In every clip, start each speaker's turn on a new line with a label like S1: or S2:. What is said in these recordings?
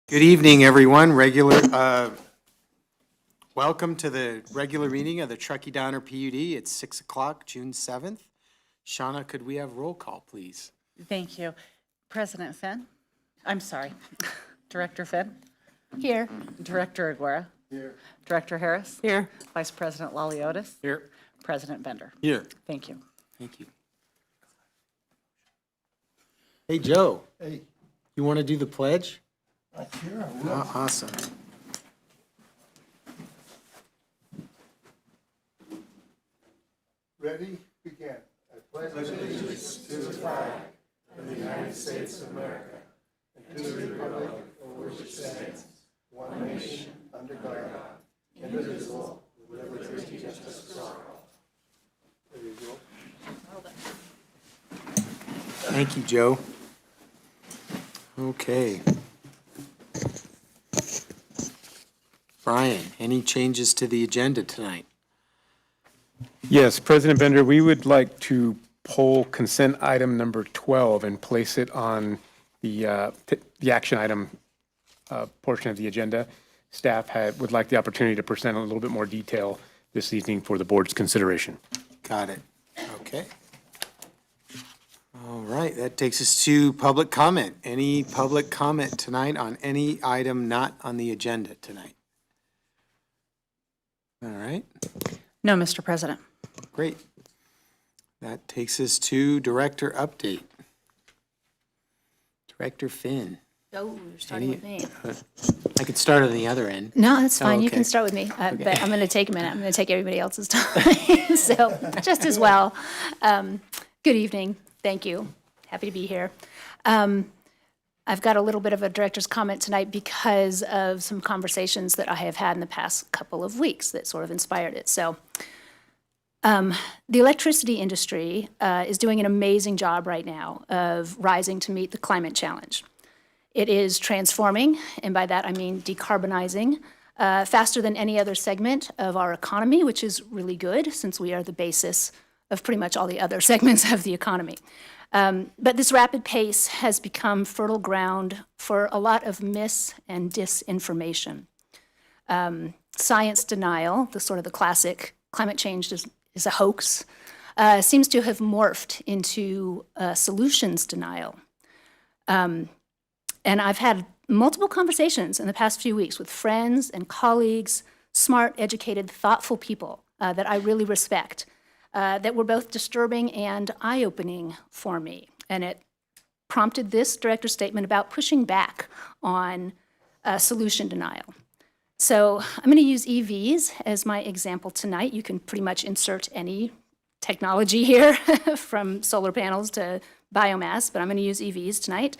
S1: Good evening, everyone. Welcome to the regular meeting of the Truckee Downer PUD. It's 6 o'clock, June 7th. Shauna, could we have roll call, please?
S2: Thank you. President Finn? I'm sorry. Director Finn?
S3: Here.
S2: Director Aguera?
S1: Here.
S2: Director Harris?
S3: Here.
S2: Vice President Laliotis?
S1: Here.
S2: President Bender?
S1: Here.
S2: Thank you.
S1: Thank you. Hey, Joe.
S4: Hey,
S1: You want to do the pledge?
S4: sure, I will.
S1: Awesome.
S4: Ready? Begin. I pledge allegiance to the flag of the United States of America and to the republic for which it stands, one nation, under God, indivisible, with liberty and justice for all. There you go.
S1: Thank you, Joe. Okay. Brian, any changes to the agenda tonight?
S5: Yes, President Bender, we would like to poll consent item number 12 and place it on the action item portion of the agenda. Staff would like the opportunity to present a little bit more detail this evening for the board's consideration.
S1: Got it. Okay. All right, that takes us to public comment. Any public comment tonight on any item not on the agenda tonight? All right,
S2: No, Mr. President.
S1: great. That takes us to director update. Director Finn.
S3: Oh, you're starting with me.
S1: I could start on the other end.
S3: No, that's fine. You
S1: okay.
S3: can start with me. But I'm going to take a minute. I'm going to take everybody else's time. So just as well. Good evening. Thank you. Happy to be here. I've got a little bit of a director's comment tonight because of some conversations that I have had in the past couple of weeks that sort of inspired it. So the electricity industry is doing an amazing job right now of rising to meet the climate challenge. It is transforming, and by that I mean decarbonizing, faster than any other segment of our economy, which is really good since we are the basis of pretty much all the other segments of the economy. But this rapid pace has become fertile ground for a lot of mis- and disinformation. Science denial, the classic climate change is a hoax, seems to have morphed into solutions denial. And I've had multiple conversations in the past few weeks with friends and colleagues, smart, educated, thoughtful people that I really respect, that were both disturbing and eye-opening for me. And it prompted this director's statement about pushing back on solution denial. So I'm going to use EVs as my example tonight. You can pretty much insert any technology here from solar panels to biomass, but I'm going to use EVs tonight.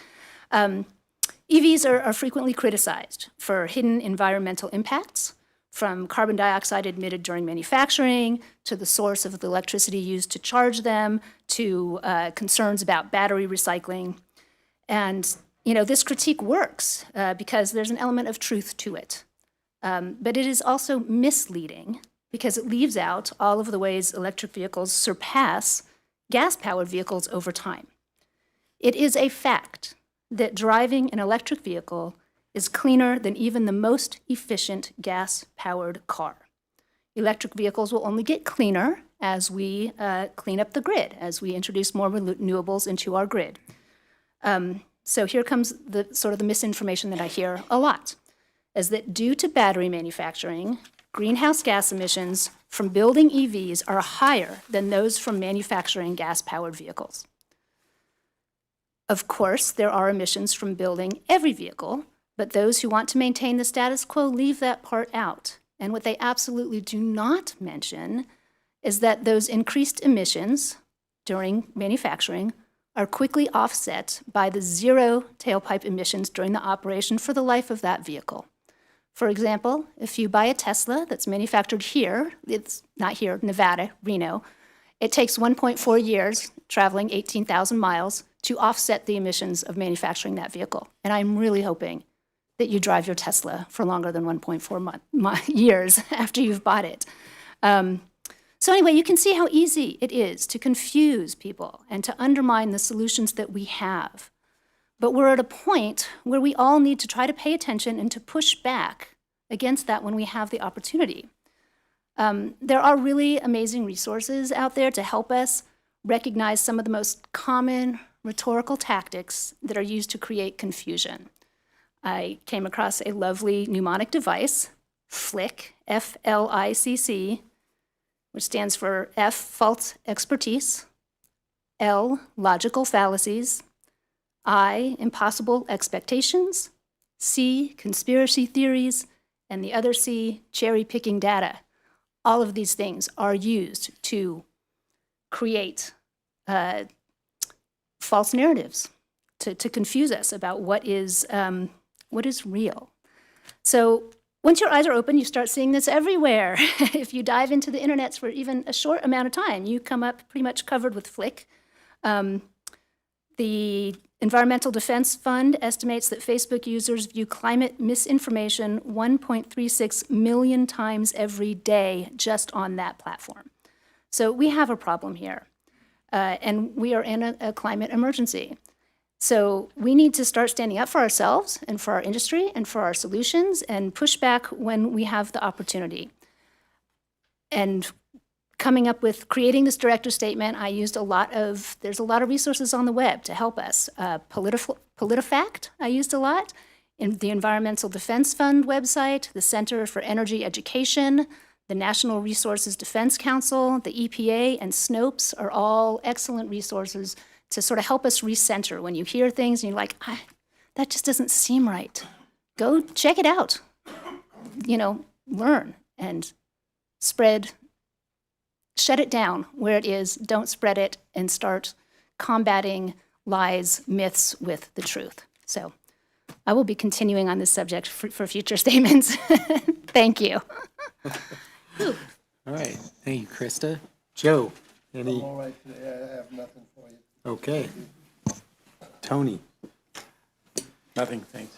S3: EVs are frequently criticized for hidden environmental impacts, from carbon dioxide emitted during manufacturing, to the source of the electricity used to charge them, to concerns about battery recycling. And, this critique works because there's an element of truth to it. But it is also misleading because it leaves out all of the ways electric vehicles surpass gas-powered vehicles over time. It is a fact that driving an electric vehicle is cleaner than even the most efficient gas-powered car. Electric vehicles will only get cleaner as we clean up the grid, as we introduce more renewables into our grid. So here comes the misinformation that I hear a lot, is that due to battery manufacturing, greenhouse gas emissions from building EVs are higher than those from manufacturing gas-powered vehicles. Of course, there are emissions from building every vehicle, but those who want to maintain the status quo leave that part out. And what they absolutely do not mention is that those increased emissions during manufacturing are quickly offset by the zero tailpipe emissions during the operation for the life of that vehicle. For example, if you buy a Tesla that's manufactured here, it's not here, Nevada, Reno, it takes 1.4 years, traveling 18,000 miles, to offset the emissions of manufacturing that vehicle. And I'm really hoping that you drive your Tesla for longer than 1.4 years after you've bought it. So anyway, you can see how easy it is to confuse people and to undermine the solutions that we have But we're at a point where we all need to try to pay attention and to push back against that when we have the opportunity. There are really amazing resources out there to help us recognize some of the most common rhetorical tactics that are used to create confusion. I came across a lovely mnemonic device, FLICC, F-L-I-C-C, which stands for F, false expertise, L, logical fallacies, I, impossible expectations, C, conspiracy theories, and the other C, cherry-picking data. All of these things are used to create false narratives, to confuse us about what is real. So once your eyes are open, you start seeing this everywhere. If you dive into the internets for even a short amount of time, you come up pretty much covered with FLICC. The Environmental Defense Fund estimates that Facebook users view climate misinformation 1.36 million times every day just on that platform. So we have a problem here, and we are in a climate emergency. So we need to start standing up for ourselves and for our industry and for our solutions and push back when we have the opportunity. And coming up with creating this director statement, there's a lot of resources on the web to help us. PolitiFact, I used a lot. In the Environmental Defense Fund website, the Center for Energy Education, the National Resources Defense Council, the EPA, and Snopes are all excellent resources to sort of help us recenter. When you hear things and you're like, that just doesn't seem right, go check it out. Learn and shut it down where it is, don't spread it, and start combating lies, myths with the truth. So I will be continuing on this subject for future statements. Thank you.
S1: All right, thank you, Krista. Joe, any?
S4: I'm all right today. I have nothing for you.
S1: Okay. Tony,
S5: Nothing, thanks.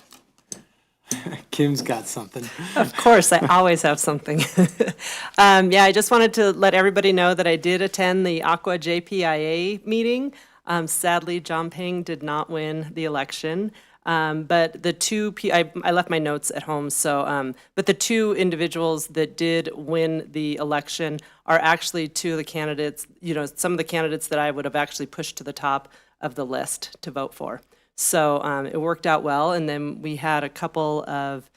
S1: Kim's got something.
S6: Of course, I always have something. I just wanted to let everybody know that I did attend the Aqua JPIA meeting. Sadly, John Ping did not win the election. But the two, I left my notes at home, but the two individuals that did win the election are actually two of the candidates, some of the candidates that I would have actually pushed to the top of the list to vote for. So it worked out well, and then we had a couple of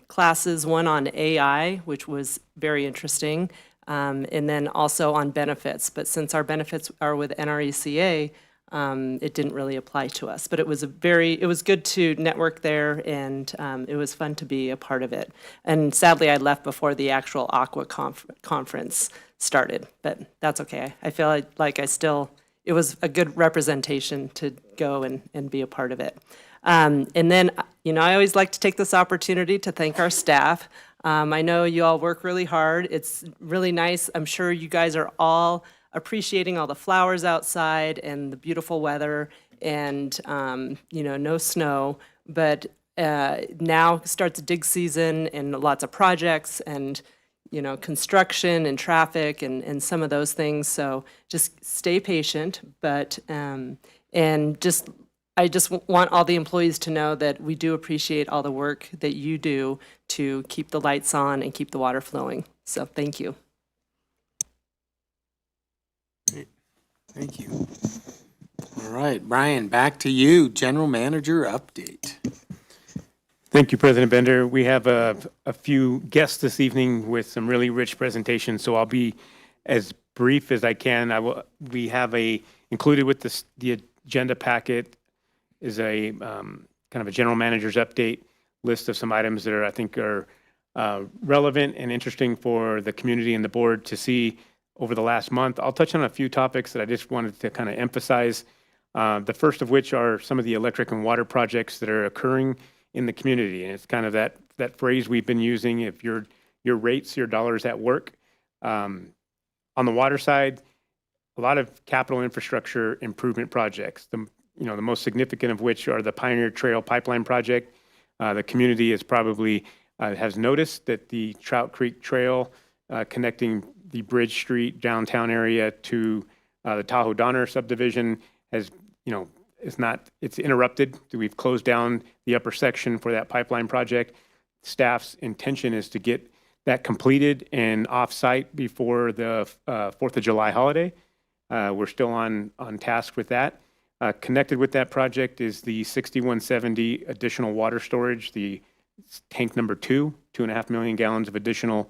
S6: classes, one on AI, which was very interesting, and then also on benefits. But since our benefits are with NRECA, it didn't really apply to us. But it was good to network there, and it was fun to be a part of it. And sadly, I left before the actual Aqua conference started, but that's okay. I feel like it was a good representation to go and be a part of it. And then, I always like to take this opportunity to thank our staff. I know you all work really hard. It's really nice. I'm sure you guys are all appreciating all the flowers outside and the beautiful weather and, no snow. But now starts dig season and lots of projects and, construction and traffic and some of those things. So just stay patient, but, I just want all the employees to know that we do appreciate all the work that you do to keep the lights on and keep the water flowing. So thank you.
S1: Great. Thank you. All right, Brian, back to you. General Manager update.
S5: Thank you, President Bender. We have a few guests this evening with some really rich presentations, so I'll be as brief as I can. We have included with the agenda packet is a kind of a general manager's update list of some items that I think are relevant and interesting for the community and the board to see over the last month. I'll touch on a few topics that I just wanted to kind of emphasize. The first of which are some of the electric and water projects that are occurring in the community. And it's kind of that phrase we've been using, if your rates, your dollars at work. On the water side, a lot of capital infrastructure improvement projects. The most significant of which are the Pioneer Trail Pipeline Project. The community is probably has noticed that the Trout Creek Trail connecting the Bridge Street downtown area to the Tahoe Donner subdivision has, it's interrupted. We've closed down the upper section for that pipeline project. Staff's intention is to get that completed and off-site before the 4th of July holiday. We're still on task with that. Connected with that project is the 6170 additional water storage, the tank number 2.5 million gallons of additional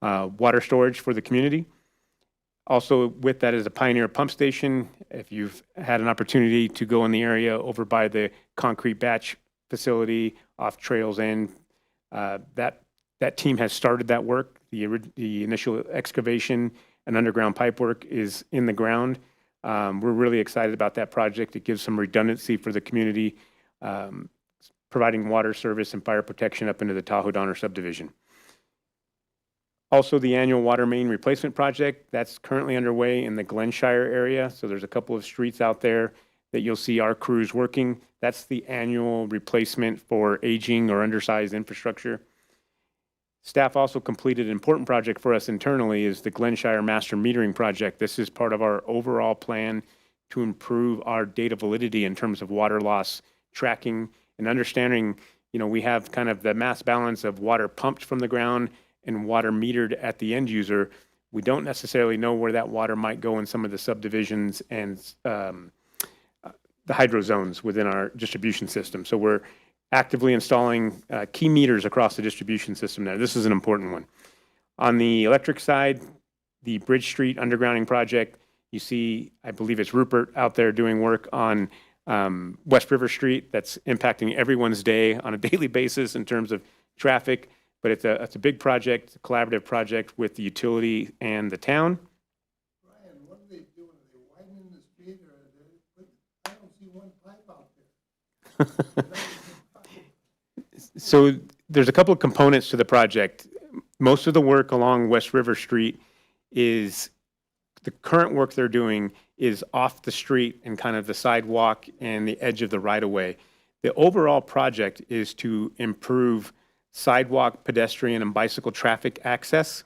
S5: water storage for the community. Also with that is a Pioneer pump station. If you've had an opportunity to go in the area over by the concrete batch facility off Trails End, that team has started that work. The initial excavation and underground pipe work is in the ground. We're really excited about that project. It gives some redundancy for the community, providing water service and fire protection up into the Tahoe Donner subdivision. Also, the annual water main replacement project, that's currently underway in the Glenshire area. So there's a couple of streets out there that you'll see our crews working. That's the annual replacement for aging or undersized infrastructure. Staff also completed an important project for us internally is the Glenshire Master Metering Project. This is part of our overall plan to improve our data validity in terms of water loss tracking and understanding, we have kind of the mass balance of water pumped from the ground and water metered at the end user. We don't necessarily know where that water might go in some of the subdivisions and the hydro zones within our distribution system. So we're actively installing key meters across the distribution system there. This is an important one. On the electric side, the Bridge Street undergrounding project, you see, I believe it's Rupert out there doing work on West River Street. That's impacting everyone's day on a daily basis in terms of traffic, but it's a big project, a collaborative project with the utility and the town.
S4: Brian, what are they doing? Are they widening the street or are they I don't see one pipe out there.
S5: So there's a couple of components to the project. Most of the work along West River Street is, the current work they're doing is off the street and kind of the sidewalk and the edge of the right-of-way. The overall project is to improve sidewalk, pedestrian, and bicycle traffic access,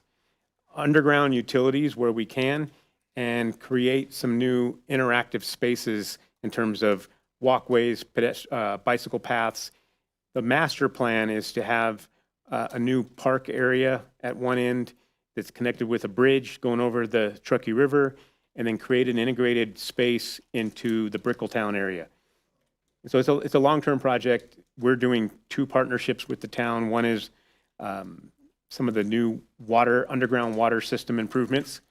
S5: underground utilities where we can, and create some new interactive spaces in terms of walkways, bicycle paths. The master plan is to have a new park area at one end that's connected with a bridge going over the Truckee River, and then create an integrated space into the Brickletown area. So it's a long-term project. We're doing 2 partnerships with the town. One is some of the new underground water system improvements,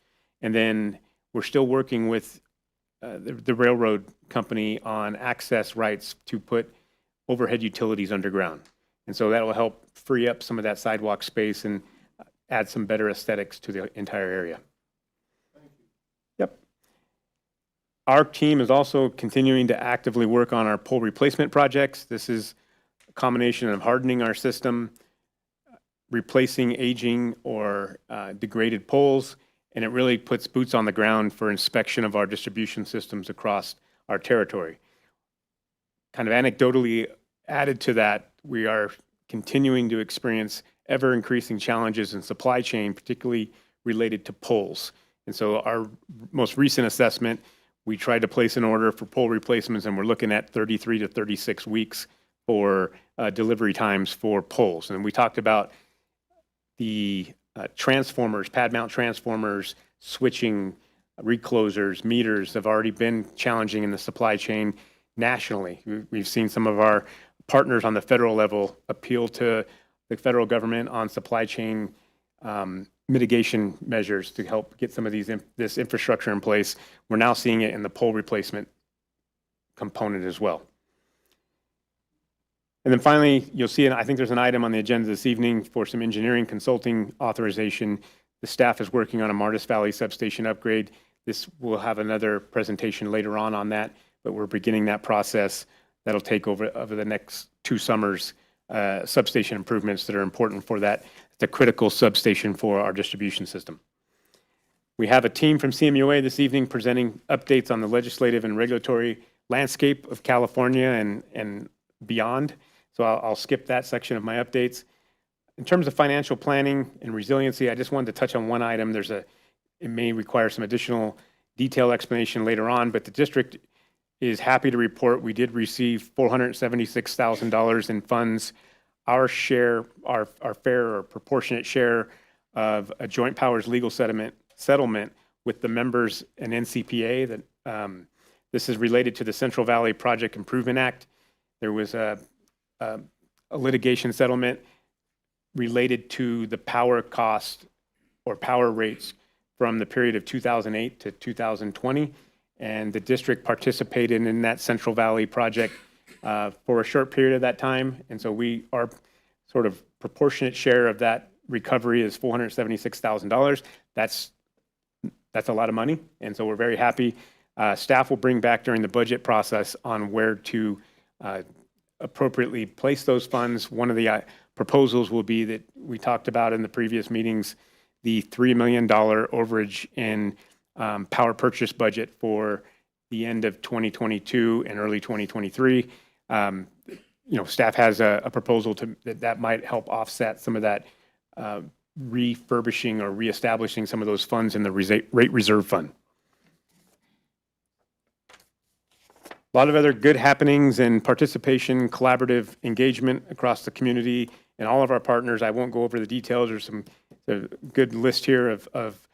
S5: and then we're still working with the railroad company on access rights to put overhead utilities underground. And so that will help free up some of that sidewalk space and add some better aesthetics to the entire area. Yep. Our team is also continuing to actively work on our pole replacement projects. This is a combination of hardening our system, replacing aging or degraded poles, and it really puts boots on the ground for inspection of our distribution systems across our territory. Kind of anecdotally added to that, we are continuing to experience ever-increasing challenges in supply chain, particularly related to poles. And so our most recent assessment, we tried to place an order for pole replacements, and we're looking at 33 to 36 weeks for delivery times for poles. And we talked about the transformers, pad mount transformers, switching, reclosers, meters have already been challenging in the supply chain nationally. We've seen some of our partners on the federal level appeal to the federal government on supply chain mitigation measures to help get some of this infrastructure in place. We're now seeing it in the pole replacement component as well. And then finally, you'll see, I think there's an item on the agenda this evening for some engineering consulting authorization. The staff is working on a Martis Valley substation upgrade. This will have another presentation later on that, but we're beginning that process. That'll take over the next 2 summers, substation improvements that are important for that, the critical substation for our distribution system. We have a team from CMUA this evening presenting updates on the legislative and regulatory landscape of California and beyond. So I'll skip that section of my updates. In terms of financial planning and resiliency, I just wanted to touch on one item. It may require some additional detailed explanation later on, but the district is happy to report we did receive $476,000 in funds. Our share, our fair or proportionate share of a joint powers legal settlement with the members and NCPA. That this is related to the Central Valley Project Improvement Act. There was a litigation settlement related to the power cost or power rates from the period of 2008 to 2020. And the district participated in that Central Valley project for a short period of that time. And so our sort of proportionate share of that recovery is $476,000. That's a lot of money. And so we're very happy. Staff will bring back during the budget process on where to appropriately place those funds. One of the proposals will be that we talked about in the previous meetings, the $3 million overage in power purchase budget for the end of 2022 and early 2023. Staff has a proposal that might help offset some of that refurbishing or reestablishing some of those funds in the rate reserve fund. A lot of other good happenings and participation, collaborative engagement across the community and all of our partners. I won't go over the details. There's a good list here of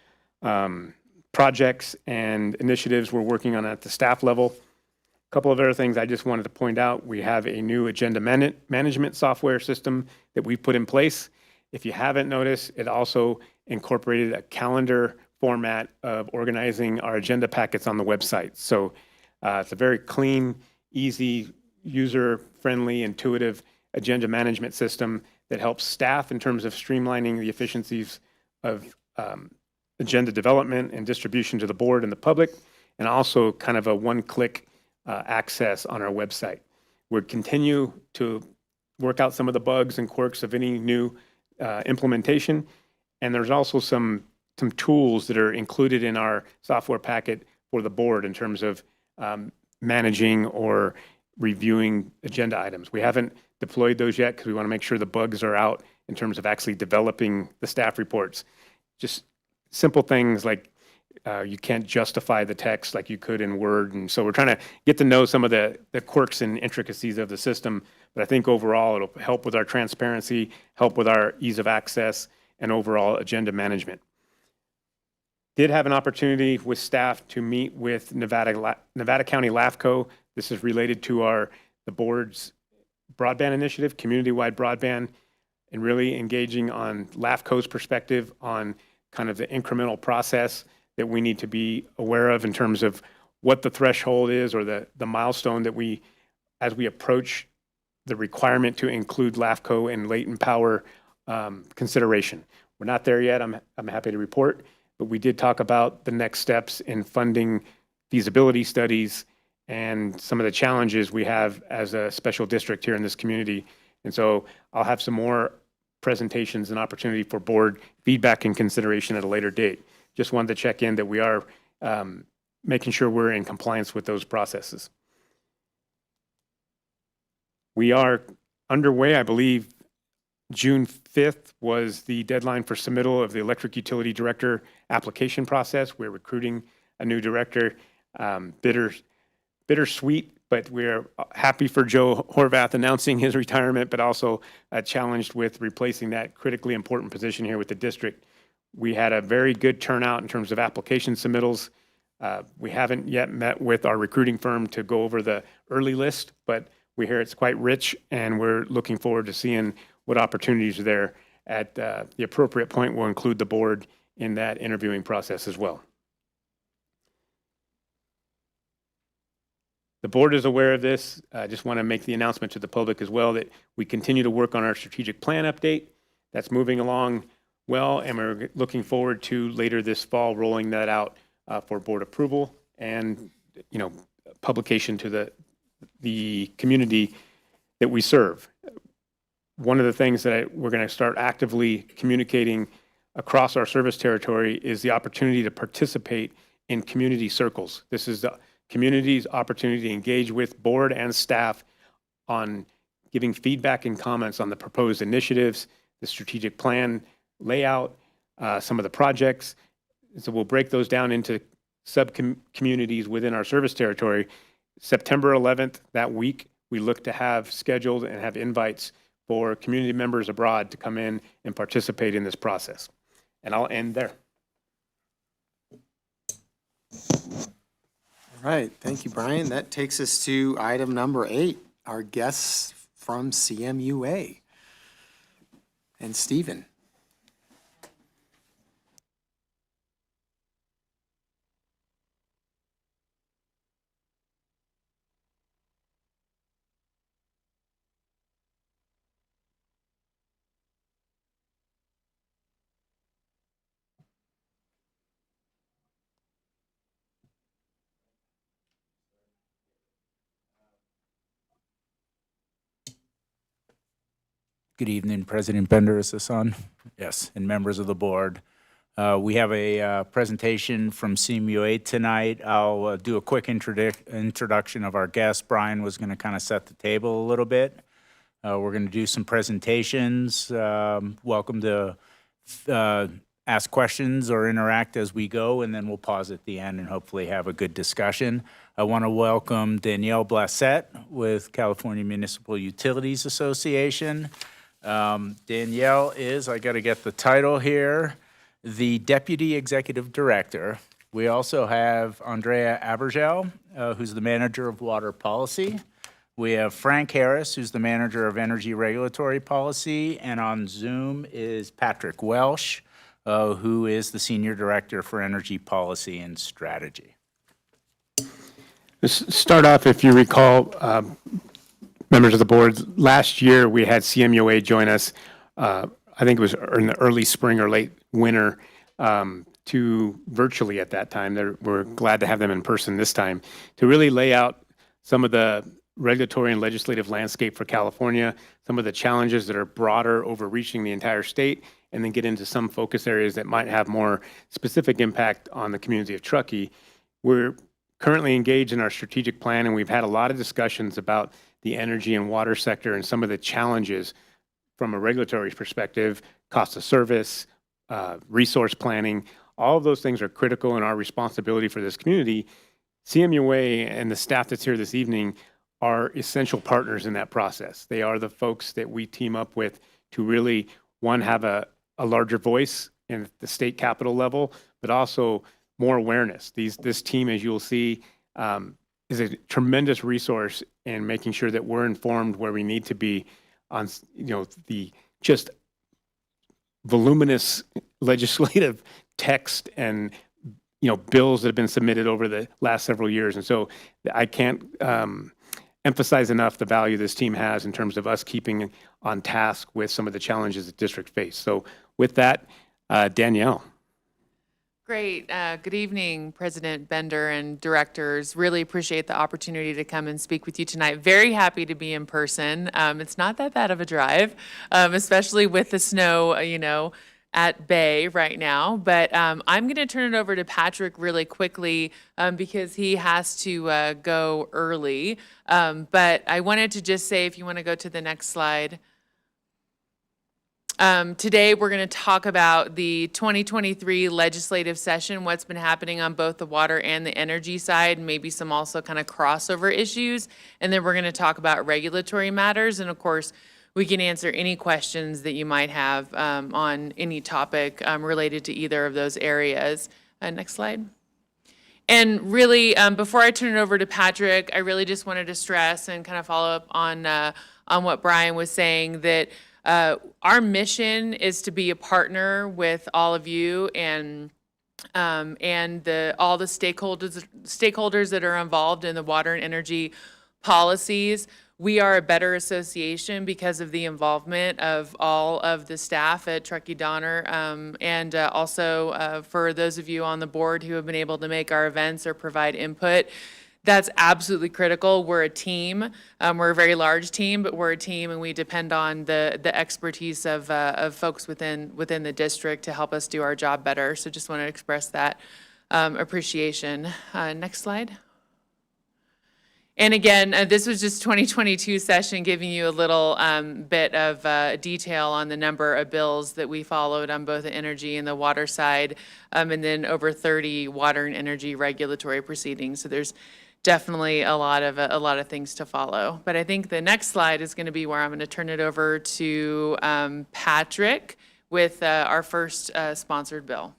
S5: projects and initiatives we're working on at the staff level. A couple of other things I just wanted to point out. We have a new agenda management software system that we put in place. If you haven't noticed, it also incorporated a calendar format of organizing our agenda packets on the website. So it's a very clean, easy, user-friendly, intuitive agenda management system that helps staff in terms of streamlining the efficiencies of agenda development and distribution to the board and the public, and also kind of a one-click access on our website. We'll continue to work out some of the bugs and quirks of any new implementation, and there's also some tools that are included in our software packet for the board in terms of managing or reviewing agenda items. We haven't deployed those yet because we want to make sure the bugs are out in terms of actually developing the staff reports. Just simple things like you can't justify the text like you could in Word. And so we're trying to get to know some of the quirks and intricacies of the system. But I think overall it'll help with our transparency, help with our ease of access, and overall agenda management. Did have an opportunity with staff to meet with Nevada County LAFCO. This is related to the board's broadband initiative, community-wide broadband, and really engaging on LAFCO's perspective on kind of the incremental process that we need to be aware of in terms of what the threshold is or the milestone that as we approach the requirement to include LAFCO in latent power consideration. We're not there yet, I'm happy to report, but we did talk about the next steps in funding feasibility studies and some of the challenges we have as a special district here in this community. And so I'll have some more presentations and opportunity for board feedback and consideration at a later date. Just wanted to check in that we are making sure we're in compliance with those processes. We are underway, I believe June 5th was the deadline for submittal of the electric utility director application process. We're recruiting a new director, bittersweet, but we're happy for Joe Horvath announcing his retirement, but also challenged with replacing that critically important position here with the district. We had a very good turnout in terms of application submittals. We haven't yet met with our recruiting firm to go over the early list, but we hear it's quite rich, and we're looking forward to seeing what opportunities are there. At the appropriate point, we'll include the board in that interviewing process as well. The board is aware of this. I just want to make the announcement to the public as well that we continue to work on our strategic plan update. That's moving along well, and we're looking forward to later this fall rolling that out for board approval and publication to the community that we serve. One of the things that we're going to start actively communicating across our service territory is the opportunity to participate in community circles. This is the community's opportunity to engage with board and staff on giving feedback and comments on the proposed initiatives, the strategic plan layout, some of the projects. So we'll break those down into sub-communities within our service territory. September 11th, that week, we look to have scheduled and have invites for community members abroad to come in and participate in this process. And I'll end there.
S1: All right, thank you, Brian. That takes us to item number 8, our guests from CMUA. And Stephen.
S7: Good evening, President Bender. Is this on? Yes, and members of the board. We have a presentation from CMUA tonight. I'll do a quick introduction of our guest. Brian was going to kind of set the table a little bit. We're going to do some presentations. Welcome to ask questions or interact as we go, and then we'll pause at the end and hopefully have a good discussion. I want to welcome Danielle Blassett with California Municipal Utilities Association. Danielle is, I got to get the title here, the Deputy Executive Director. We also have Andrea Abergel, who's the Manager of Water Policy. We have Frank Harris, who's the Manager of Energy Regulatory Policy. And on Zoom is Patrick Welsh, who is the Senior Director for Energy Policy and Strategy.
S5: Let's start off, if you recall, members of the board, last year we had CMUA join us, I think it was in the early spring or late winter, to virtually at that time. We're glad to have them in person this time to really lay out some of the regulatory and legislative landscape for California, some of the challenges that are broader, overreaching the entire state, and then get into some focus areas that might have more specific impact on the community of Truckee. We're currently engaged in our strategic plan, and we've had a lot of discussions about the energy and water sector and some of the challenges from a regulatory perspective, cost of service, resource planning. All of those things are critical in our responsibility for this community. CMUA and the staff that's here this evening are essential partners in that process. They are the folks that we team up with to really, one, have a larger voice in the state capitol level, but also more awareness. This team, as you'll see, is a tremendous resource in making sure that we're informed where we need to be on, the just voluminous legislative text and, bills that have been submitted over the last several years. And so I can't emphasize enough the value this team has in terms of us keeping on task with some of the challenges the district face. So with that, Danielle.
S8: Great. Good evening, President Bender and directors. Really appreciate the opportunity to come and speak with you tonight. Very happy to be in person. It's not that bad of a drive, especially with the snow, at bay right now. But I'm going to turn it over to Patrick really quickly because he has to go early. But I wanted to just say, if you want to go to the next slide. Today, we're going to talk about the 2023 legislative session, what's been happening on both the water and the energy side, maybe some also kind of crossover issues. And then we're going to talk about regulatory matters. And of course, we can answer any questions that you might have on any topic related to either of those areas. Next slide. And really, before I turn it over to Patrick, I really just wanted to stress and kind of follow up on what Brian was saying, that our mission is to be a partner with all of you and all the stakeholders that are involved in the water and energy policies. We are a better association because of the involvement of all of the staff at Truckee Donner, and also for those of you on the board who have been able to make our events or provide input. That's absolutely critical. We're a team. We're a very large team, but we're a team, and we depend on the expertise of folks within the district to help us do our job better. So just want to express that appreciation. Next slide. And again, this was just 2022 session, giving you a little bit of detail on the number of bills that we followed on both the energy and the water side, and then over 30 water and energy regulatory proceedings. So there's definitely a lot of things to follow. But I think the next slide is going to be where I'm going to turn it over to Patrick with our first sponsored bill.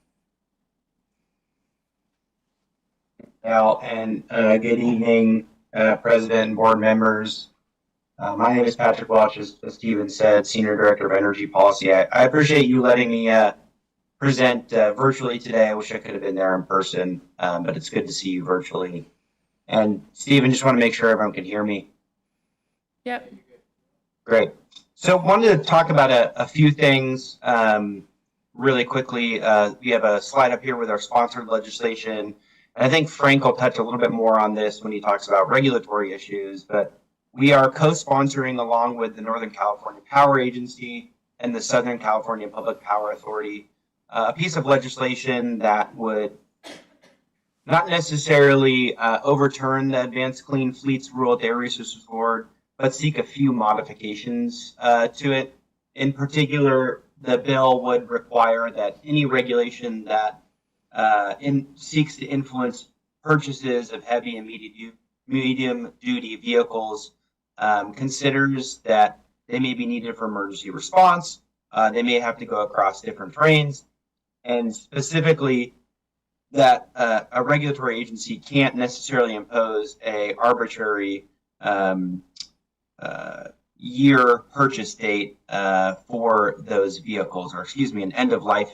S9: Al, and good evening, President and board members. My name is Patrick Welch, as Stephen said, Senior Director of Energy Policy. I appreciate you letting me present virtually today. I wish I could have been there in person, but it's good to see you virtually. And Stephen, just want to make sure everyone can hear me.
S8: Yep.
S9: Great. So wanted to talk about a few things really quickly. We have a slide up here with our sponsored legislation. And I think Frank will touch a little bit more on this when he talks about regulatory issues, but we are co-sponsoring along with the Northern California Power Agency and the Southern California Public Power Authority a piece of legislation that would not necessarily overturn the Advanced Clean Fleets Rural Dairy Resources Board, but seek a few modifications to it. In particular, the bill would require that any regulation that seeks to influence purchases of heavy and medium duty vehicles considers that they may be needed for emergency response. They may have to go across different terrains, and specifically that a regulatory agency can't necessarily impose a arbitrary year purchase date for those vehicles, or excuse me, an end of life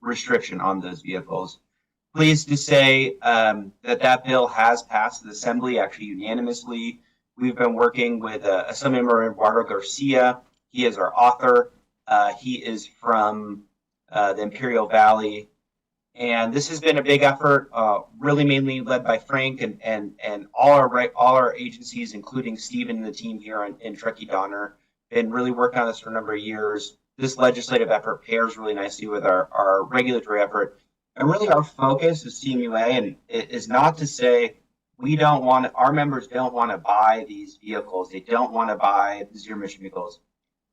S9: restriction on those vehicles. Pleased to say that bill has passed the Assembly actually unanimously. We've been working with Assemblymember Eduardo Garcia. He is our author. He is from the Imperial Valley. And this has been a big effort, really mainly led by Frank and all our agencies, including Stephen and the team here in Truckee Donner, been really working on this for a number of years. This legislative effort pairs really nicely with our regulatory effort. And really our focus as CMUA and is not to say our members don't want to buy these vehicles. They don't want to buy the zero emission vehicles.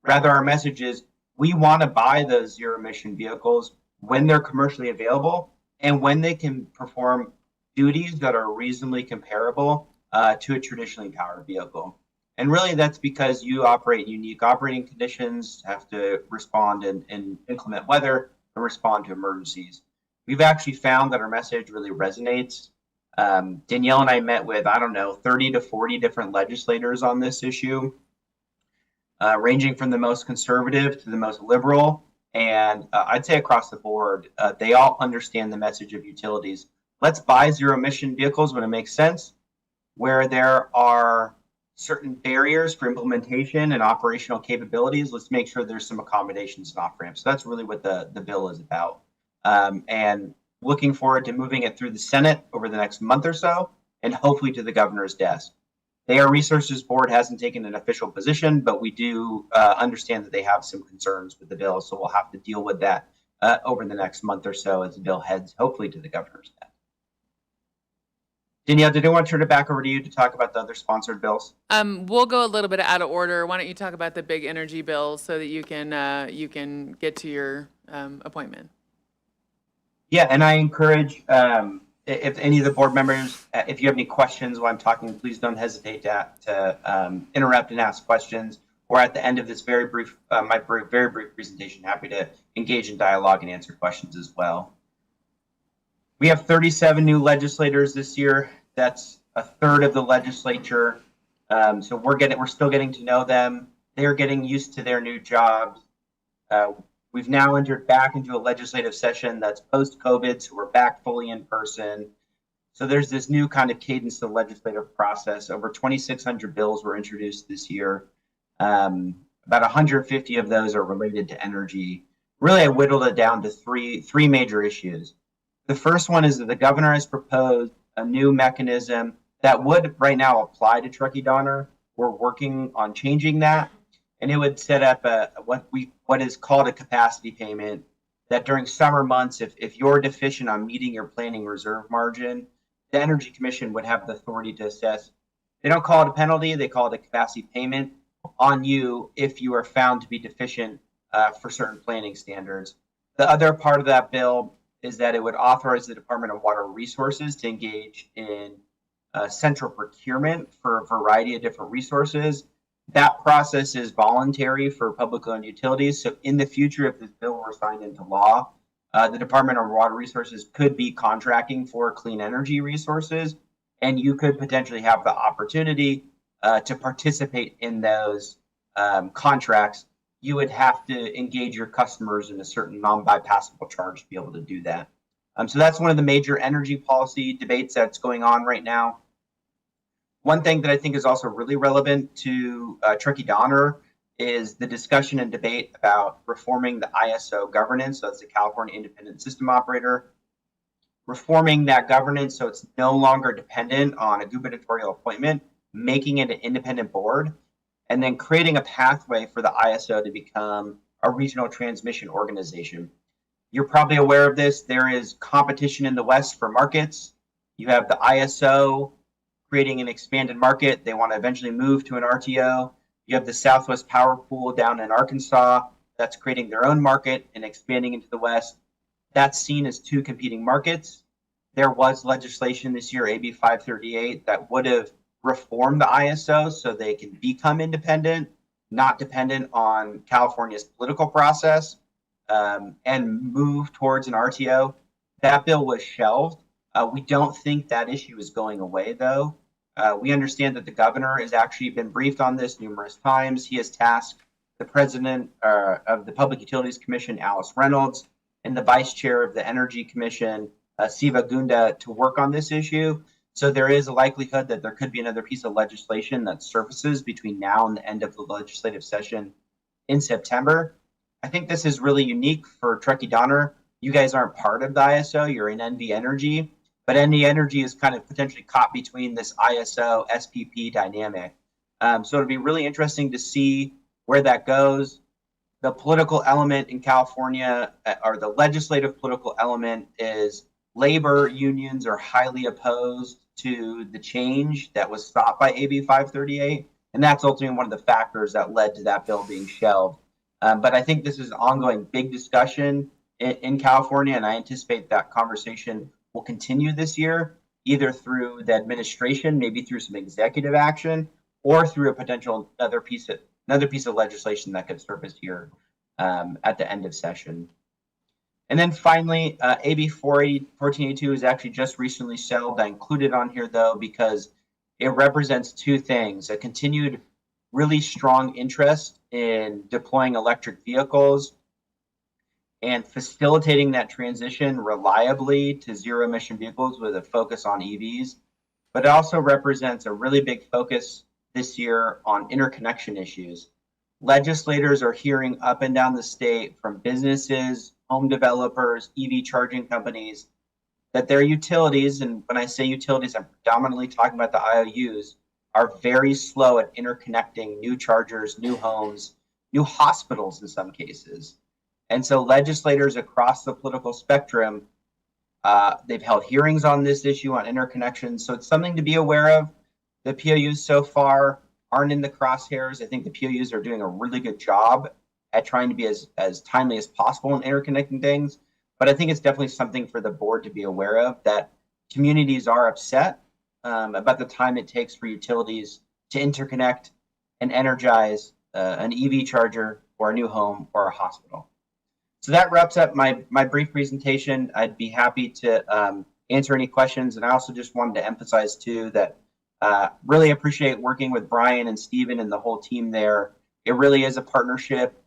S9: Rather, our message is we want to buy those zero emission vehicles when they're commercially available and when they can perform duties that are reasonably comparable to a traditionally powered vehicle. And really that's because you operate in unique operating conditions, have to respond in inclement weather, and respond to emergencies. We've actually found that our message really resonates. Danielle and I met with, 30 to 40 different legislators on this issue, ranging from the most conservative to the most liberal. And I'd say across the board, they all understand the message of utilities. Let's buy zero emission vehicles when it makes sense. Where there are certain barriers for implementation and operational capabilities, let's make sure there's some accommodations and off-ramps. So that's really what the bill is about. And looking forward to moving it through the Senate over the next month or so, and hopefully to the governor's desk. The Air Resources Board hasn't taken an official position, but we do understand that they have some concerns with the bill, so we'll have to deal with that over the next month or so as the bill heads, hopefully, to the governor's desk. Danielle, did I want to turn it back over to you to talk about the other sponsored bills?
S8: We'll go a little bit out of order. Why don't you talk about the big energy bills so that you can get to your appointment?
S9: Yeah, and I encourage if any of the board members, if you have any questions while I'm talking, please don't hesitate to interrupt and ask questions. Or at the end of this very brief presentation, happy to engage in dialogue and answer questions as well. We have 37 new legislators this year. That's a third of the legislature. So we're still getting to know them. They're getting used to their new jobs. We've now entered back into a legislative session that's post-COVID, so we're back fully in person. So there's this new kind of cadence to the legislative process. Over 2,600 bills were introduced this year. About 150 of those are related to energy. Really, I whittled it down to three major issues. The first one is that the governor has proposed a new mechanism that would right now apply to Truckee Donner. We're working on changing that. And it would set up what is called a capacity payment that during summer months, if you're deficient on meeting your planning reserve margin, the Energy Commission would have the authority to assess. They don't call it a penalty, they call it a capacity payment on you if you are found to be deficient for certain planning standards. The other part of that bill is that it would authorize the Department of Water Resources to engage in central procurement for a variety of different resources. That process is voluntary for public-owned utilities. So in the future, if this bill were signed into law, the Department of Water Resources could be contracting for clean energy resources, and you could potentially have the opportunity to participate in those contracts. You would have to engage your customers in a certain non-bypassable charge to be able to do that. So that's one of the major energy policy debates that's going on right now. One thing that I think is also really relevant to Truckee Donner is the discussion and debate about reforming the ISO governance. So that's the California Independent System Operator. Reforming that governance so it's no longer dependent on a gubernatorial appointment, making it an independent board, and then creating a pathway for the ISO to become a regional transmission organization. You're probably aware of this. There is competition in the West for markets. You have the ISO creating an expanded market. They want to eventually move to an RTO. You have the Southwest Power Pool down in Arkansas that's creating their own market and expanding into the West. That's seen as two competing markets. There was legislation this year, AB 538, that would have reformed the ISO so they can become independent, not dependent on California's political process, and move towards an RTO. That bill was shelved. We don't think that issue is going away, though. We understand that the governor has actually been briefed on this numerous times. He has tasked the president of the Public Utilities Commission, Alice Reynolds, and the vice chair of the Energy Commission, Siva Gunda, to work on this issue. So there is a likelihood that there could be another piece of legislation that surfaces between now and the end of the legislative session in September. I think this is really unique for Truckee Donner. You guys aren't part of the ISO, you're in NV Energy, but NV Energy is kind of potentially caught between this ISO SPP dynamic. So it'll be really interesting to see where that goes. The political element in California, or the legislative political element, is labor unions are highly opposed to the change that was stopped by AB 538. And that's ultimately one of the factors that led to that bill being shelved. But I think this is an ongoing big discussion in California, and I anticipate that conversation will continue this year, either through the administration, maybe through some executive action, or through a potential another piece of legislation that could surface here at the end of session. And then finally, AB 1482 is actually just recently shelved. I included on here, though, because it represents two things: a continued really strong interest in deploying electric vehicles and facilitating that transition reliably to zero emission vehicles with a focus on EVs. But it also represents a really big focus this year on interconnection issues. Legislators are hearing up and down the state from businesses, home developers, EV charging companies, that their utilities, and when I say utilities, I'm predominantly talking about the IOUs, are very slow at interconnecting new chargers, new homes, new hospitals in some cases. And so legislators across the political spectrum, they've held hearings on this issue on interconnections. So it's something to be aware of. The POUs so far aren't in the crosshairs. I think the POUs are doing a really good job at trying to be as timely as possible in interconnecting things. But I think it's definitely something for the board to be aware of, that communities are upset about the time it takes for utilities to interconnect and energize an EV charger or a new home or a hospital. So that wraps up my brief presentation. I'd be happy to answer any questions. And I also just wanted to emphasize too that really appreciate working with Brian and Stephen and the whole team there. It really is a partnership.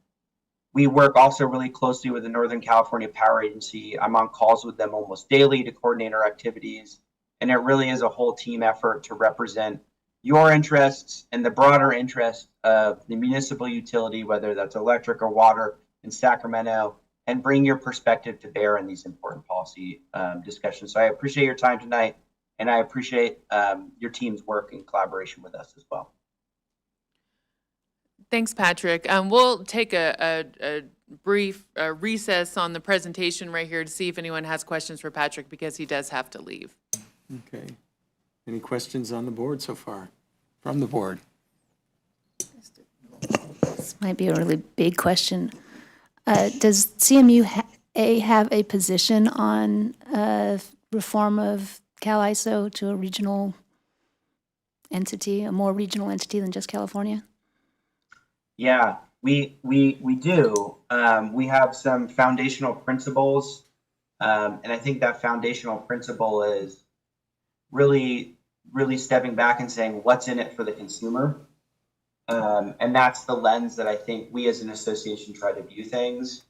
S9: We work also really closely with the Northern California Power Agency. I'm on calls with them almost daily to coordinate our activities. And it really is a whole team effort to represent your interests and the broader interest of the municipal utility, whether that's electric or water in Sacramento, and bring your perspective to bear in these important policy discussions. So I appreciate your time tonight, and I appreciate your team's work and collaboration with us as well.
S8: Thanks, Patrick. We'll take a brief recess on the presentation right here to see if anyone has questions for Patrick, because he does have to leave.
S1: Okay. Any questions on the board so far? From the board?
S3: This might be a really big question. Does CMUA have a position on reform of CalISO to a regional entity, a more regional entity than just California?
S9: Yeah, we do. We have some foundational principles, and I think that foundational principle is really stepping back and saying what's in it for the consumer. And that's the lens that I think we as an association try to view things.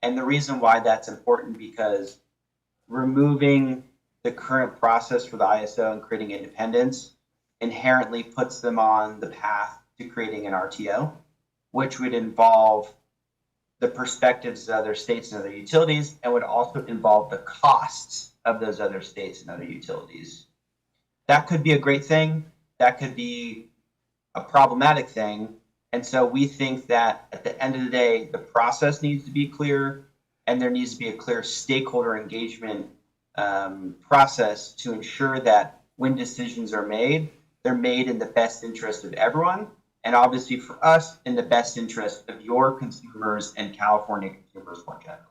S9: And the reason why that's important, because removing the current process for the ISO and creating independence inherently puts them on the path to creating an RTO, which would involve the perspectives of other states and other utilities, and would also involve the costs of those other states and other utilities. That could be a great thing. That could be a problematic thing. And so we think that at the end of the day, the process needs to be clear, and there needs to be a clear stakeholder engagement process to ensure that when decisions are made, they're made in the best interest of everyone. And obviously for us, in the best interest of your consumers and California consumers more generally.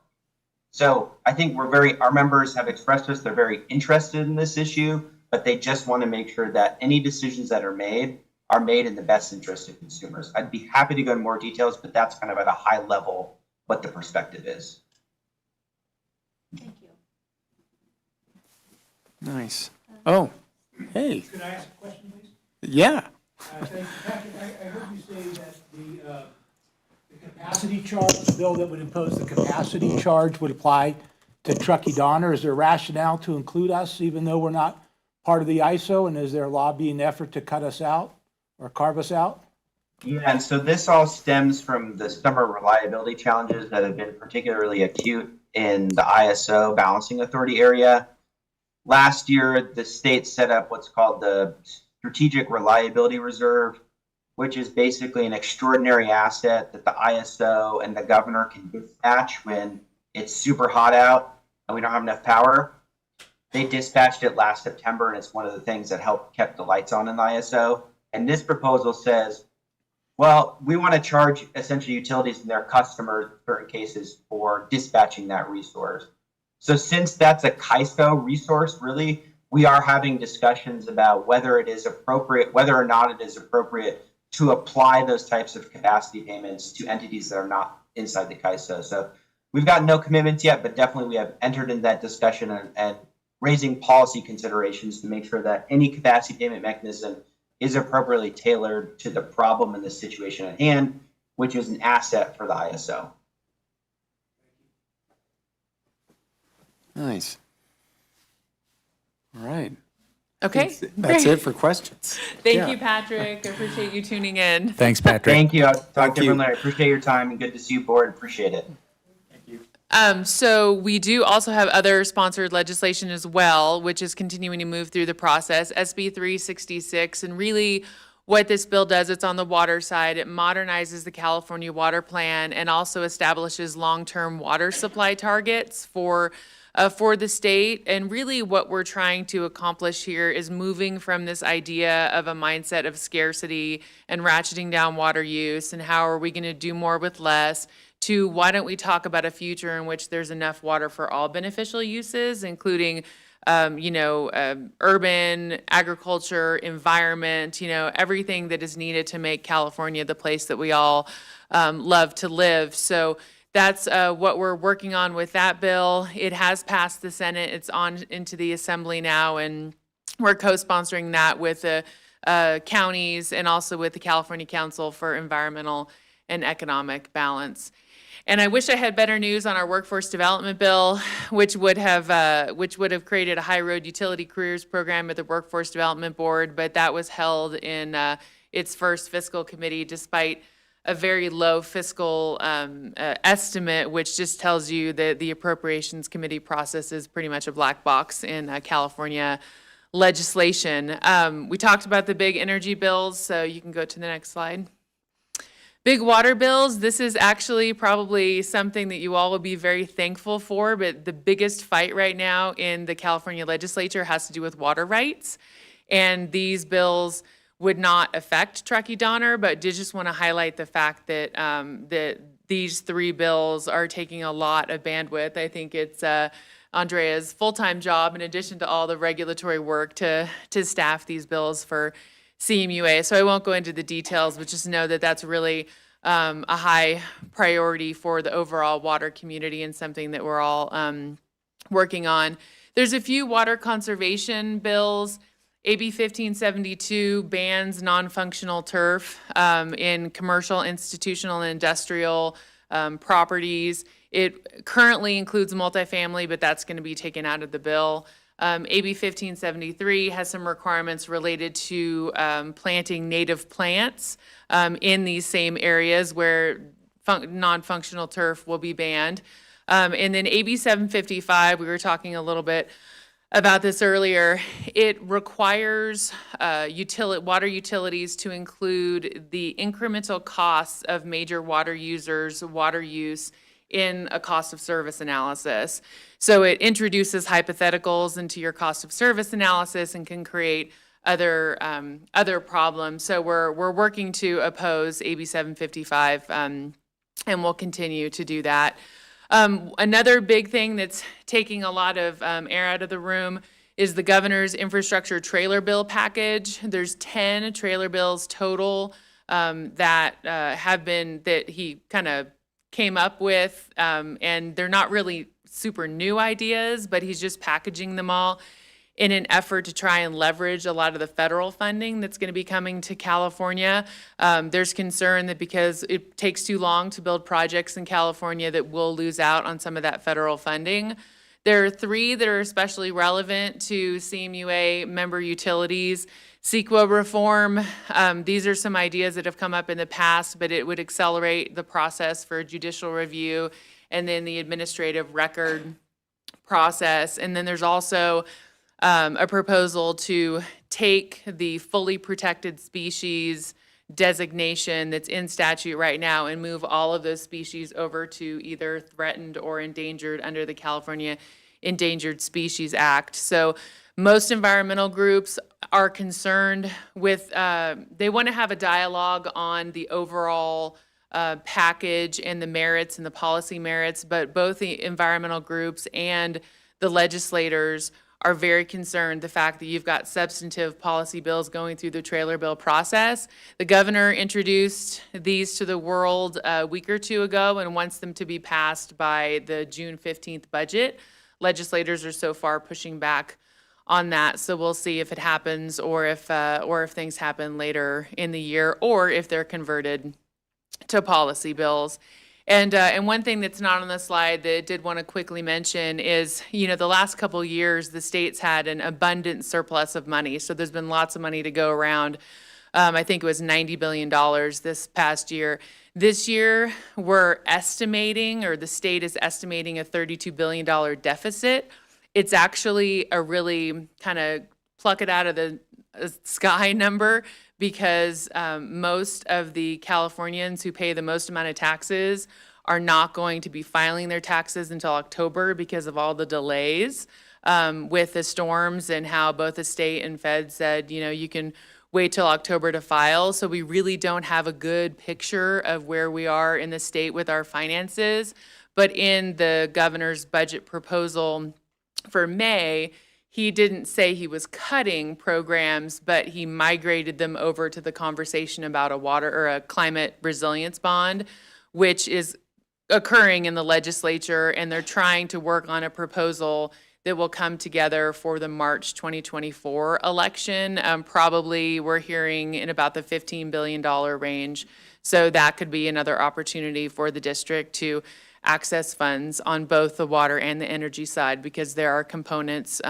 S9: So I think our members have expressed to us, they're very interested in this issue, but they just want to make sure that any decisions that are made in the best interest of consumers. I'd be happy to go into more details, but that's kind of at a high level what the perspective is.
S3: Thank you.
S1: Nice. Oh, hey,
S10: Could I ask a question, please?
S1: yeah.
S10: Thank you. Patrick, I heard you say that the capacity charge, the bill that would impose the capacity charge would apply to Truckee Donner. Is there rationale to include us, even though we're not part of the ISO? And is there a lobbying effort to cut us out or carve us out?
S9: Yeah, and so this all stems from the summer reliability challenges that have been particularly acute in the ISO balancing authority area. Last year, the state set up what's called the Strategic Reliability Reserve, which is basically an extraordinary asset that the ISO and the governor can dispatch when it's super hot out and we don't have enough power. They dispatched it last September, and it's one of the things that helped kept the lights on in the ISO. And this proposal says, well, we want to charge essentially utilities and their customers in certain cases for dispatching that resource. So since that's a CAISO resource, really, we are having discussions about whether or not it is appropriate to apply those types of capacity payments to entities that are not inside the CAISO. So we've got no commitments yet, but definitely we have entered in that discussion and raising policy considerations to make sure that any capacity payment mechanism is appropriately tailored to the problem and the situation at hand, which is an asset for the ISO.
S1: Nice. All right.
S8: Okay,
S1: That's
S8: great.
S1: it for questions.
S8: Thank
S1: Yeah.
S8: you, Patrick. I appreciate you tuning in.
S7: Thanks, Patrick.
S9: Thank you. I'll talk
S1: Thank you.
S9: differently. I appreciate your time and good to see you, board. Appreciate it.
S8: So we do also have other sponsored legislation as well, which is continuing to move through the process, SB 366. And really what this bill does, it's on the water side. It modernizes the California Water Plan and also establishes long-term water supply targets for the state. And really what we're trying to accomplish here is moving from this idea of a mindset of scarcity and ratcheting down water use and how are we going to do more with less, to why don't we talk about a future in which there's enough water for all beneficial uses, including, urban, agriculture, environment, everything that is needed to make California the place that we all love to live. So that's what we're working on with that bill. It has passed the Senate. It's on into the Assembly now, and we're co-sponsoring that with the counties and also with the California Council for Environmental and Economic Balance. And I wish I had better news on our workforce development bill, which would have created a high road utility careers program at the Workforce Development Board, but that was held in its first fiscal committee despite a very low fiscal estimate, which just tells you that the appropriations committee process is pretty much a black box in California legislation. We talked about the big energy bills, so you can go to the next slide. Big water bills, this is actually probably something that you all will be very thankful for, but the biggest fight right now in the California legislature has to do with water rights. And these bills would not affect Truckee Donner, but did just want to highlight the fact that that these three bills are taking a lot of bandwidth. I think it's Andrea's full-time job, in addition to all the regulatory work, to staff these bills for CMUA. So I won't go into the details, but just know that that's really a high priority for the overall water community and something that we're all working on. There's a few water conservation bills. AB 1572 bans non-functional turf in commercial, institutional, and industrial properties. It currently includes multifamily, but that's going to be taken out of the bill. AB 1573 has some requirements related to planting native plants in these same areas where non-functional turf will be banned. And then AB 755, we were talking a little bit about this earlier. It requires water utilities to include the incremental costs of major water users' water use in a cost of service analysis. So it introduces hypotheticals into your cost of service analysis and can create other problems. So we're working to oppose AB 755, and we'll continue to do that. Another big thing that's taking a lot of air out of the room is the governor's infrastructure trailer bill package. There's 10 trailer bills total that he kind of came up with, and they're not really super new ideas, but he's just packaging them all in an effort to try and leverage a lot of the federal funding that's going to be coming to California. There's concern that because it takes too long to build projects in California that we'll lose out on some of that federal funding. There are 3 that are especially relevant to CMUA member utilities. CEQA reform, these are some ideas that have come up in the past, but it would accelerate the process for judicial review and then the administrative record process. And then there's also a proposal to take the fully protected species designation that's in statute right now and move all of those species over to either threatened or endangered under the California Endangered Species Act. So most environmental groups are concerned with, they want to have a dialogue on the overall package and the merits and the policy merits, but both the environmental groups and the legislators are very concerned the fact that you've got substantive policy bills going through the trailer bill process. The governor introduced these to the world a week or 2 ago and wants them to be passed by the June 15th budget. Legislators are so far pushing back on that, so we'll see if it happens or if things happen later in the year or if they're converted to policy bills. And one thing that's not on the slide that I did want to quickly mention is, the last couple years, the state's had an abundant surplus of money. So there's been lots of money to go around. I think it was $90 billion this past year. This year, we're estimating, or the state is estimating, a $32 billion deficit. It's actually a really kind of pluck it out of the sky number, because most of the Californians who pay the most amount of taxes are not going to be filing their taxes until October because of all the delays with the storms and how both the state and Fed said, you can wait till October to file. So we really don't have a good picture of where we are in the state with our finances. But in the governor's budget proposal for May, he didn't say he was cutting programs, but he migrated them over to the conversation about a water or a climate resilience bond, which is occurring in the legislature, and they're trying to work on a proposal that will come together for the March 2024 election. Probably we're hearing in about the $15 billion range. So that could be another opportunity for the district to access funds on both the water and the energy side, because there are components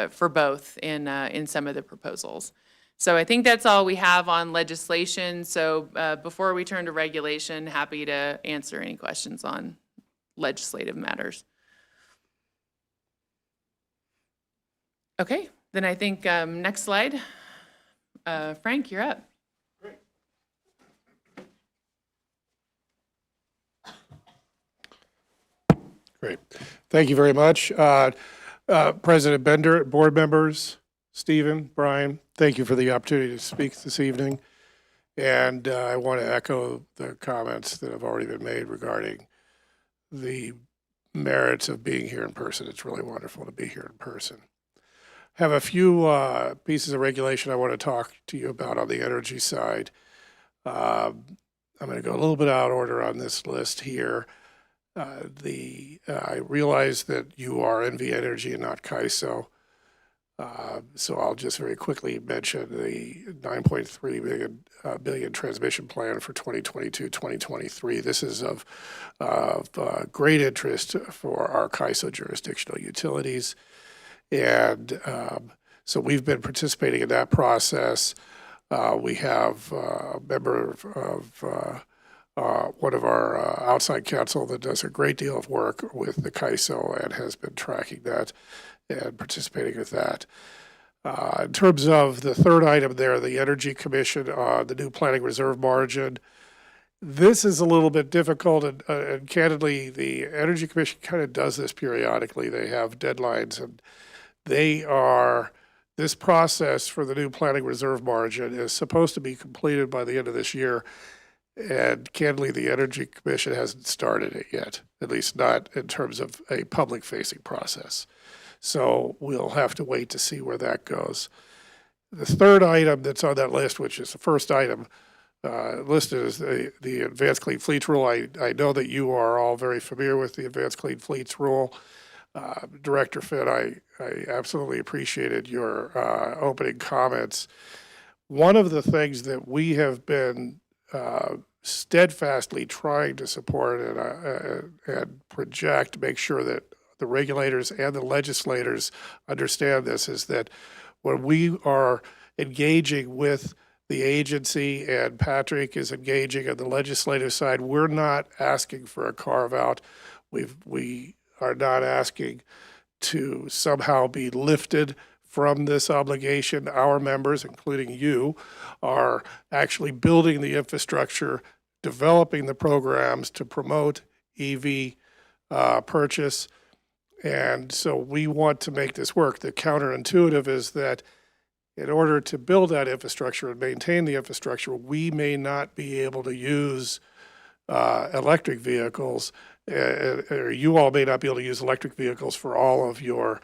S8: for both in some of the proposals. So I think that's all we have on legislation. So before we turn to regulation, happy to answer any questions on legislative matters. Okay, then I think next slide. Frank, you're up.
S4: Great. Thank you very much. President Bender, board members, Stephen, Brian, thank you for the opportunity to speak this evening. And I want to echo the comments that have already been made regarding the merits of being here in person. It's really wonderful to be here in person. have a few pieces of regulation I want to talk to you about on the energy side. I'm going to go a little bit out of order on this list here. I realize that you are NV Energy and not CAISO. So I'll just very quickly mention the 9.3 billion transmission plan for 2022-2023. This is of great interest for our CAISO jurisdictional utilities. And so we've been participating in that process. We have a member of one of our outside counsel that does a great deal of work with the CAISO and has been tracking that and participating with that. In terms of the third item there, the Energy Commission, the new planning reserve margin, this is a little bit difficult, and candidly, the Energy Commission kind of does this periodically. They have deadlines, and this process for the new planning reserve margin is supposed to be completed by the end of this year. And candidly, the Energy Commission hasn't started it yet, at least not in terms of a public-facing process. So we'll have to wait to see where that goes. The third item that's on that list, which is the first item listed, is the Advanced Clean Fleets Rule. I know that you are all very familiar with the Advanced Clean Fleets Rule. Director Finn, I absolutely appreciated your opening comments. One of the things that we have been steadfastly trying to support and project, make sure that the regulators and the legislators understand this, is that when we are engaging with the agency and Patrick is engaging on the legislative side, we're not asking for a carve out. We are not asking to somehow be lifted from this obligation. Our members, including you, are actually building the infrastructure, developing the programs to promote EV purchase. And so we want to make this work. The counterintuitive is that in order to build that infrastructure and maintain the infrastructure, we may not be able to use electric vehicles, or you all may not be able to use electric vehicles for all of your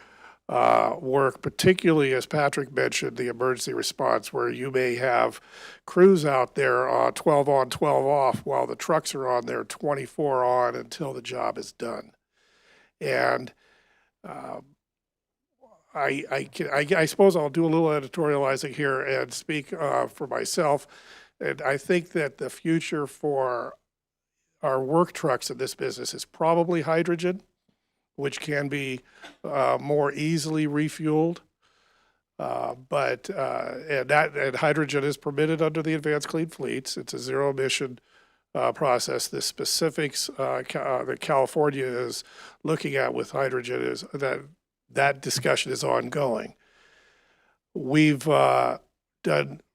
S4: work, particularly, as Patrick mentioned, the emergency response, where you may have crews out there 12 on, 12 off, while the trucks are on there 24 on until the job is done. And I suppose I'll do a little editorializing here and speak for myself. And I think that the future for our work trucks in this business is probably hydrogen, which can be more easily refueled. And hydrogen is permitted under the Advanced Clean Fleets. It's a zero emission process. The specifics that California is looking at with hydrogen is that discussion is ongoing. We've done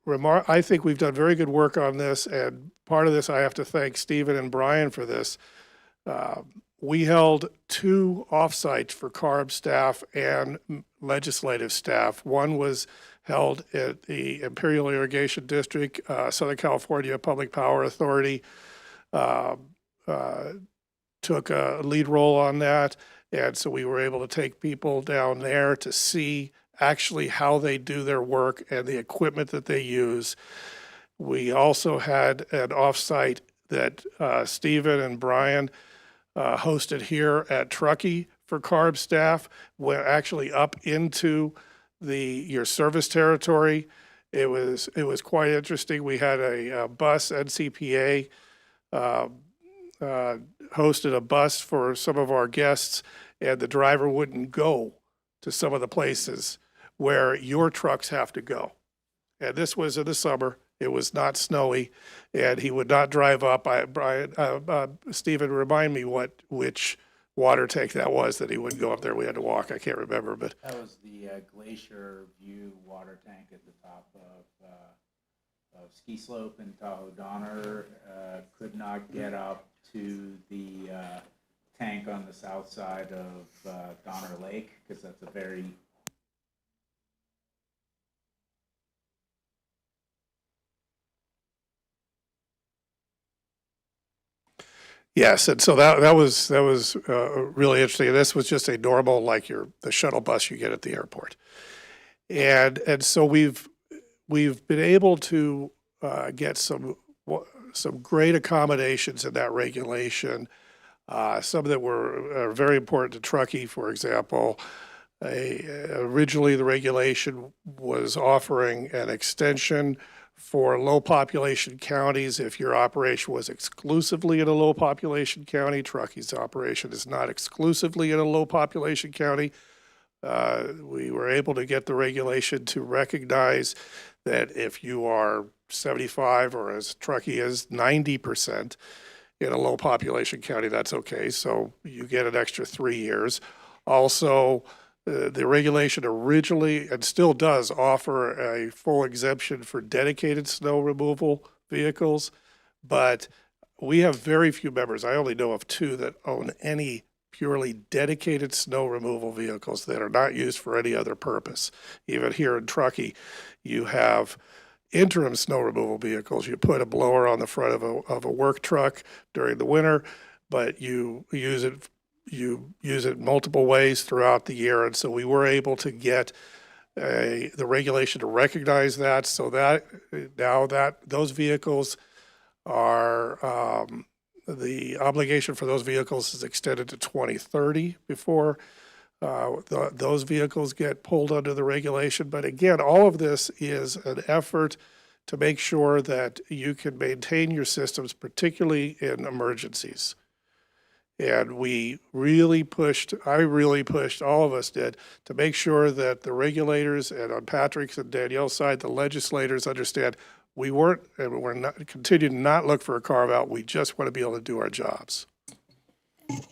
S4: I think we've done very good work on this, and part of this I have to thank Stephen and Brian for this. We held 2 offsites for CARB staff and legislative staff. One was held at the Imperial Irrigation District. Southern California Public Power Authority took a lead role on that. And so we were able to take people down there to see actually how they do their work and the equipment that they use. We also had an offsite that Stephen and Brian hosted here at Truckee for CARB staff. Went actually up into your service territory. It was quite interesting. We had a bus, NCPA hosted a bus for some of our guests, and the driver wouldn't go to some of the places where your trucks have to go. And this was in the summer. It was not snowy, and he would not drive up. Stephen, remind me which water tank that was that he wouldn't go up there. We had to walk. I can't remember, but
S7: That was the Glacier View water tank at the top of Ski Slope in Tahoe Donner. Could not get up to the tank on the south side of Donner Lake, because that's a very
S4: yes, and so that was really interesting. And this was just a normal, like the shuttle bus you get at the airport. And so we've been able to get some great accommodations in that regulation. Some that were very important to Truckee, for example. Originally, the regulation was offering an extension for low population counties if your operation was exclusively in a low population county. Truckee's operation is not exclusively in a low population county. We were able to get the regulation to recognize that if you are 75, or as Truckee is 90% in a low population county, that's okay. So you get an extra 3 years. Also, the regulation originally and still does offer a full exemption for dedicated snow removal vehicles, but we have very few members. I only know of 2 that own any purely dedicated snow removal vehicles that are not used for any other purpose. Even here in Truckee, you have interim snow removal vehicles. You put a blower on the front of a work truck during the winter, but you use it multiple ways throughout the year. And so we were able to get the regulation to recognize that, so that now that those vehicles are the obligation for those vehicles is extended to 2030 before those vehicles get pulled under the regulation. But again, all of this is an effort to make sure that you can maintain your systems, particularly in emergencies. And we really pushed, I really pushed, all of us did, to make sure that the regulators, and on Patrick's and Danielle's side, the legislators understand we weren't, and we're not, continue to not look for a carve out. We just want to be able to do our jobs.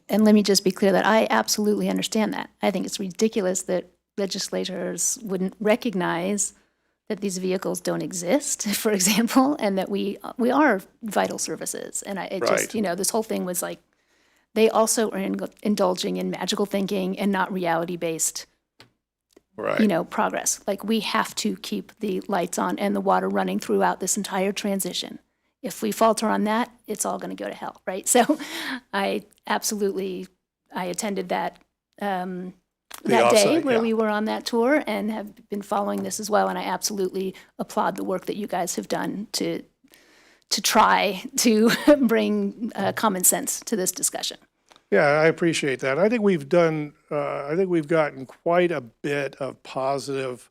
S3: And let me just be clear that I absolutely understand that. I think it's ridiculous that legislators wouldn't recognize that these vehicles don't exist, for example, and that we are vital services. And it just,
S4: Right.
S3: you know, this whole thing was like, they also are indulging in magical thinking and not reality-based,
S4: Right.
S3: you know, progress. Like, we have to keep the lights on and the water running throughout this entire transition. If we falter on that, it's all going to go to hell, right? So I attended that that day
S4: offsite,
S3: where
S4: yeah.
S3: we were on that tour and have been following this as well. And I absolutely applaud the work that you guys have done to try to bring common sense to this discussion.
S4: Yeah, I appreciate that. I think we've done, I think we've gotten quite a bit of positive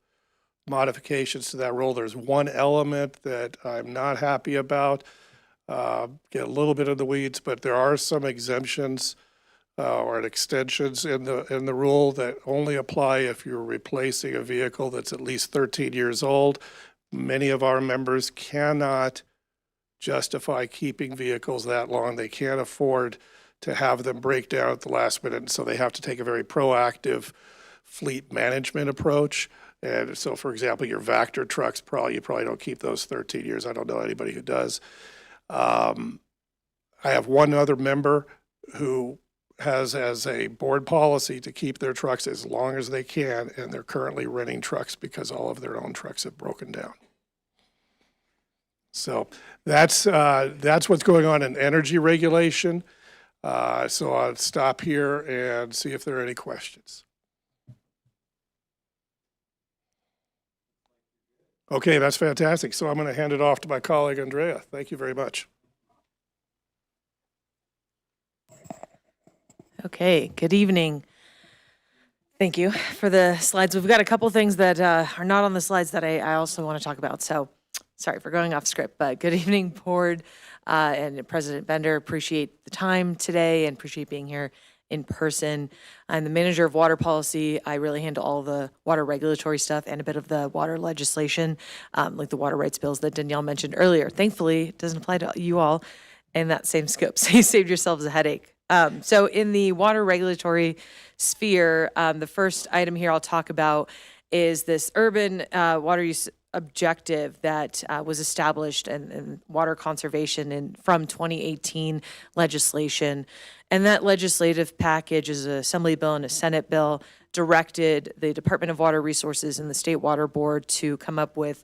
S4: modifications to that rule. There's one element that I'm not happy about. Get a little bit in the weeds, but there are some exemptions or extensions in the rule that only apply if you're replacing a vehicle that's at least 13 years old. Many of our members cannot justify keeping vehicles that long. They can't afford to have them break down at the last minute, and so they have to take a very proactive fleet management approach. And so, for example, your Vector trucks, you probably don't keep those 13 years. I don't know anybody who does. I have one other member who has as a board policy to keep their trucks as long as they can, and they're currently renting trucks because all of their own trucks have broken down. So that's what's going on in energy regulation. So I'll stop here and see if there are any questions. Okay, that's fantastic. So I'm going to hand it off to my colleague, Andrea. Thank you very much.
S11: Okay, good evening. Thank you for the slides. We've got a couple things that are not on the slides that I also want to talk about. So sorry for going off script, but good evening, board and President Bender. Appreciate the time today and appreciate being here in person. I'm the manager of water policy. I really handle all the water regulatory stuff and a bit of the water legislation, like the water rights bills that Danielle mentioned earlier. Thankfully, it doesn't apply to you all in that same scope, so you saved yourselves a headache. So in the water regulatory sphere, the first item here I'll talk about is this urban water use objective that was established in water conservation from 2018 legislation. And that legislative package is an Assembly bill and a Senate bill, directed the Department of Water Resources and the State Water Board to come up with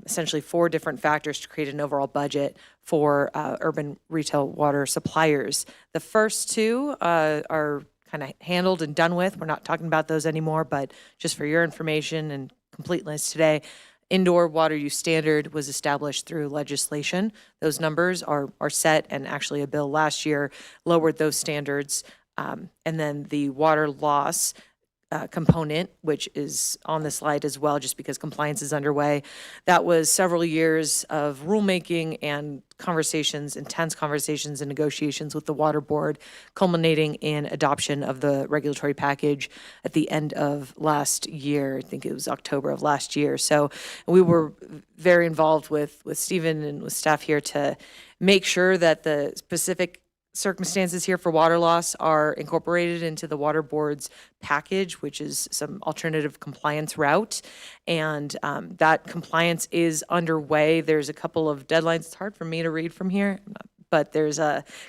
S11: essentially 4 different factors to create an overall budget for urban retail water suppliers. The first 2 are kind of handled and done with. We're not talking about those anymore, but just for your information and completeness today. Indoor water use standard was established through legislation. Those numbers are set, and actually a bill last year lowered those standards. And then the water loss component, which is on the slide as well, just because compliance is underway. That was several years of rulemaking and conversations, intense conversations and negotiations with the Water Board, culminating in adoption of the regulatory package at the end of last year. I think it was October of last year. So we were very involved with Stephen and with staff here to make sure that the specific circumstances here for water loss are incorporated into the Water Board's package, which is some alternative compliance route. And that compliance is underway. There's a couple of deadlines. It's hard for me to read from here, but there's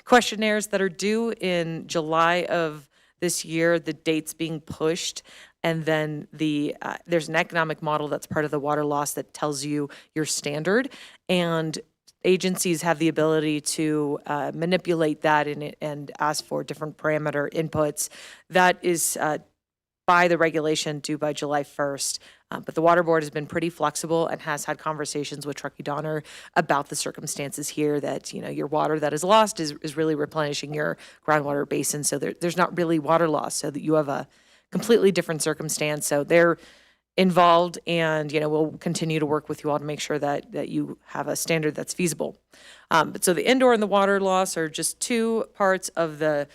S11: questionnaires that are due in July of this year, the date's being pushed. And then there's an economic model that's part of the water loss that tells you your standard. And agencies have the ability to manipulate that and ask for different parameter inputs. That is by the regulation due by July 1st. But the Water Board has been pretty flexible and has had conversations with Truckee Donner about the circumstances here that, your water that is lost is really replenishing your groundwater basin. So there's not really water loss, so that you have a completely different circumstance. So they're involved, and we'll continue to work with you all to make sure that you have a standard that's feasible. But so the indoor and the water loss are just two parts of the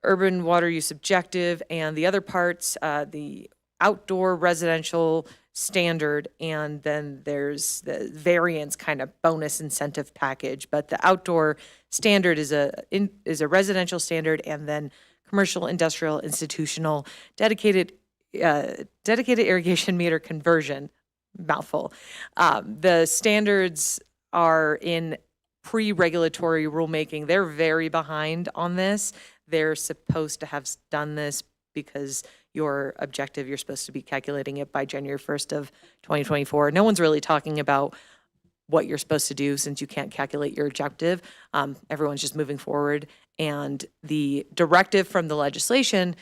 S11: urban water use objective, and the other parts, the outdoor residential standard, and then there's the variance kind of bonus incentive package. But the outdoor standard is a residential standard, and then commercial, industrial, institutional, dedicated irrigation meter conversion, mouthful. The standards are in pre-regulatory rulemaking. They're very behind on this. They're supposed to have done this because your objective, you're supposed to be calculating it by January 1st of 2024. No one's really talking about what you're supposed to do since you can't calculate your objective. Everyone's just moving forward. And the directive from the legislation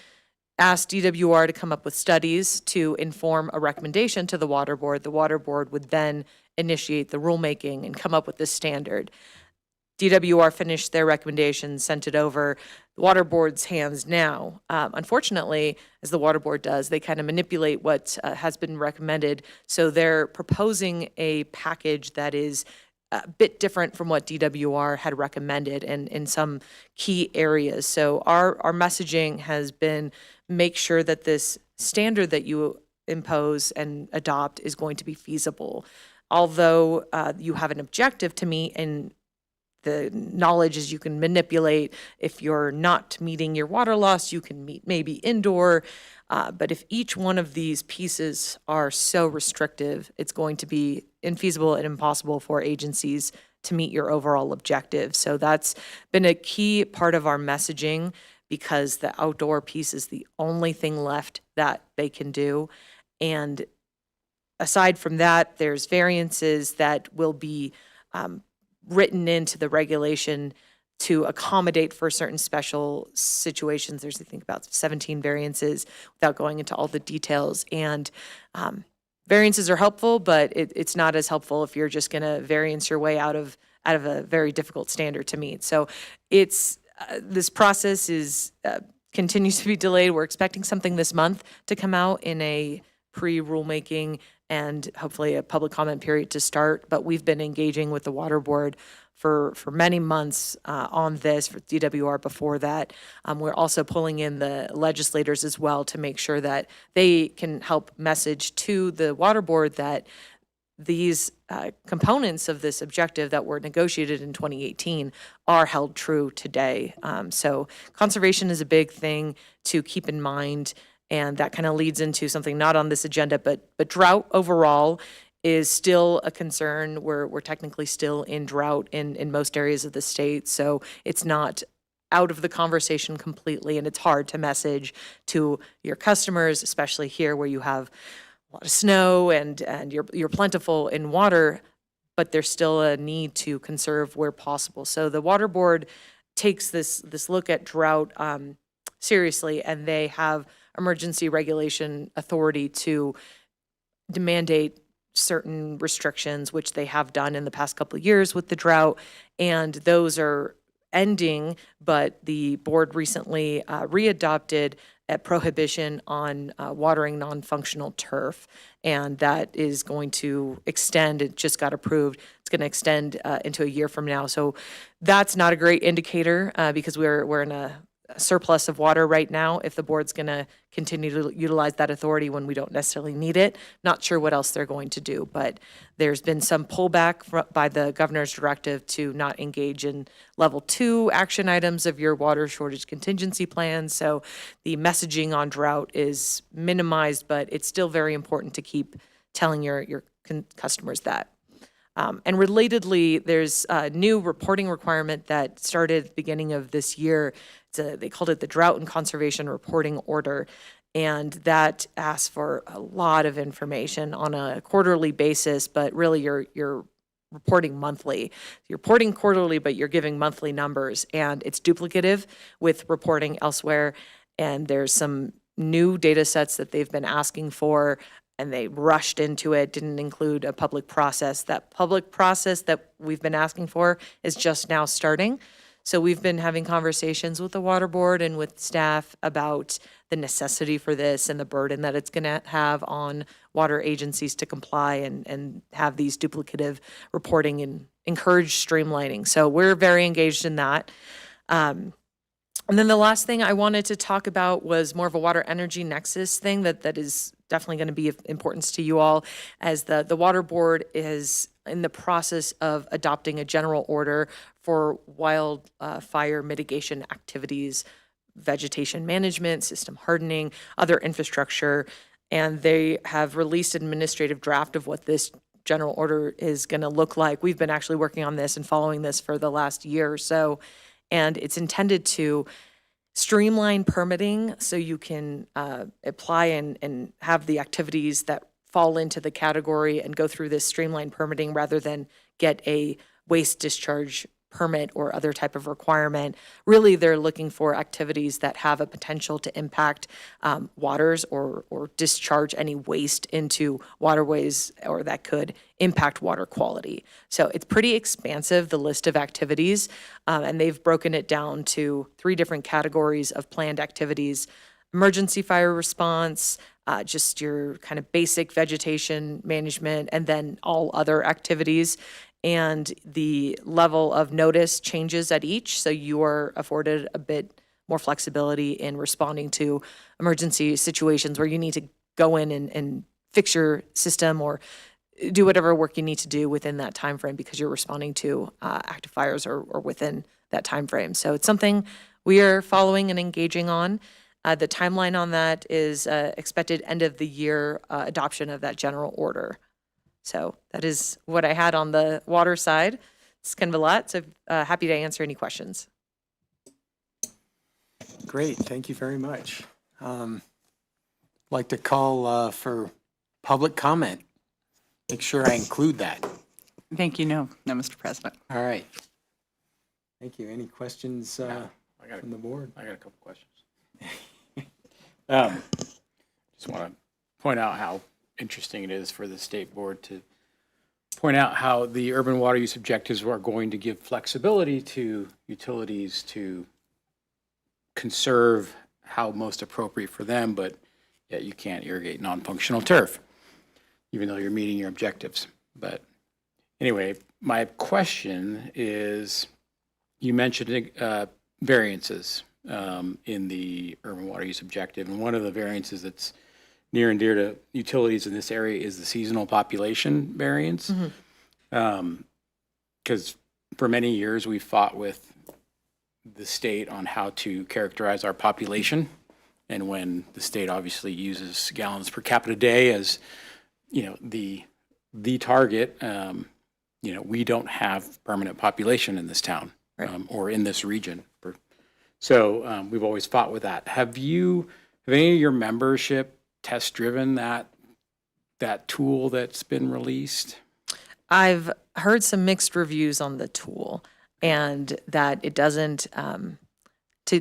S11: asked DWR to come up with studies to inform a recommendation to the Water Board. The Water Board would then initiate the rulemaking and come up with this standard. DWR finished their recommendation, sent it over. The Water Board's hands now. Unfortunately, as the Water Board does, they kind of manipulate what has been recommended. So they're proposing a package that is a bit different from what DWR had recommended in some key areas. So our messaging has been make sure that this standard that you impose and adopt is going to be feasible. Although you have an objective to meet, and the knowledge is you can manipulate. If you're not meeting your water loss, you can meet maybe indoor. But if each one of these pieces are so restrictive, it's going to be infeasible and impossible for agencies to meet your overall objective. So that's been a key part of our messaging, because the outdoor piece is the only thing left that they can do. And aside from that, there's variances that will be written into the regulation to accommodate for certain special situations. There's, I think, about 17 variances without going into all the details. And variances are helpful, but it's not as helpful if you're just going to variance your way out of a very difficult standard to meet. So it's this process is continues to be delayed. We're expecting something this month to come out in a pre-rulemaking and hopefully a public comment period to start. But we've been engaging with the Water Board for many months on this, for DWR before that. We're also pulling in the legislators as well to make sure that they can help message to the Water Board that these components of this objective that were negotiated in 2018 are held true today. So conservation is a big thing to keep in mind, and that kind of leads into something not on this agenda, but drought overall is still a concern. We're technically still in drought in most areas of the state, so it's not out of the conversation completely, and it's hard to message to your customers, especially here where you have a lot of snow and you're plentiful in water, but there's still a need to conserve where possible. So the Water Board takes this look at drought seriously, and they have emergency regulation authority to mandate certain restrictions, which they have done in the past couple of years with the drought, and those are ending, but the board recently readopted a prohibition on watering non-functional turf, and that is going to extend, it just got approved, it's going to extend into a year from now. So that's not a great indicator because we're in a surplus of water right now. If the board's going to continue to utilize that authority when we don't necessarily need it, not sure what else they're going to do. But there's been some pullback by the governor's directive to not engage in level 2 action items of your water shortage contingency plan. So the messaging on drought is minimized, but it's still very important to keep telling your customers that. And relatedly, there's a new reporting requirement that started at the beginning of this year. They called it the Drought and Conservation Reporting Order. And that asks for a lot of information on a quarterly basis, but really you're reporting monthly. You're reporting quarterly, but you're giving monthly numbers. And it's duplicative with reporting elsewhere. And there's some new data sets that they've been asking for, and they rushed into it, didn't include a public process. That public process that we've been asking for is just now starting. So we've been having conversations with the water board and with staff about the necessity for this and the burden that it's going to have on water agencies to comply and have these duplicative reporting and encourage streamlining. So we're very engaged in that. And then the last thing I wanted to talk about was more of a water energy nexus thing that is definitely going to be of importance to you all, as the water board is in the process of adopting a general order for wildfire mitigation activities, vegetation management, system hardening, other infrastructure, and they have released an administrative draft of what this general order is going to look like. We've been actually working on this and following this for the last year or so, and it's intended to streamline permitting so you can apply and have the activities that fall into the category and go through this streamlined permitting rather than get a waste discharge permit or other type of requirement. Really, they're looking for activities that have a potential to impact waters or discharge any waste into waterways or that could impact water quality. So it's pretty expansive, the list of activities, and they've broken it down to 3 different categories of planned activities: emergency fire response, just your kind of basic vegetation management, and then all other activities. And the level of notice changes at each, so you are afforded a bit more flexibility in responding to emergency situations where you need to go in and fix your system or do whatever work you need to do within that time frame because you're responding to active fires or within that time frame. So it's something we are following and engaging on. The timeline on that is expected end of the year adoption of that general order. So that is what I had on the water side. It's kind of a lot, so happy to answer any questions.
S1: Great, thank you very much. Like to call for public comment. Make sure I include that.
S12: Thank you. No, Mr. President.
S1: All right. Thank you. Any questions from the board?
S5: I got a couple questions. Just want to point out how interesting it is for the state board to point out how the urban water use objectives are going to give flexibility to utilities to conserve how most appropriate for them, but yet you can't irrigate non-functional turf, even though you're meeting your objectives. But anyway, my question is, you mentioned variances in the urban water use objective, and one of the variances that's near and dear to utilities in this area is the seasonal population variance. Because for many years we've fought with the state on how to characterize our population, and when the state obviously uses gallons per capita day as the target, we don't have permanent population in this town, right, or in this region. So we've always fought with that. Have any of your membership test driven that tool that's been released?
S11: I've heard some mixed reviews on the tool, and that it doesn't, to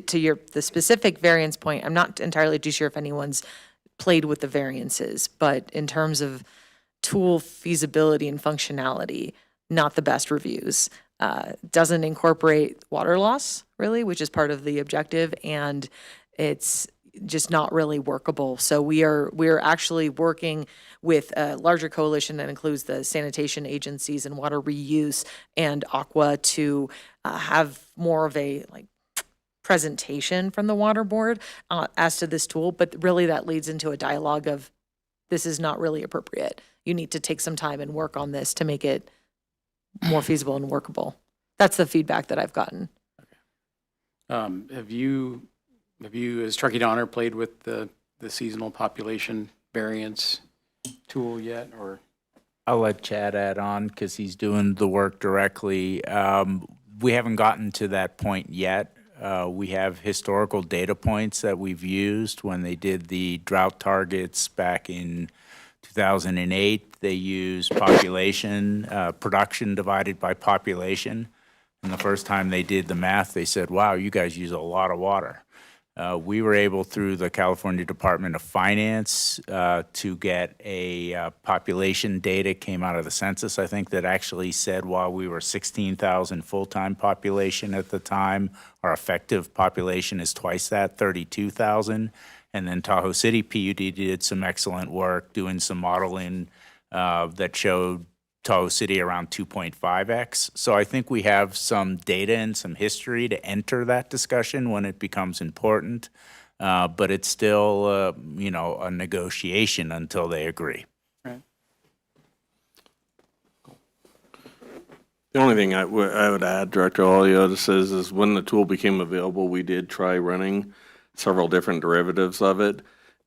S11: the specific variance point, I'm not entirely too sure if anyone's played with the variances, but in terms of tool feasibility and functionality, not the best reviews. Doesn't incorporate water loss, really, which is part of the objective, and it's just not really workable. So we're actually working with a larger coalition that includes the sanitation agencies and water reuse and Aqua to have more of a presentation from the water board as to this tool. But really that leads into a dialogue of this is not really appropriate. You need to take some time and work on this to make it more feasible and workable. That's the feedback that I've gotten.
S13: Have you, as Truckee Donner, played with the seasonal population variance tool yet, or?
S7: I'll let Chad add on because he's doing the work directly. We haven't gotten to that point yet. We have historical data points that we've used when they did the drought targets back in 2008. They used population, production divided by population. And the first time they did the math, they said, wow, you guys use a lot of water. We were able, through the California Department of Finance, to get a population data, came out of the census, I think, that actually said while we were 16,000 full-time population at the time, our effective population is twice that, 32,000. And then Tahoe City PUD did some excellent work doing some modeling that showed Tahoe City around 2.5x. So I think we have some data and some history to enter that discussion when it becomes important. But it's still, a negotiation until they agree.
S13: Right.
S14: The only thing I would add, Director Oliotis, is when the tool became available, we did try running several different derivatives of it,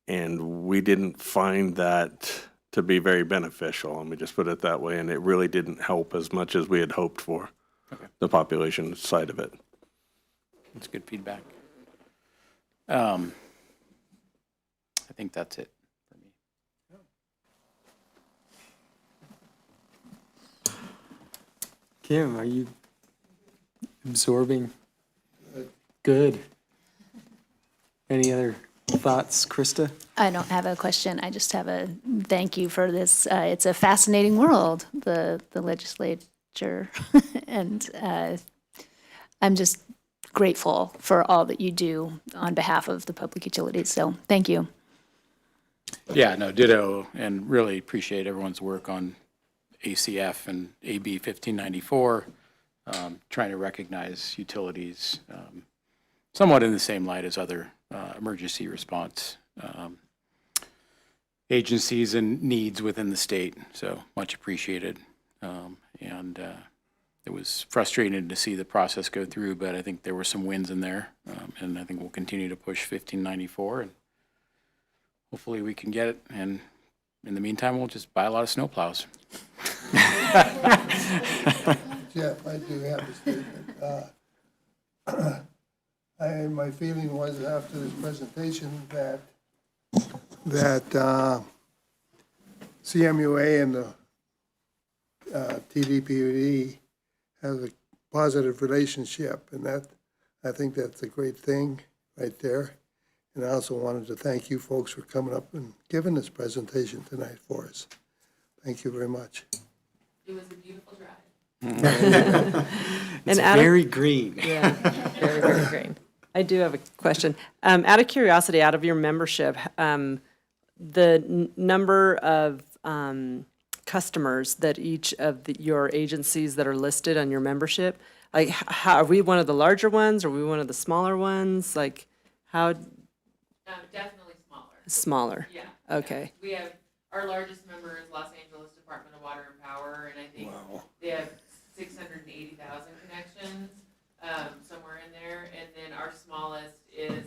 S14: and we didn't find that to be very beneficial. Let me just put it that way, and it really didn't help as much as we had hoped for, the population side of it.
S13: That's good feedback. I think that's it for me.
S1: Kim, are you absorbing? Good. Any other thoughts, Krista?
S3: I don't have a question. I just have a thank you for this. It's a fascinating world, the legislature. And I'm just grateful for all that you do on behalf of the public utilities. So thank you.
S13: Yeah, no, ditto, and really appreciate everyone's work on ACF and AB 1594, trying to recognize utilities somewhat in the same light as other emergency response agencies and needs within the state. So much appreciated. And it was frustrating to see the process go through, but I think there were some wins in there. And I think we'll continue to push 1594, and hopefully we can get it. And in the meantime, we'll just buy a lot of snowplows.
S4: Jeff, I do have a statement. My feeling was after this presentation that CMUA and the TDPUD have a positive relationship, and that I think that's a great thing right there. And I also wanted to thank you folks for coming up and giving this presentation tonight for us. Thank you very much.
S8: It was a beautiful drive.
S1: It's very green.
S6: Yeah, very, very green. I do have a question. Out of curiosity, out of your membership, the number of customers that each of your agencies that are listed on your membership, like, how, are we one of the larger ones? Are we one of the smaller ones? Like, how?
S8: Definitely smaller.
S6: Smaller?
S8: Yeah.
S6: Okay.
S8: We have, our largest member is Los Angeles Department of Water and Power, and I think they have 680,000 connections, somewhere in there. And then our smallest is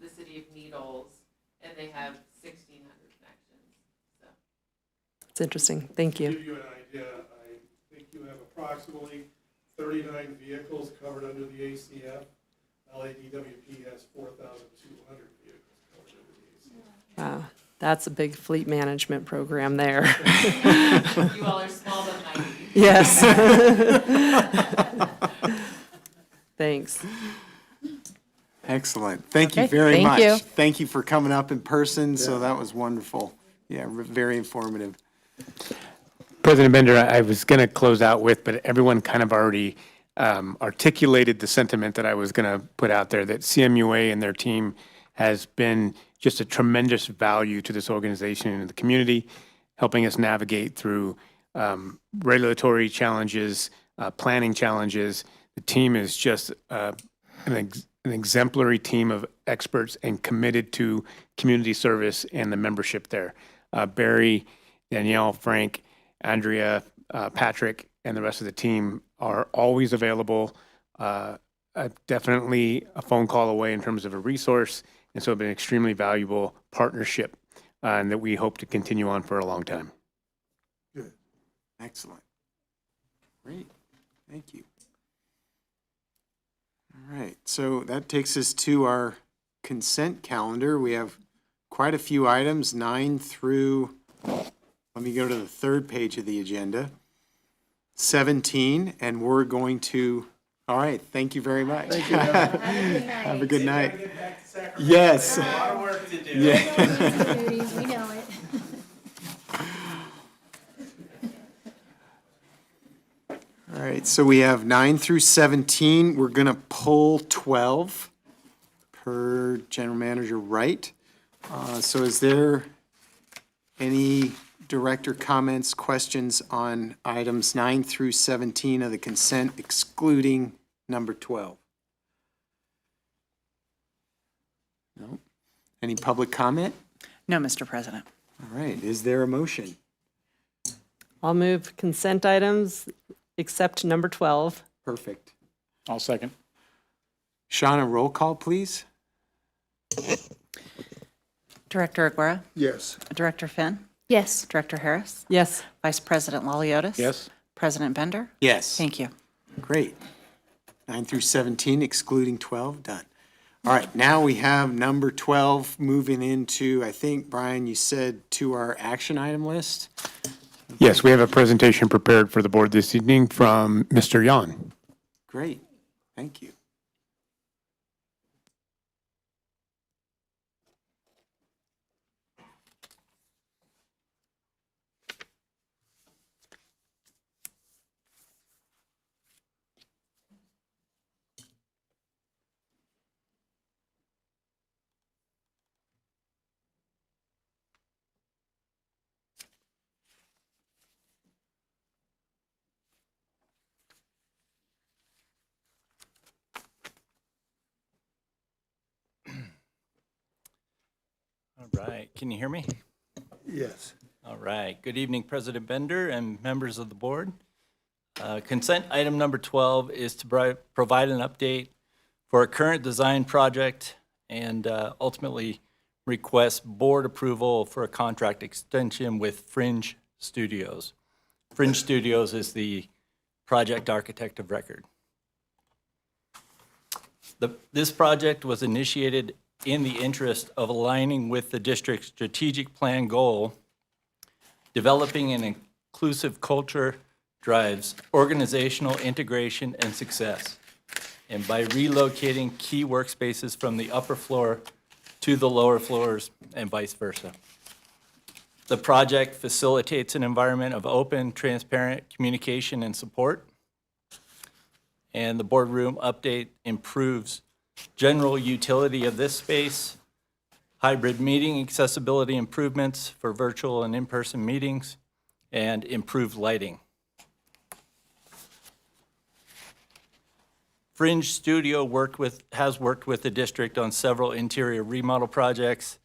S8: the city of Needles, and they have 1,600 connections. So.
S6: It's interesting. Thank
S15: To
S6: you.
S15: give you an idea, I think you have approximately 39 vehicles covered under the ACF. LADWP has 4,200 vehicles covered under the ACF.
S6: Wow. That's a big fleet management program there.
S8: You all are small but mighty.
S6: Yes. Thanks.
S1: Excellent. Thank you
S11: Okay,
S1: very
S11: thank
S1: much.
S11: you.
S1: Thank you for coming up in person. So that was wonderful. Yeah, very informative.
S5: President Bender, I was going to close out with, but everyone kind of already articulated the sentiment that I was going to put out there, that CMUA and their team has been just a tremendous value to this organization and the community, helping us navigate through regulatory challenges, planning challenges. The team is just an exemplary team of experts and committed to community service and the membership there. Barry, Danielle, Frank, Andrea, Patrick, and the rest of the team are always available. Definitely a phone call away in terms of a resource, and so it's been an extremely valuable partnership and that we hope to continue on for a long time.
S1: Good. Excellent. Great. Thank you. All right, so that takes us to our consent calendar. We have quite a few items, 9 through, let me go to the third page of the agenda, 17, and we're going to, all right, thank you very much. Thank you. Have a good night. Yes.
S4: A lot of work to do.
S1: Yeah.
S3: We know it.
S1: All right, so we have 9 through 17. We're going to pull 12 per General Manager Wright. So is there any director comments, questions on items 9 through 17 of the consent, excluding number 12? No? Any public comment?
S12: No, Mr. President.
S1: All right, is there a motion?
S6: I'll move consent items except number 12.
S1: Perfect.
S13: I'll second.
S1: Shauna, roll call, please.
S11: Director Aguirre?
S1: Yes.
S11: Director Finn?
S3: Yes.
S11: Director Harris?
S6: Yes.
S11: Vice President Laliotis?
S13: Yes?
S11: President Bender?
S1: Yes.
S11: Thank you.
S1: Great. 9 through 17, excluding 12, done. All right, now we have number 12 moving into, I think, Brian, you said to our action item list?
S5: Yes, we have a presentation prepared for the board this evening from Mr. Yan.
S1: Great, thank you.
S16: All right, can you hear me?
S4: Yes.
S16: All right, good evening, President Bender and members of the board. Consent item number 12 is to provide an update for a current design project and ultimately request board approval for a contract extension with Fringe Studios. Fringe Studios is the project architect of record. This project was initiated in the interest of aligning with the district's strategic plan goal, developing an inclusive culture drives organizational integration and success, and by relocating key workspaces from the upper floor to the lower floors and vice versa. The project facilitates an environment of open, transparent communication and support, and the boardroom update improves general utility of this space, hybrid meeting accessibility improvements for virtual and in-person meetings, and improved lighting. Fringe Studio has worked with the district on several interior remodel projects,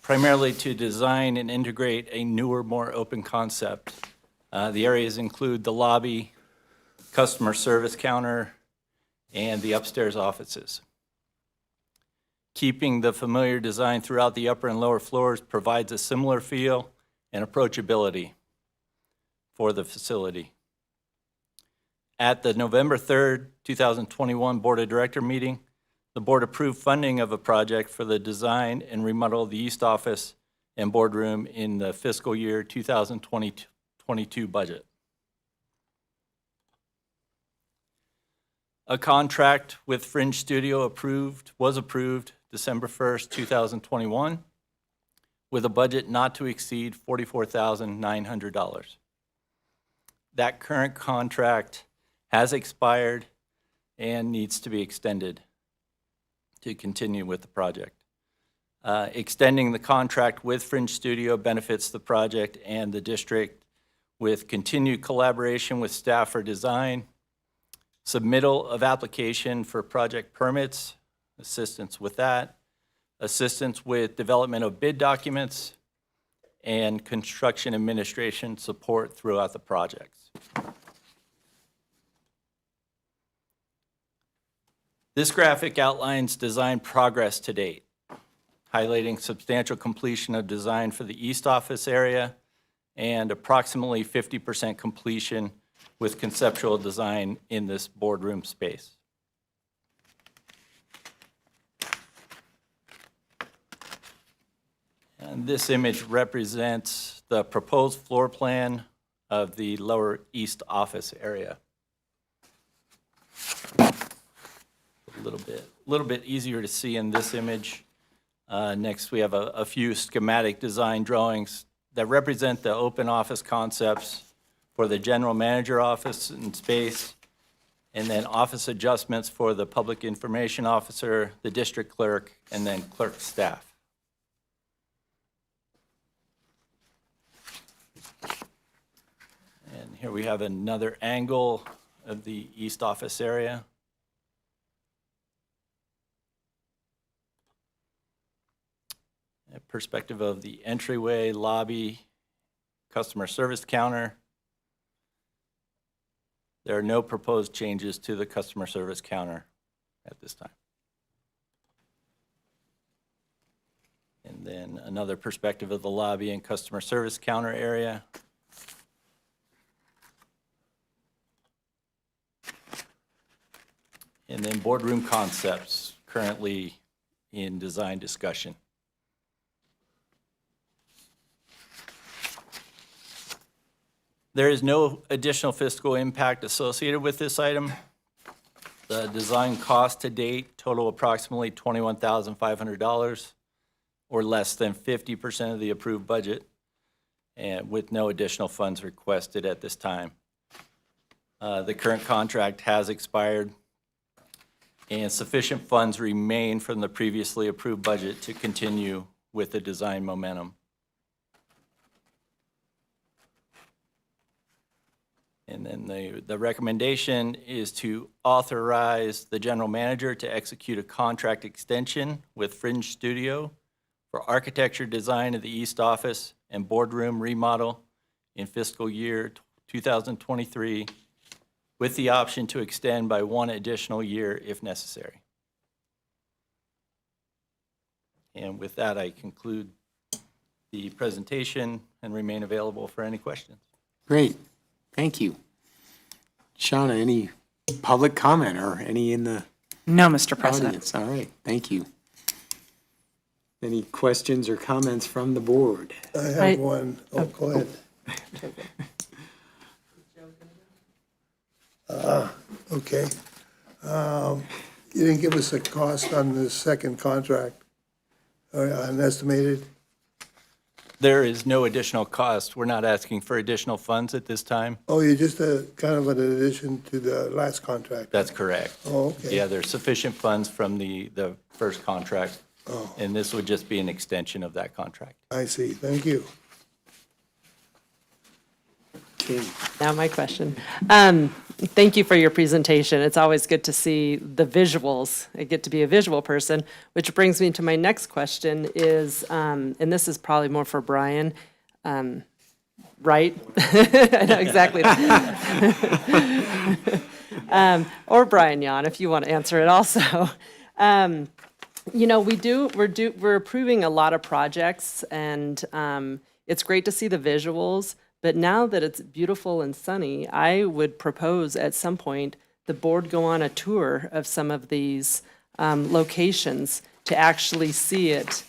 S16: primarily to design and integrate a newer, more open concept. The areas include the lobby, customer service counter, and the upstairs offices. Keeping the familiar design throughout the upper and lower floors provides a similar feel and approachability for the facility. At the November 3rd, 2021 Board of Director meeting, the board approved funding of a project for the design and remodel of the East Office and boardroom in the fiscal year 2022 budget. A contract with Fringe Studio was approved December 1st, 2021, with a budget not to exceed $44,900. That current contract has expired and needs to be extended to continue with the project. Extending the contract with Fringe Studio benefits the project and the district with continued collaboration with staff for design, submittal of application for project permits, assistance with that, assistance with development of bid documents, and construction administration support throughout the projects. This graphic outlines design progress to date, highlighting substantial completion of design for the East Office area and approximately 50% completion with conceptual design in this boardroom space. And this image represents the proposed floor plan of the lower East Office area. A little bit easier to see in this image. Next, we have a few schematic design drawings that represent the open office concepts for the general manager office and space, and then office adjustments for the public information officer, the district clerk, and then clerk staff. And here we have another angle of the East Office area. A perspective of the entryway, lobby, customer service counter. There are no proposed changes to the customer service counter at this time. And then another perspective of the lobby and customer service counter area. And then boardroom concepts currently in design discussion. There is no additional fiscal impact associated with this item. The design cost to date total approximately $21,500, or less than 50% of the approved budget, and with no additional funds requested at this time. The current contract has expired, and sufficient funds remain from the previously approved budget to continue with the design momentum. And then the recommendation is to authorize the general manager to execute a contract extension with Fringe Studio for architecture design of the East Office and boardroom remodel in fiscal year 2023, with the option to extend by one additional year if necessary. And with that, I conclude the presentation and remain available for any questions.
S1: Great, thank you. Shauna, any public comment or any in the
S12: No, Mr. President.
S1: audience? All right, thank you. Any questions or comments from the board?
S4: I have one. Oh, go ahead. Okay. You didn't give us a cost on the second contract, unestimated?
S16: There is no additional cost. We're not asking for additional funds at this time.
S4: Oh, you're just kind of an addition to the last contract?
S16: That's correct.
S4: Oh, okay.
S16: Yeah, there's sufficient funds from the first contract,
S4: Oh,
S16: and this would just be an extension of that contract.
S4: I see. Thank you.
S1: Okay.
S6: Now my question. Thank you for your presentation. It's always good to see the visuals. I get to be a visual person, which brings me to my next question is, and this is probably more for Brian, right? I know exactly. Or Brian Yan, if you want to answer it also. You know, we're approving a lot of projects, and it's great to see the visuals. But now that it's beautiful and sunny, I would propose at some point the board go on a tour of some of these locations to actually see it.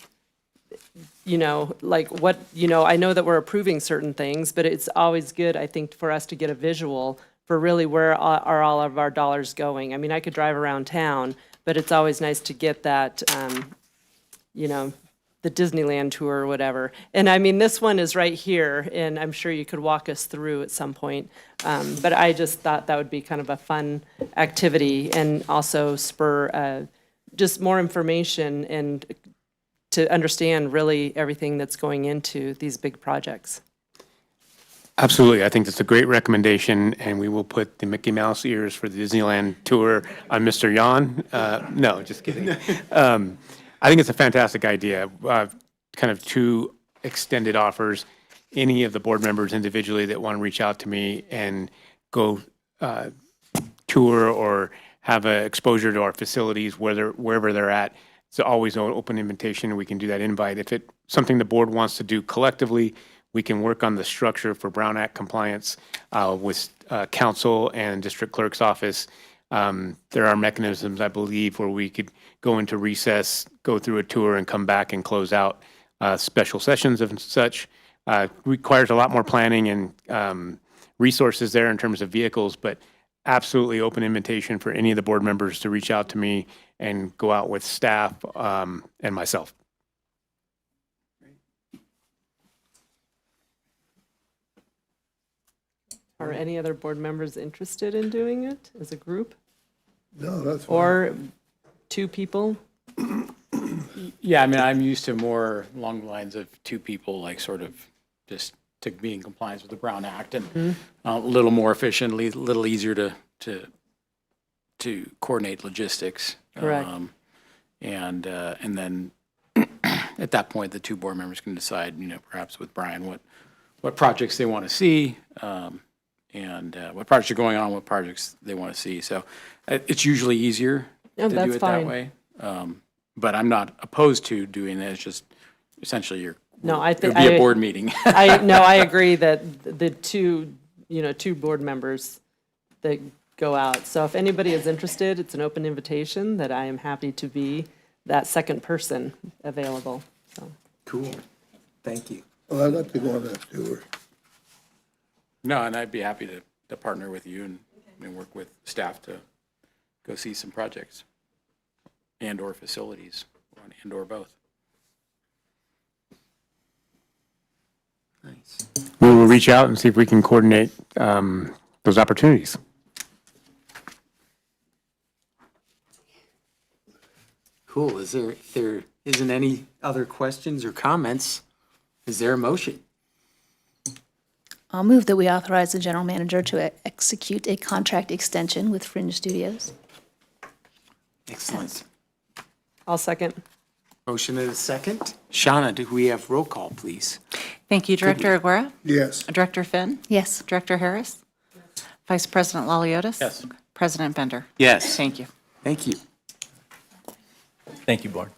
S6: You know, like what, you know, I know that we're approving certain things, but it's always good, I think, for us to get a visual for really where are all of our dollars going. I mean, I could drive around town, but it's always nice to get that, you know, the Disneyland tour or whatever. And I mean, this one is right here, and I'm sure you could walk us through at some point. But I just thought that would be kind of a fun activity and also spur just more information and to understand really everything that's going into these big projects.
S5: Absolutely. I think that's a great recommendation, and we will put the Mickey Mouse ears for the Disneyland tour on Mr. Yan. No, just kidding. I think it's a fantastic idea. Kind of two extended offers. Any of the board members individually that want to reach out to me and go tour or have an exposure to our facilities wherever they're at, it's always an open invitation, and we can do that invite. If it's something the board wants to do collectively, we can work on the structure for Brown Act compliance with council and district clerk's office. There are mechanisms, I believe, where we could go into recess, go through a tour, and come back and close out special sessions and such. Requires a lot more planning and resources there in terms of vehicles, but absolutely open invitation for any of the board members to reach out to me and go out with staff and myself.
S6: Are any other board members interested in doing it as a group?
S4: No, that's fine.
S6: Or two people?
S13: Yeah, I mean, I'm used to more along the lines of two people, like sort of just to be in compliance with the Brown Act and a little more efficient, a little easier to coordinate logistics.
S6: Correct.
S13: And then at that point, the two board members can decide, you know, perhaps with Brian, what projects they want to see, and what projects are going on, what projects they want to see. So it's usually easier to do it that way. But I'm not opposed to doing that. It's just essentially
S6: No, I think
S13: it would be a board meeting.
S6: I agree that the two board members that go out. So if anybody is interested, it's an open invitation that I am happy to be that second person available. So.
S1: Cool. Thank you.
S4: Well, I'd like to go on that tour.
S13: No, and I'd be happy to partner with you and work with staff to go see some projects and/or facilities, and/or both.
S1: Nice.
S5: We will reach out and see if we can coordinate those opportunities.
S1: Cool. If there isn't any other questions or comments, is there a motion?
S3: I'll move that we authorize the general manager to execute a contract extension with Fringe Studios.
S1: Excellent.
S6: I'll second.
S1: Motion and a second. Shauna, do we have roll call, please?
S12: Thank you, Director Aguirre?
S4: Yes.
S12: Director Finn?
S3: Yes.
S12: Director Harris? Vice President Laliotis?
S13: Yes.
S12: President Bender?
S1: Yes.
S12: Thank you.
S1: Thank you.
S16: Thank you, Board.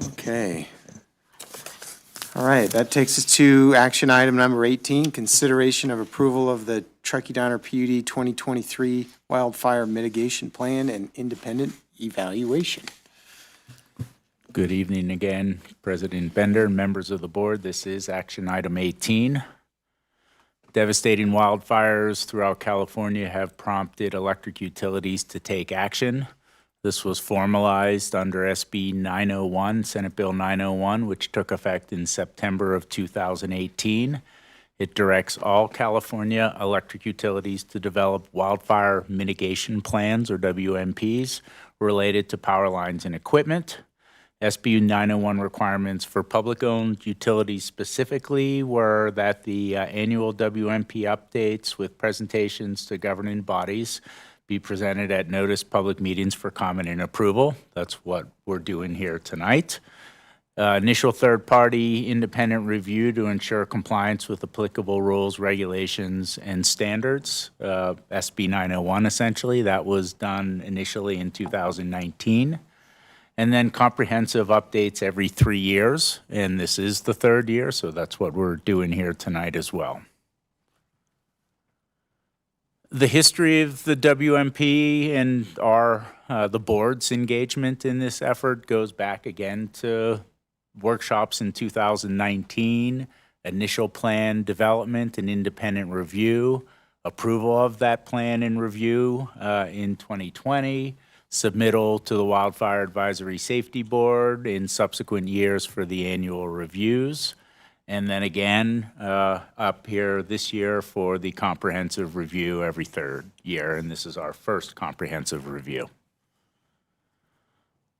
S1: Okay. All right, that takes us to action item number 18, consideration of approval of the Truckee Downer PUD 2023 Wildfire Mitigation Plan and Independent Evaluation.
S7: Good evening again, President Bender, members of the board. This is action item 18. Devastating wildfires throughout California have prompted electric utilities to take action. This was formalized under SB 901, Senate Bill 901, which took effect in September of 2018. It directs all California electric utilities to develop wildfire mitigation plans, or WMPs, related to power lines and equipment. SB 901 requirements for public-owned utilities specifically were that the annual WMP updates with presentations to governing bodies be presented at notice public meetings for comment and approval. That's what we're doing here tonight. Initial third-party independent review to ensure compliance with applicable rules, regulations, and standards. SB 901, essentially. That was done initially in 2019. And then comprehensive updates every 3 years. And this is the third year, so that's what we're doing here tonight as well. The history of the WMP and the board's engagement in this effort goes back again to workshops in 2019, initial plan development and independent review, approval of that plan and review in 2020, submittal to the Wildfire Advisory Safety Board in subsequent years for the annual reviews, and then again up here this year for the comprehensive review every third year, and this is our first comprehensive review.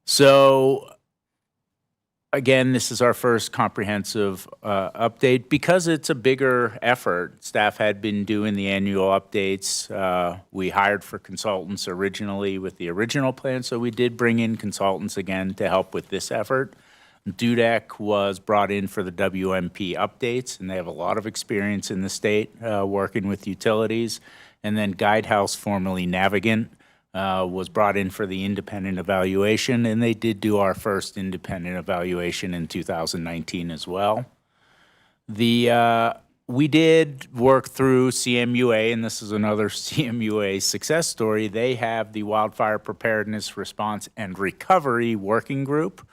S7: So again, this is our first comprehensive update. Because it's a bigger effort, staff had been doing the annual updates. We hired for consultants originally with the original plan, so we did bring in consultants again to help with this effort. DUDEC was brought in for the WMP updates, and they have a lot of experience in the state working with utilities. And then Guidehouse, formerly Navigant, was brought in for the independent evaluation, and they did do our first independent evaluation in 2019 as well. We did work through CMUA, and this is another CMUA success story. They have the Wildfire Preparedness, Response, and Recovery Working Group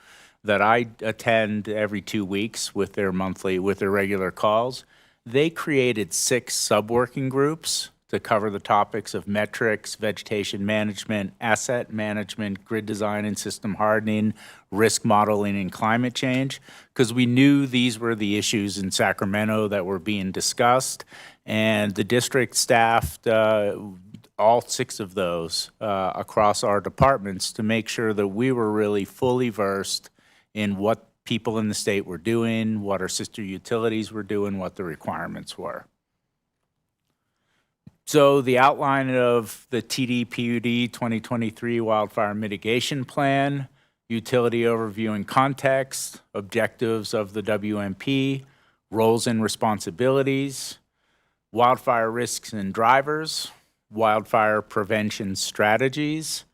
S7: that I attend every 2 weeks with their regular calls. They created 6 sub-working groups to cover the topics of metrics, vegetation management, asset management, grid design and system hardening, risk modeling, and climate change, because we knew these were the issues in Sacramento that were being discussed, and the district staffed all 6 of those across our departments to make sure that we were really fully versed in what people in the state were doing, what our sister utilities were doing, what the requirements were. So the outline of the TDPUD 2023 Wildfire Mitigation Plan, utility overview and context, objectives of the WMP, roles and responsibilities, wildfire risks and drivers, wildfire prevention strategies,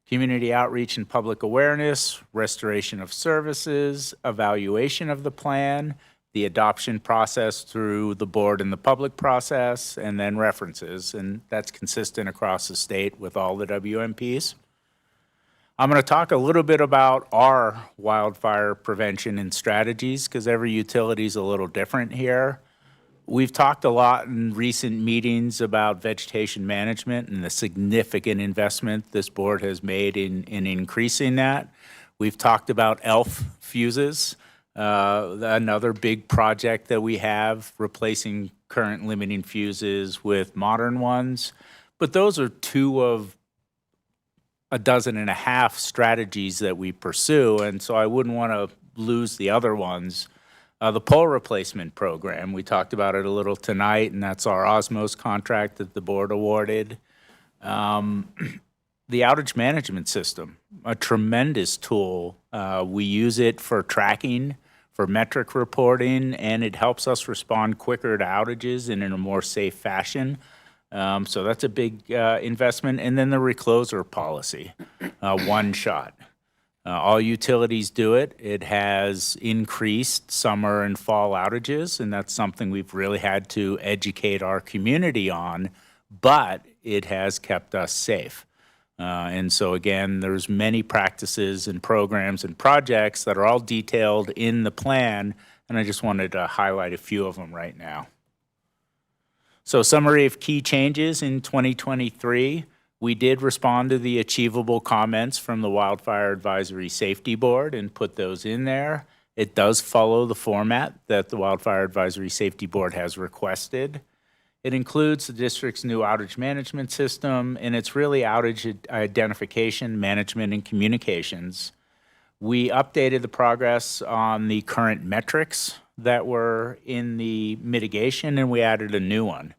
S7: community outreach and public awareness, restoration of services, evaluation of the plan, the adoption process through the board and the public process, and then references, and that's consistent across the state with all the WMPs. I'm going to talk a little bit about our wildfire prevention and strategies, because every utility is a little different here. We've talked a lot in recent meetings about vegetation management and the significant investment this board has made in increasing that. We've talked about ELF fuses, another big project that we have, replacing current limiting fuses with modern ones. But those are 2 of a dozen and a half strategies that we pursue, and so I wouldn't want to lose the other ones. The pole replacement program, we talked about it a little tonight, and that's our Osmos contract that the board awarded. The outage management system, a tremendous tool. We use it for tracking, for metric reporting, and it helps us respond quicker to outages and in a more safe fashion. So that's a big investment. And then the recloser policy, one shot. All utilities do it. It has increased summer and fall outages, and that's something we've really had to educate our community on, but it has kept us safe. And so again, there's many practices and programs and projects that are all detailed in the plan, and I just wanted to highlight a few of them right now. So summary of key changes in 2023. We did respond to the achievable comments from the Wildfire Advisory Safety Board and put those in there. It does follow the format that the Wildfire Advisory Safety Board has requested. It includes the district's new outage management system, and it's really outage identification, management, and communications. We updated the progress on the current metrics that were in the mitigation, and we added a new one.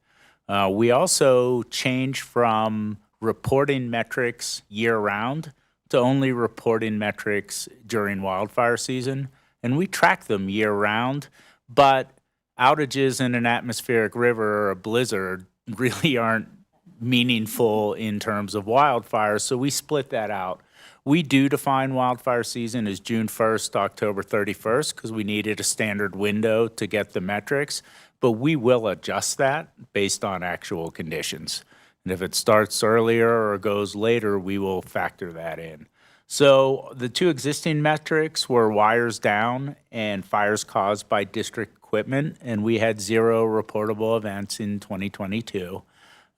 S7: We also changed from reporting metrics year-round to only reporting metrics during wildfire season, and we track them year-round, but outages in an atmospheric river or a blizzard really aren't meaningful in terms of wildfires, so we split that out. We do define wildfire season as June 1st to October 31st because we needed a standard window to get the metrics, but we will adjust that based on actual conditions. And if it starts earlier or goes later, we will factor that in. So the two existing metrics were wires down and fires caused by district equipment, and we had 0 reportable events in 2022.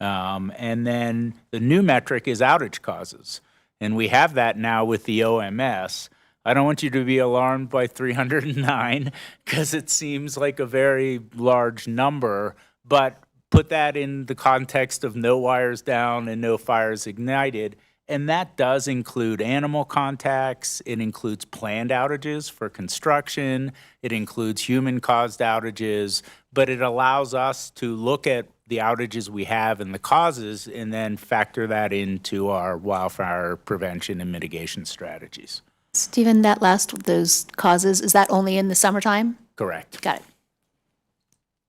S7: And then the new metric is outage causes, and we have that now with the OMS. I don't want you to be alarmed by 309 because it seems like a very large number, but put that in the context of no wires down and no fires ignited. And that does include animal contacts. It includes planned outages for construction. It includes human-caused outages. But it allows us to look at the outages we have and the causes and then factor that into our wildfire prevention and mitigation strategies.
S3: Stephen, that last of those causes, is that only in the summertime?
S7: Correct.
S3: Got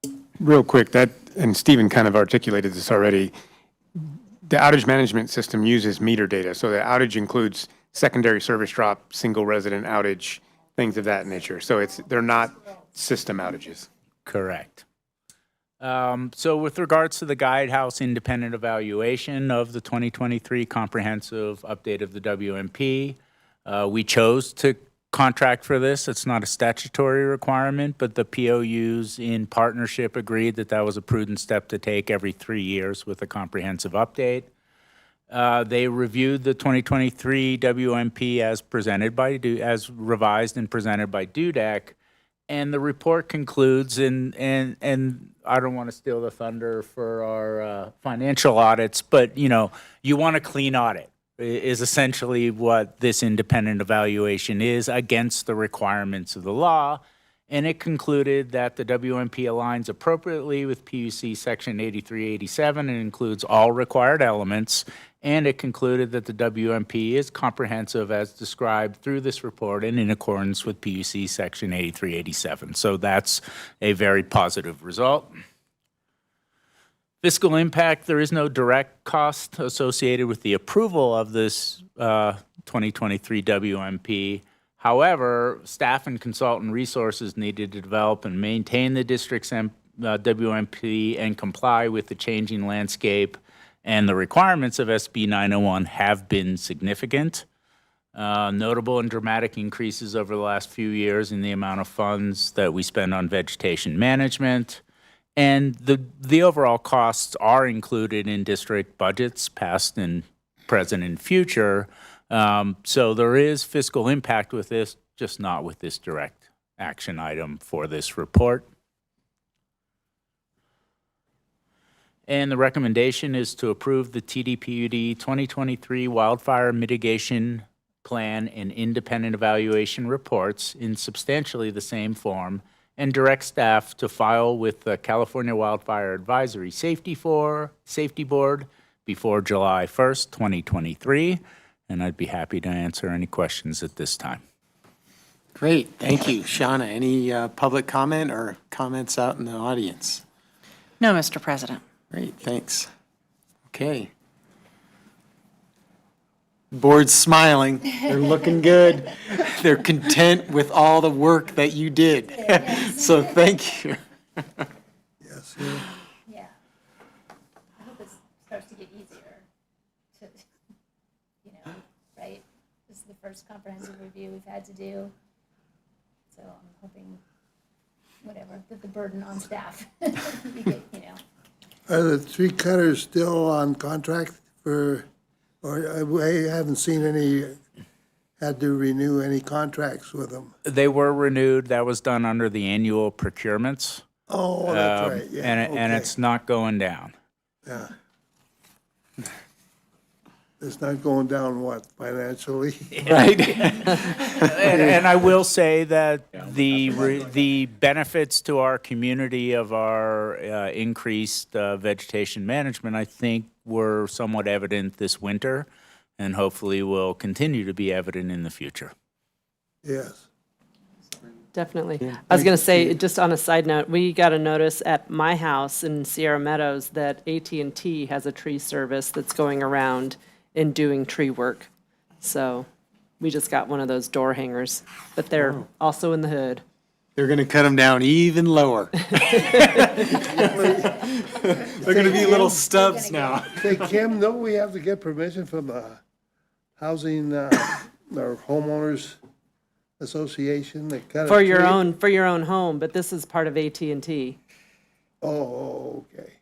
S3: it.
S5: Real quick, and Stephen kind of articulated this already, the outage management system uses meter data. So the outage includes secondary service drop, single resident outage, things of that nature. So they're not system outages.
S7: Correct. So with regards to the Guidehouse independent evaluation of the 2023 comprehensive update of the WMP, we chose to contract for this. It's not a statutory requirement, but the POUs in partnership agreed that that was a prudent step to take every 3 years with a comprehensive update. They reviewed the 2023 WMP as revised and presented by DUDEC, and the report concludes, and I don't want to steal the thunder for our financial audits, but you want a clean audit is essentially what this independent evaluation is against the requirements of the law. And it concluded that the WMP aligns appropriately with PUC Section 8387 and includes all required elements. And it concluded that the WMP is comprehensive as described through this report and in accordance with PUC Section 8387. So that's a very positive result. Fiscal impact, there is no direct cost associated with the approval of this 2023 WMP. However, staff and consultant resources needed to develop and maintain the district's WMP and comply with the changing landscape and the requirements of SB 901 have been significant. Notable and dramatic increases over the last few years in the amount of funds that we spend on vegetation management. And the overall costs are included in district budgets, past and present and future. So there is fiscal impact with this, just not with this direct action item for this report. And the recommendation is to approve the TDPUD 2023 Wildfire Mitigation Plan and Independent Evaluation reports in substantially the same form and direct staff to file with the California Wildfire Advisory Safety Board before July 1st, 2023. And I'd be happy to answer any questions at this time.
S1: Great, thank you. Shauna, any public comment or comments out in the audience?
S12: No, Mr. President.
S1: Great, thanks. Okay. Board's smiling. They're looking good. They're content with all the work that you did. So thank you.
S4: Yes, sir.
S3: Yeah. I hope it starts to get easier to, right? This is the first comprehensive review we've had to do. So I'm hoping, that the burden on staff,
S4: Are the tree cutters still on contract or I haven't seen any, had to renew any contracts with them?
S7: They were renewed. That was done under the annual procurements.
S4: Oh, that's right, yeah.
S7: And it's not going down.
S4: Yeah. It's not going down what, financially?
S7: Right. And I will say that the benefits to our community of our increased vegetation management, I think, were somewhat evident this winter and hopefully will continue to be evident in the future.
S4: Yes.
S6: Definitely. I was going to say, just on a side note, we got a notice at my house in Sierra Meadows that AT&T has a tree service that's going around and doing tree work. So we just got one of those door hangers, but they're also in the hood.
S1: They're going to cut them down even lower. They're gonna be little stubs now.
S4: Say, Kim, don't we have to get permission from the housing, or homeowners association that cut a
S6: For your
S4: tree?
S6: own home, but this is part of AT&T.
S4: Oh, okay.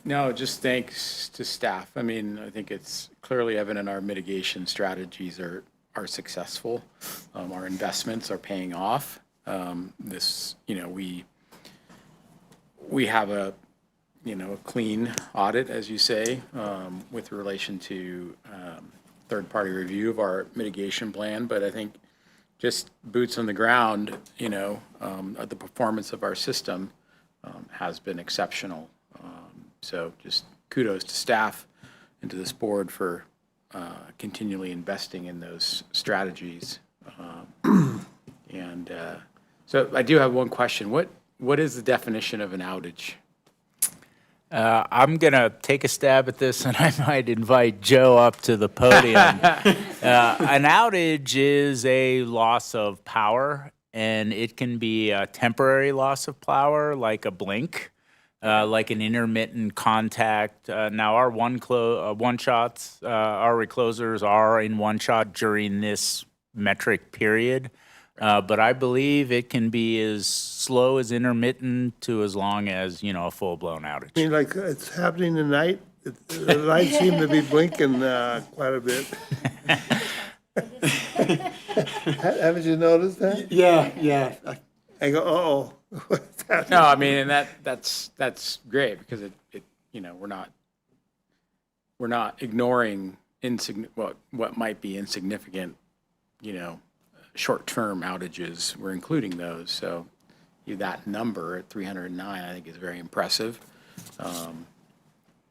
S13: No, just thanks to staff. I mean, I think it's clearly evident our mitigation strategies are successful. Our investments are paying off. We have a clean audit, as you say, with relation to third-party review of our mitigation plan. But I think just boots on the ground, the performance of our system has been exceptional. So just kudos to staff and to this board for continually investing in those strategies. So I do have one question. What is the definition of an outage?
S7: I'm going to take a stab at this, and I might invite Joe up to the podium. An outage is a loss of power, and it can be a temporary loss of power, like a blink, like an intermittent contact. Now, our one-shots, our reclosers are in one-shot during this metric period. But I believe it can be as slow as intermittent to as long as, a full-blown outage.
S4: I mean, like, it's happening tonight, the lights seem to be blinking quite a bit. Haven't you noticed that?
S1: Yeah.
S4: I go, uh-oh. What's happening?
S13: No, I mean, and that's great because we're not ignoring what might be insignificant, short-term outages. We're including those. So that number at 309, I think, is very impressive.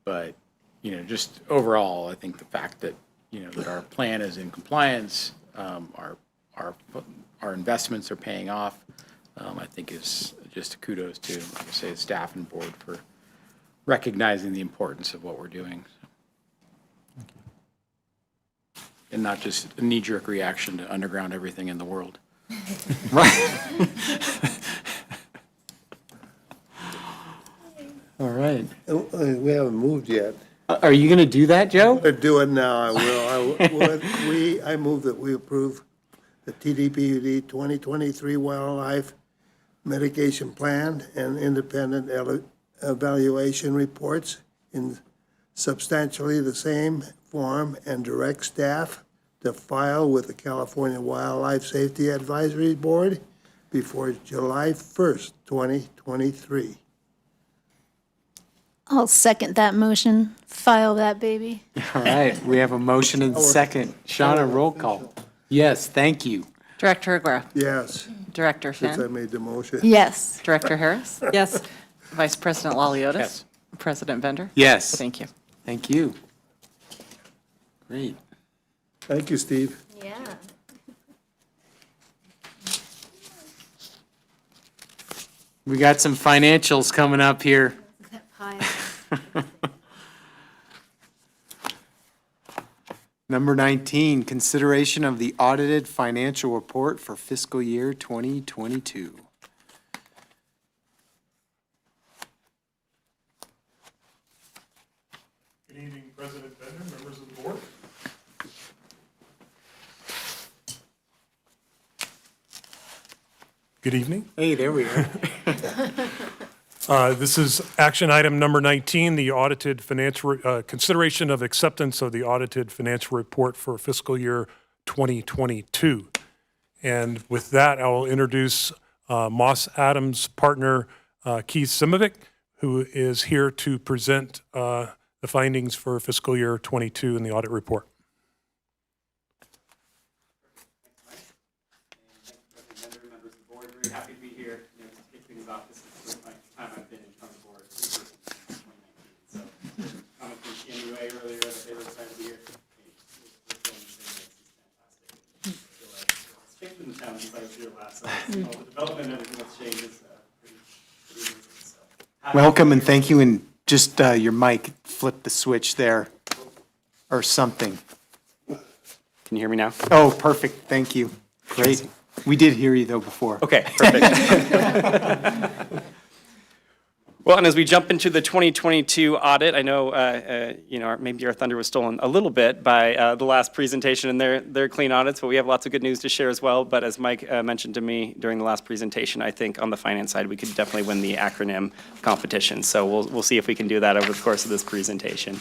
S13: But just overall, I think the fact that that our plan is in compliance, our investments are paying off, I think is just a kudos to, like I say, the staff and board for recognizing the importance of what we're doing. And not just a knee-jerk reaction to underground everything in the world.
S1: Right. All right.
S4: We haven't moved yet.
S1: Are you gonna do that, Joe?
S4: We're doing now, I will. I move that we approve the TDPUD 2023 Wildlife Mitigation Plan and independent evaluation reports in substantially the same form and direct staff to file with the California Wildlife Safety Advisory Board before July 1st, 2023.
S3: I'll second that motion. File that baby.
S1: All right, we have a motion and second. Shauna, roll call. Yes, thank you.
S12: Director Aguirre?
S4: Yes,
S12: Director
S4: since I
S12: Finn?
S4: made the motion.
S3: Yes.
S12: Director Harris?
S6: Yes.
S12: Vice President Laliotis?
S13: Yes.
S12: President Bender?
S1: Yes.
S12: Thank you.
S1: Thank you. Great.
S4: Thank you, Steve.
S3: Yeah.
S1: We got some financials coming up here. Number 19, consideration of the audited financial report for fiscal year 2022.
S15: Good evening, President Bender, members of the board. Good evening.
S1: Hey, there we are.
S15: This is action item number 19, the audited financial, consideration of acceptance of the audited financial report for fiscal year 2022. And with that, I will introduce Moss Adams partner Keith Simovic, who is here to present the findings for fiscal year 22 in the audit report.
S5: Members of the board, very happy to be here. To kick things off, this is the first time I've been in front of the board in person since 2019. So, comment from CMUA earlier that they were excited to be here. This is fantastic. It's kicked in the town since I was here last. So all the development and everything that's changed is pretty amazing. So,
S1: Welcome and thank you. And just your mic, flip the switch there or something.
S17: Can you hear me now?
S1: Oh, perfect. Thank you. Great. We did hear you though before.
S17: Okay, perfect. Well, and as we jump into the 2022 audit, I know, maybe our thunder was stolen a little bit by the last presentation and their clean audits, but we have lots of good news to share as well. But as Mike mentioned to me during the last presentation, I think on the finance side, we could definitely win the acronym competition. So we'll see if we can do that over the course of this presentation.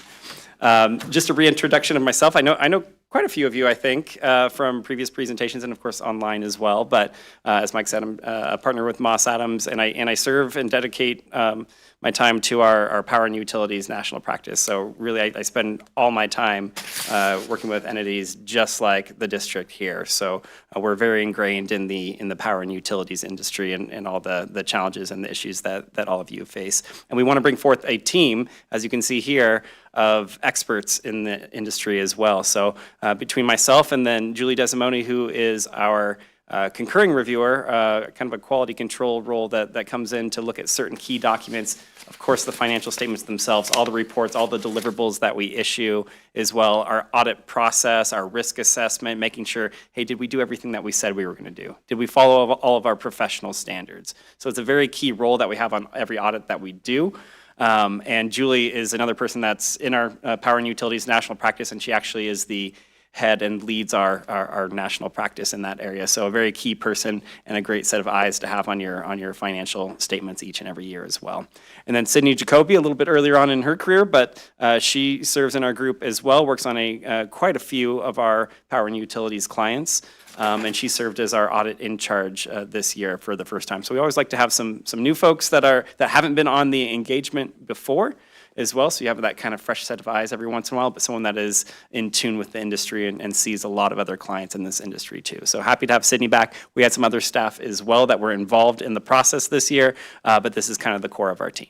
S17: Just a reintroduction of myself. I know quite a few of you, I think, from previous presentations and of course online as well. But as Mike said, I'm a partner with Moss Adams, and I serve and dedicate my time to our power and utilities national practice. So really, I spend all my time working with entities just like the district here. So we're very ingrained in the power and utilities industry and all the challenges and the issues that all of you face. And we want to bring forth a team, as you can see here, of experts in the industry as well. So between myself and then Julie Desimone, who is our concurring reviewer, kind of a quality control role that comes in to look at certain key documents, of course the financial statements themselves, all the reports, all the deliverables that we issue as well, our audit process, our risk assessment, making sure, hey, did we do everything that we said we were going to do? Did we follow all of our professional standards? So it's a very key role that we have on every audit that we do. And Julie is another person that's in our Power and Utilities national practice, and she actually is the head and leads our national practice in that area. So a very key person and a great set of eyes to have on your financial statements each and every year as well. And then Sydney Jacoby, a little bit earlier on in her career, but she serves in our group as well, works on quite a few of our Power and Utilities clients. And she served as our audit in charge this year for the first time. So we always like to have some new folks that haven't been on the engagement before as well. So you have that kind of fresh set of eyes every once in a while, but someone that is in tune with the industry and sees a lot of other clients in this industry too. So happy to have Sydney back. We had some other staff as well that were involved in the process this year, but this is kind of the core of our team.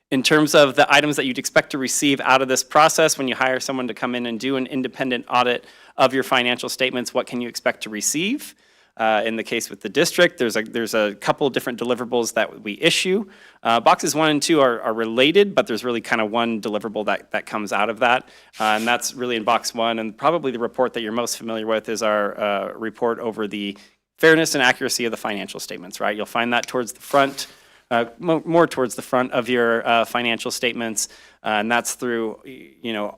S17: In terms of the items that you'd expect to receive out of this process when you hire someone to come in and do an independent audit of your financial statements, what can you expect to receive? In the case with the district, there's a couple different deliverables that we issue. Boxes 1 and 2 are related, but there's really kind of one deliverable that comes out of that. And that's really in box 1. And probably the report that you're most familiar with is our report over the fairness and accuracy of the financial statements, right? You'll find that towards the front. More towards the front of your financial statements, and that's through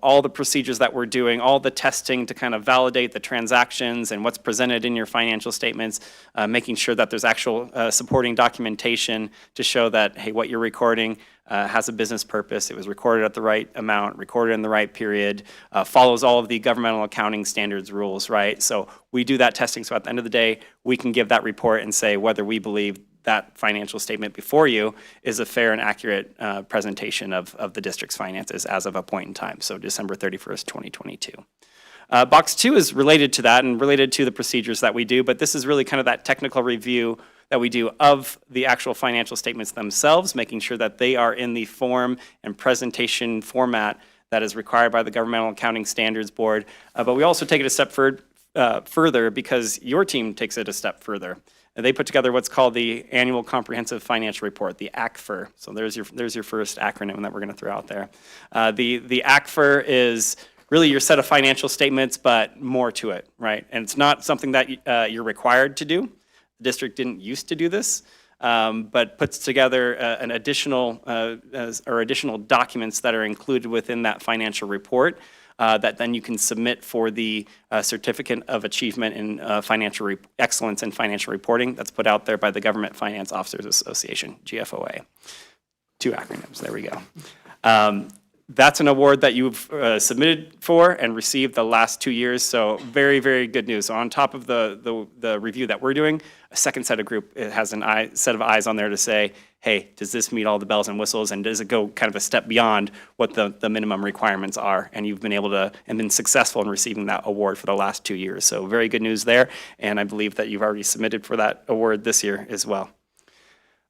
S17: all the procedures that we're doing, all the testing to kind of validate the transactions and what's presented in your financial statements, making sure that there's actual supporting documentation to show that, hey, what you're recording has a business purpose, it was recorded at the right amount, recorded in the right period, follows all of the governmental accounting standards rules, right? So we do that testing, so at the end of the day, we can give that report and say whether we believe that financial statement before you is a fair and accurate presentation of the district's finances as of a point in time, so December 31st, 2022. Box 2 is related to that and related to the procedures that we do, but this is really kind of that technical review that we do of the actual financial statements themselves, making sure that they are in the form and presentation format that is required by the Governmental Accounting Standards Board. But we also take it a step further because your team takes it a step further. They put together what's called the Annual Comprehensive Financial Report, the ACFR. So there's your first acronym that we're going to throw out there. The ACFR is really your set of financial statements, but more to it, right? And it's not something that you're required to do. The district didn't used to do this, but puts together an additional documents that are included within that financial report. That then you can submit for the Certificate of Achievement in Financial Excellence in Financial Reporting that's put out there by the Government Finance Officers Association, GFOA. 2 acronyms, there we go. That's an award that you've submitted for and received the last 2 years, so very, very good news. So on top of the review that we're doing, a second set of group has a set of eyes on there to say, hey, does this meet all the bells and whistles, and does it go kind of a step beyond what the minimum requirements are? And you've been able to and been successful in receiving that award for the last 2 years. So very good news there, and I believe that you've already submitted for that award this year as well.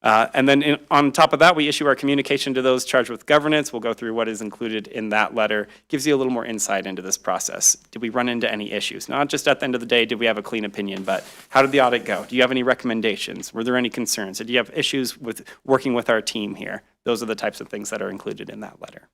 S17: And then on top of that, we issue our communication to those charged with governance. We'll go through what is included in that letter. Gives you a little more insight into this process. Did we run into any issues? Not just at the end of the day, did we have a clean opinion, but how did the audit go? Do you have any recommendations? Were there any concerns? Did you have issues with working with our team here? Those are the types of things that are included in that letter.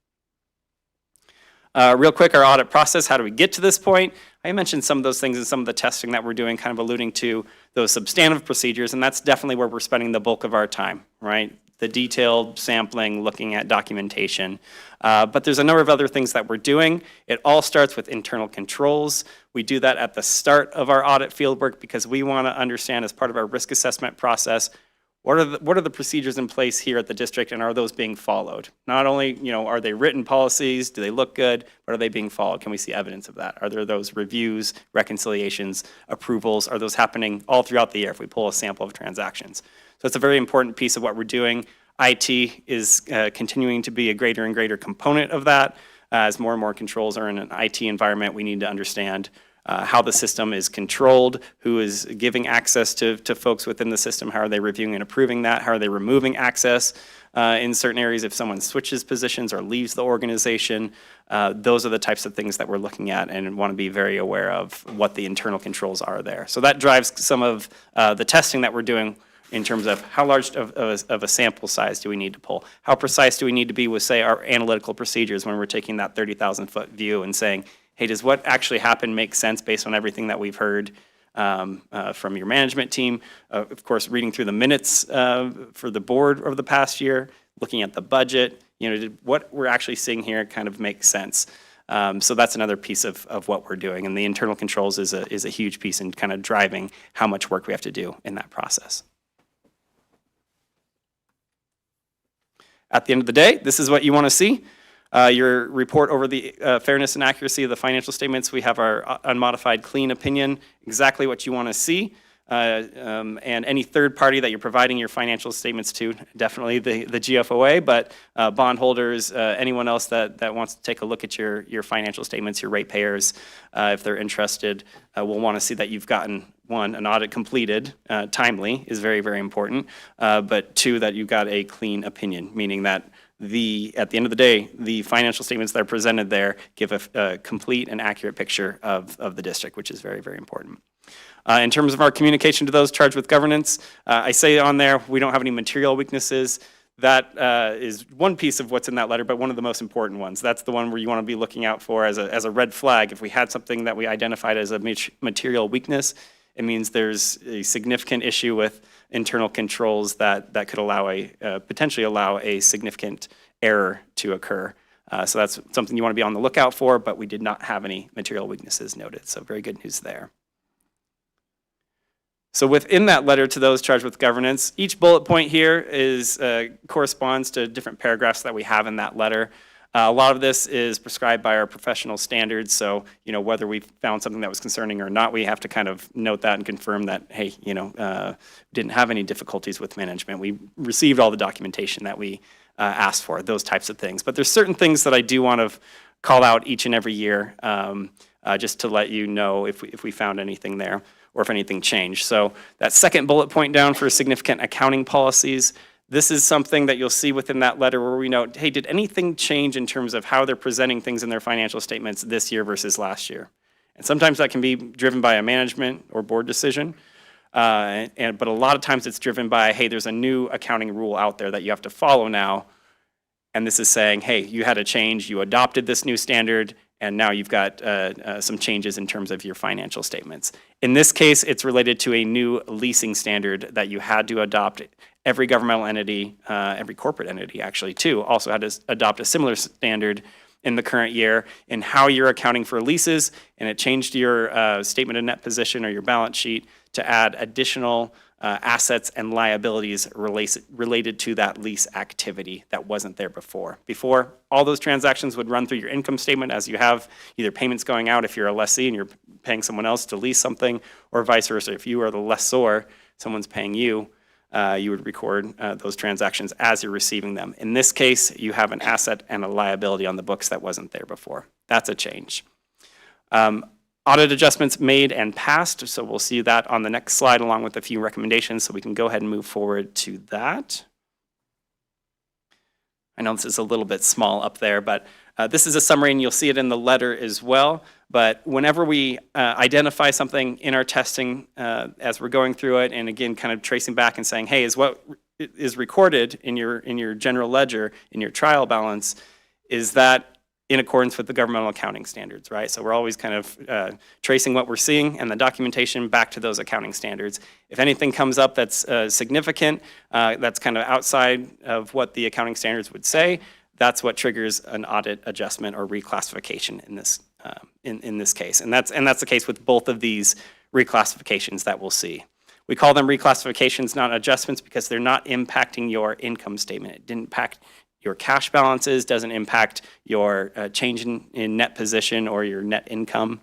S17: Real quick, our audit process, how do we get to this point? I mentioned some of those things in some of the testing that we're doing, kind of alluding to those substantive procedures, and that's definitely where we're spending the bulk of our time, right? the detailed sampling, looking at documentation. But there's a number of other things that we're doing. It all starts with internal controls. We do that at the start of our audit fieldwork because we want to understand, as part of our risk assessment process, what are the procedures in place here at the district, and are those being followed? Not only, are they written policies, do they look good, but are they being followed? Can we see evidence of that? Are there those reviews, reconciliations, approvals? Are those happening all throughout the year if we pull a sample of transactions? So it's a very important piece of what we're doing. IT is continuing to be a greater and greater component of that. As more and more controls are in an IT environment, we need to understand how the system is controlled, who is giving access to folks within the system, how are they reviewing and approving that, how are they removing access in certain areas if someone switches positions or leaves the organization. Those are the types of things that we're looking at and want to be very aware of what the internal controls are there. So that drives some of the testing that we're doing in terms of how large of a sample size do we need to pull? How precise do we need to be with, say, our analytical procedures when we're taking that 30,000-foot view and saying, hey, does what actually happened make sense based on everything that we've heard from your management team? Of course, reading through the minutes for the board over the past year, looking at the budget, did what we're actually seeing here kind of make sense? So that's another piece of what we're doing. And the internal controls is a huge piece in kind of driving how much work we have to do in that process. At the end of the day, this is what you want to see. Your report over the fairness and accuracy of the financial statements. We have our unmodified clean opinion, exactly what you want to see. And any third party that you're providing your financial statements to, definitely the GFOA, but bondholders, anyone else that wants to take a look at your financial statements, your ratepayers, if they're interested, will want to see that you've gotten, one, an audit completed, timely is very, very important, but two, that you've got a clean opinion, meaning that at the end of the day, the financial statements that are presented there give a complete and accurate picture of the district, which is very, very important. In terms of our communication to those charged with governance, I say on there, we don't have any material weaknesses. That is one piece of what's in that letter, but one of the most important ones. That's the one where you want to be looking out for as a red flag. If we had something that we identified as a material weakness, it means there's a significant issue with internal controls that could potentially allow a significant error to occur. So that's something you want to be on the lookout for, but we did not have any material weaknesses noted. So very good news there. So within that letter to those charged with governance, each bullet point here corresponds to different paragraphs that we have in that letter. A lot of this is prescribed by our professional standards, so whether we found something that was concerning or not, we have to kind of note that and confirm that, hey, didn't have any difficulties with management. We received all the documentation that we asked for, those types of things. But there's certain things that I do want to call out each and every year, just to let you know if we found anything there or if anything changed. So that second bullet point down for significant accounting policies, this is something that you'll see within that letter where we note, hey, did anything change in terms of how they're presenting things in their financial statements this year versus last year? And sometimes that can be driven by a management or board decision, but a lot of times it's driven by, hey, there's a new accounting rule out there that you have to follow now, and this is saying, hey, you had a change, you adopted this new standard, and now you've got some changes in terms of your financial statements. In this case, it's related to a new leasing standard that you had to adopt. Every governmental entity, every corporate entity actually too, also had to adopt a similar standard in the current year in how you're accounting for leases, and it changed your statement of net position or your balance sheet to add additional assets and liabilities related to that lease activity that wasn't there before. Before, all those transactions would run through your income statement as you have either payments going out if you're a lessee and you're paying someone else to lease something, or vice versa. If you are the lessor, someone's paying you, you would record those transactions as you're receiving them. In this case, you have an asset and a liability on the books that wasn't there before. That's a change. Audit adjustments made and passed, so we'll see that on the next slide along with a few recommendations, so we can go ahead and move forward to that. I know this is a little bit small up there, but this is a summary, and you'll see it in the letter as well. But whenever we identify something in our testing as we're going through it, and again, kind of tracing back and saying, hey, is what is recorded in your general ledger, in your trial balance, is that in accordance with the governmental accounting standards, right? So we're always kind of tracing what we're seeing and the documentation back to those accounting standards. If anything comes up that's significant, that's kind of outside of what the accounting standards would say, that's what triggers an audit adjustment or reclassification in this case. And that's the case with both of these reclassifications that we'll see. We call them reclassifications, not adjustments, because they're not impacting your income statement. It didn't impact your cash balances, doesn't impact your change in net position or your net income,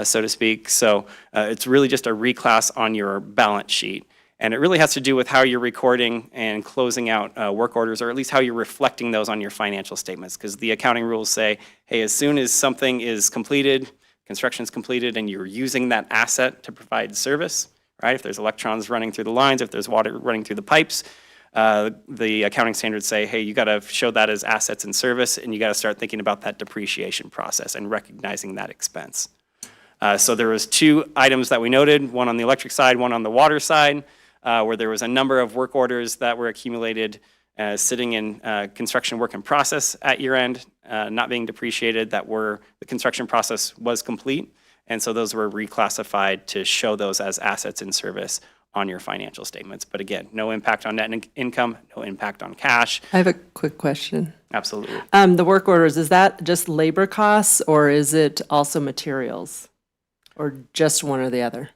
S17: so to speak. So it's really just a reclass on your balance sheet. And it really has to do with how you're recording and closing out work orders, or at least how you're reflecting those on your financial statements. Because the accounting rules say, hey, as soon as something is completed, construction is completed, and you're using that asset to provide service, right? If there's electrons running through the lines, if there's water running through the pipes, the accounting standards say, hey, you got to show that as assets in service, and you got to start thinking about that depreciation process and recognizing that expense. So there was two items that we noted, one on the electric side, one on the water side, where there was a number of work orders that were accumulated sitting in construction work in process at year end, not being depreciated, the construction process was complete. And so those were reclassified to show those as assets in service on your financial statements. But again, no impact on net income, no impact on cash.
S6: I have a quick question.
S17: Absolutely.
S6: The work orders, is that just labor costs or is it also materials? Or just one or the other?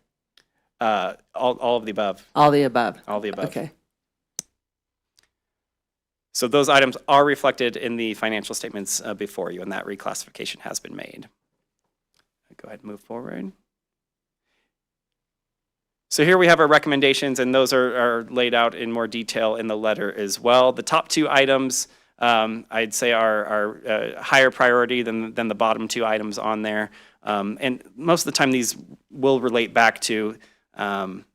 S17: All of the above.
S6: All the above?
S17: All the above.
S6: Okay.
S17: So those items are reflected in the financial statements before you, and that reclassification has been made. Go ahead and move forward. So here we have our recommendations, and those are laid out in more detail in the letter as well. The top two items, I'd say, are higher priority than the bottom two items on there. And most of the time, these will relate back to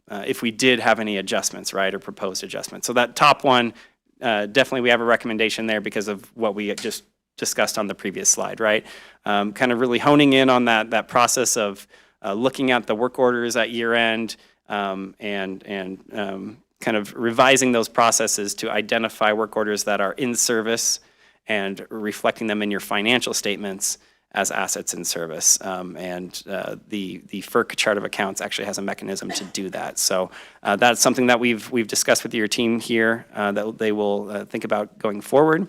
S17: if we did have any adjustments, right, or proposed adjustments. So that top one, definitely we have a recommendation there because of what we just discussed on the previous slide, right? Kind of really honing in on that process of looking at the work orders at year end, and kind of revising those processes to identify work orders that are in service and reflecting them in your financial statements as assets in service. And the FERC chart of accounts actually has a mechanism to do that. So that's something that we've discussed with your team here that they will think about going forward.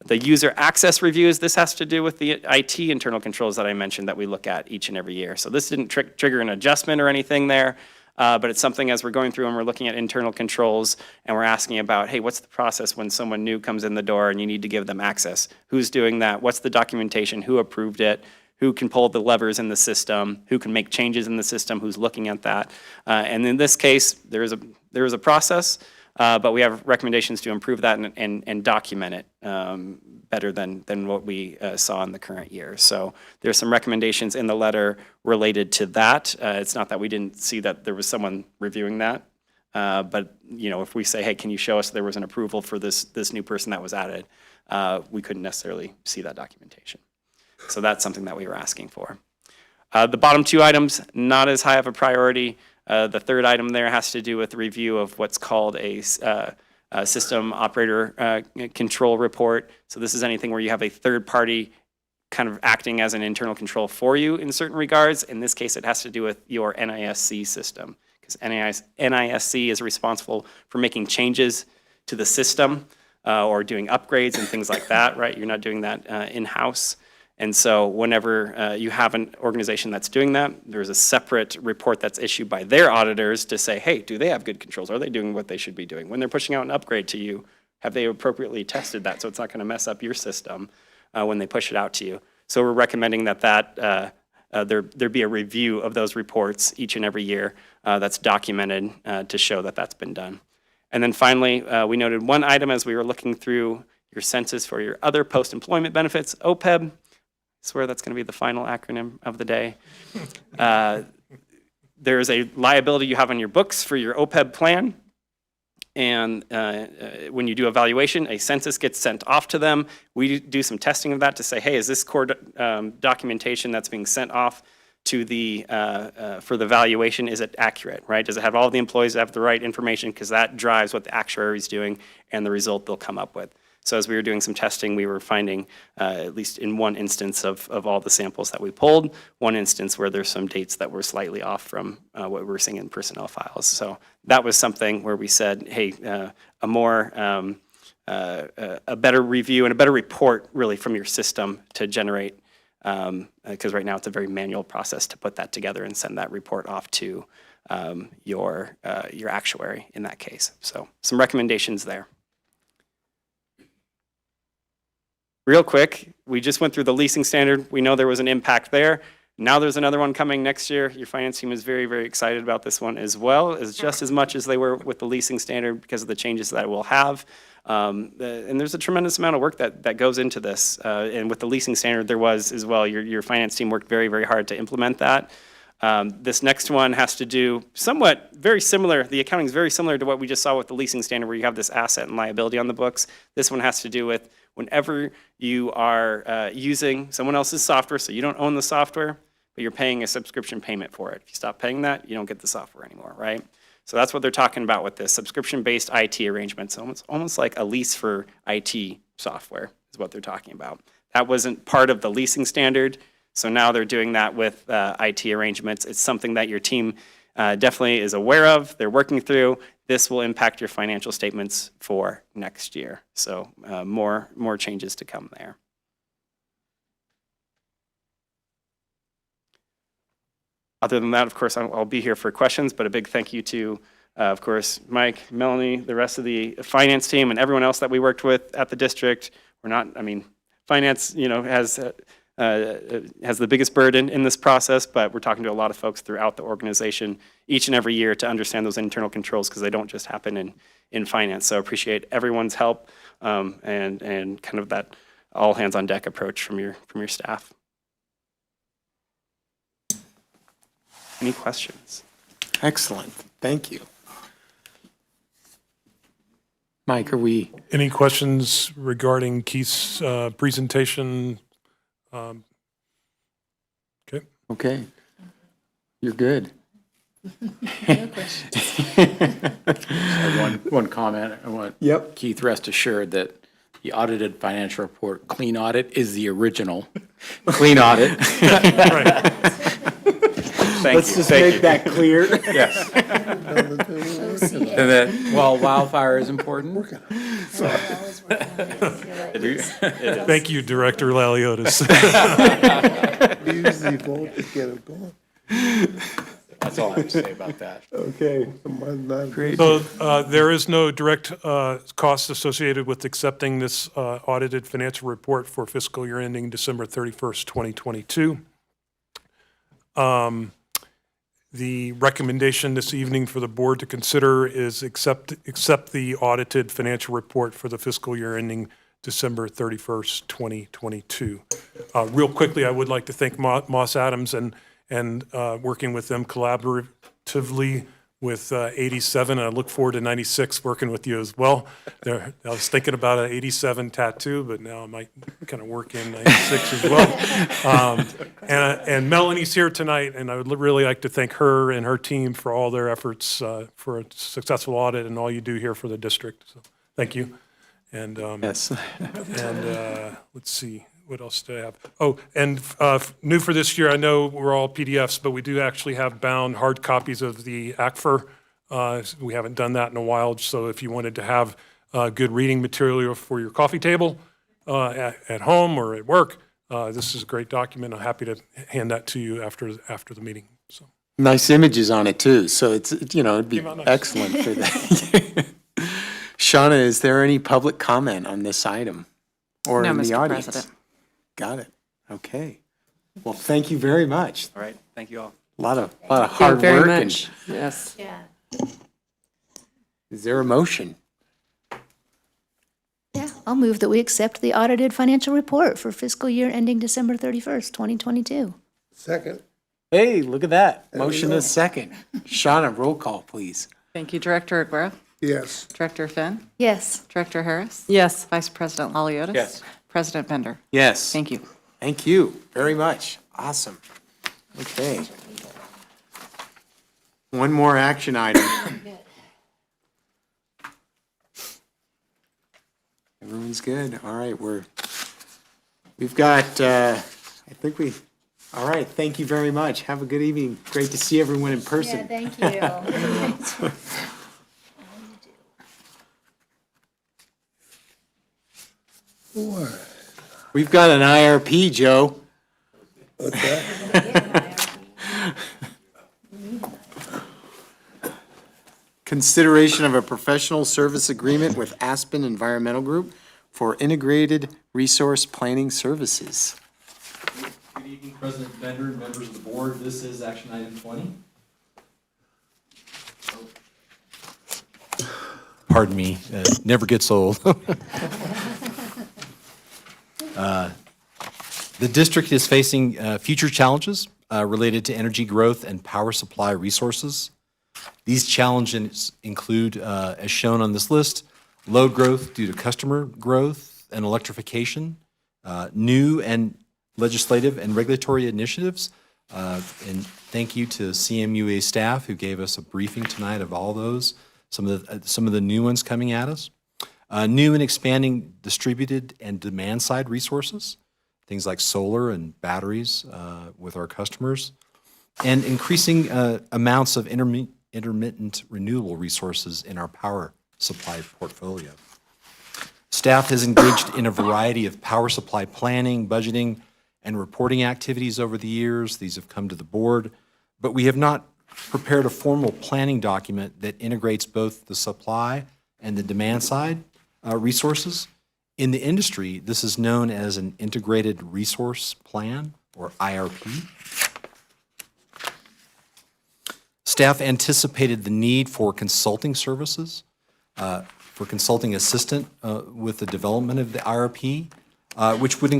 S17: The user access reviews, this has to do with the IT internal controls that I mentioned that we look at each and every year. So this didn't trigger an adjustment or anything there. But it's something as we're going through and we're looking at internal controls and we're asking about, hey, what's the process when someone new comes in the door and you need to give them access? Who's doing that? What's the documentation? Who approved it? Who can pull the levers in the system? Who can make changes in the system? Who's looking at that? And in this case, there is a process, but we have recommendations to improve that and document it better than what we saw in the current year. So there's some recommendations in the letter related to that. It's not that we didn't see that there was someone reviewing that, but if we say, hey, can you show us there was an approval for this new person that was added, we couldn't necessarily see that documentation. So that's something that we were asking for. The bottom two items, not as high of a priority. The third item there has to do with the review of what's called a system operator control report. So this is anything where you have a third party kind of acting as an internal control for you in certain regards. In this case, it has to do with your NISC system, because NISC is responsible for making changes to the system or doing upgrades and things like that, right? You're not doing that in-house. And so whenever you have an organization that's doing that, there's a separate report that's issued by their auditors to say, hey, do they have good controls? Are they doing what they should be doing? When they're pushing out an upgrade to you, have they appropriately tested that so it's not going to mess up your system when they push it out to you? So we're recommending that there be a review of those reports each and every year that's documented to show that that's been done. And then finally, we noted one item as we were looking through your census for your other post-employment benefits, OPEB. I swear that's going to be the final acronym of the day. There is a liability you have on your books for your OPEB plan. And when you do evaluation, a census gets sent off to them. We do some testing of that to say, hey, is this core documentation that's being sent off to the for the valuation, is it accurate, right? Does it have all the employees have the right information? Because that drives what the actuary is doing and the result they'll come up with. So as we were doing some testing, we were finding, at least in one instance of all the samples that we pulled, one instance where there's some dates that were slightly off from what we were seeing in personnel files. So that was something where we said, hey, a more, a better review and a better report really from your system to generate, because right now it's a very manual process to put that together and send that report off to your actuary in that case. So some recommendations there. Real quick, we just went through the leasing standard. We know there was an impact there. Now there's another one coming next year. Your finance team is very, very excited about this one as well, as just as much as they were with the leasing standard because of the changes that it will have. And there's a tremendous amount of work that goes into this. And with the leasing standard, there was as well. Your finance team worked very, very hard to implement that. This next one has to do somewhat very similar. The accounting is very similar to what we just saw with the leasing standard, where you have this asset and liability on the books. This one has to do with whenever you are using someone else's software, so you don't own the software, but you're paying a subscription payment for it. If you stop paying that, you don't get the software anymore, right? So that's what they're talking about with this subscription-based IT arrangements. Almost like a lease for IT software is what they're talking about. That wasn't part of the leasing standard, so now they're doing that with IT arrangements. It's something that your team definitely is aware of, they're working through. This will impact your financial statements for next year. So more changes to come there. Other than that, of course, I'll be here for questions, but a big thank you to, of course, Mike, Melanie, the rest of the finance team, and everyone else that we worked with at the district. Finance, has the biggest burden in this process, but we're talking to a lot of folks throughout the organization each and every year to understand those internal controls, because they don't just happen in finance. So appreciate everyone's help and kind of that all hands on deck approach from your staff. Any questions?
S1: Excellent. Thank you. Mike, are we?
S15: Any questions regarding Keith's presentation? Okay.
S1: Okay. You're good.
S13: One comment. I want Keith rest assured that the audited financial report, clean audit, is the original clean audit.
S15: Right.
S1: Let's just make that clear.
S13: Yes. And that while wildfire is important.
S15: Thank you, Director Laliotis.
S4: We usually vote to get it going.
S13: That's all I have to say about that.
S1: Okay.
S15: Great. So there is no direct cost associated with accepting this audited financial report for fiscal year ending December 31st, 2022. The recommendation this evening for the board to consider is accept the audited financial report for the fiscal year ending December 31st, 2022. Real quickly, I would like to thank Moss Adams and working with them collaboratively with 87, and I look forward to 96 working with you as well. I was thinking about an 87 tattoo, but now I might kind of work in 96 as well. And Melanie's here tonight, and I would really like to thank her and her team for all their efforts for a successful audit and all you do here for the district. So thank you. And
S1: yes.
S15: And let's see. What else do I have? Oh, and new for this year, I know we're all PDFs, but we do actually have bound hard copies of the ACFR. We haven't done that in a while, so if you wanted to have good reading material for your coffee table at home or at work, this is a great document. I'm happy to hand that to you after the meeting. So
S1: nice images on it too, so it's it'd be excellent for that. Shauna, is there any public comment on this item or
S12: No,
S1: in the
S12: Mr.
S1: audience?
S12: President.
S1: Got it. Okay. Well, thank you very much.
S17: All right, thank you all.
S1: A lot of hard
S12: very
S1: work.
S12: much. Yes.
S3: Yeah.
S1: Is there a motion?
S3: Yeah, I'll move that we accept the audited financial report for fiscal year ending December 31st, 2022.
S4: Second.
S1: Hey, look at that.
S4: There we
S1: Motion
S4: go.
S1: is second. Shauna, roll call, please.
S12: Thank you, Director Aguirre.
S4: Yes.
S12: Director Finn.
S3: Yes.
S12: Director Harris.
S6: Yes.
S12: Vice President Laliotis.
S13: Yes.
S12: President Bender.
S1: Yes.
S12: Thank you.
S1: Thank you very much. Awesome. Okay. One more action item. Everyone's good. All right, we've got, all right, thank you very much. Have a good evening. Great to see everyone in person.
S3: thank you.
S1: We've got an IRP, Joe.
S4: What's that?
S1: Consideration of a professional service agreement with Aspen Environmental Group for integrated resource planning services.
S18: Good evening, President Bender and members of the board. This is action item 20. Pardon me, never gets old. The district is facing future challenges related to energy growth and power supply resources. These challenges include, as shown on this list, load growth due to customer growth and electrification, new and legislative and regulatory initiatives. And thank you to CMUA staff who gave us a briefing tonight of all those, some of the new ones coming at us. New and expanding distributed and demand side resources, things like solar and batteries with our customers, and increasing amounts of intermittent renewable resources in our power supply portfolio. Staff has engaged in a variety of power supply planning, budgeting, and reporting activities over the years. These have come to the board, but we have not prepared a formal planning document that integrates both the supply and the demand side resources. In the industry, this is known as an integrated resource plan, or IRP. Staff anticipated the need for consulting services, for consulting assistant with the development of the IRP, which would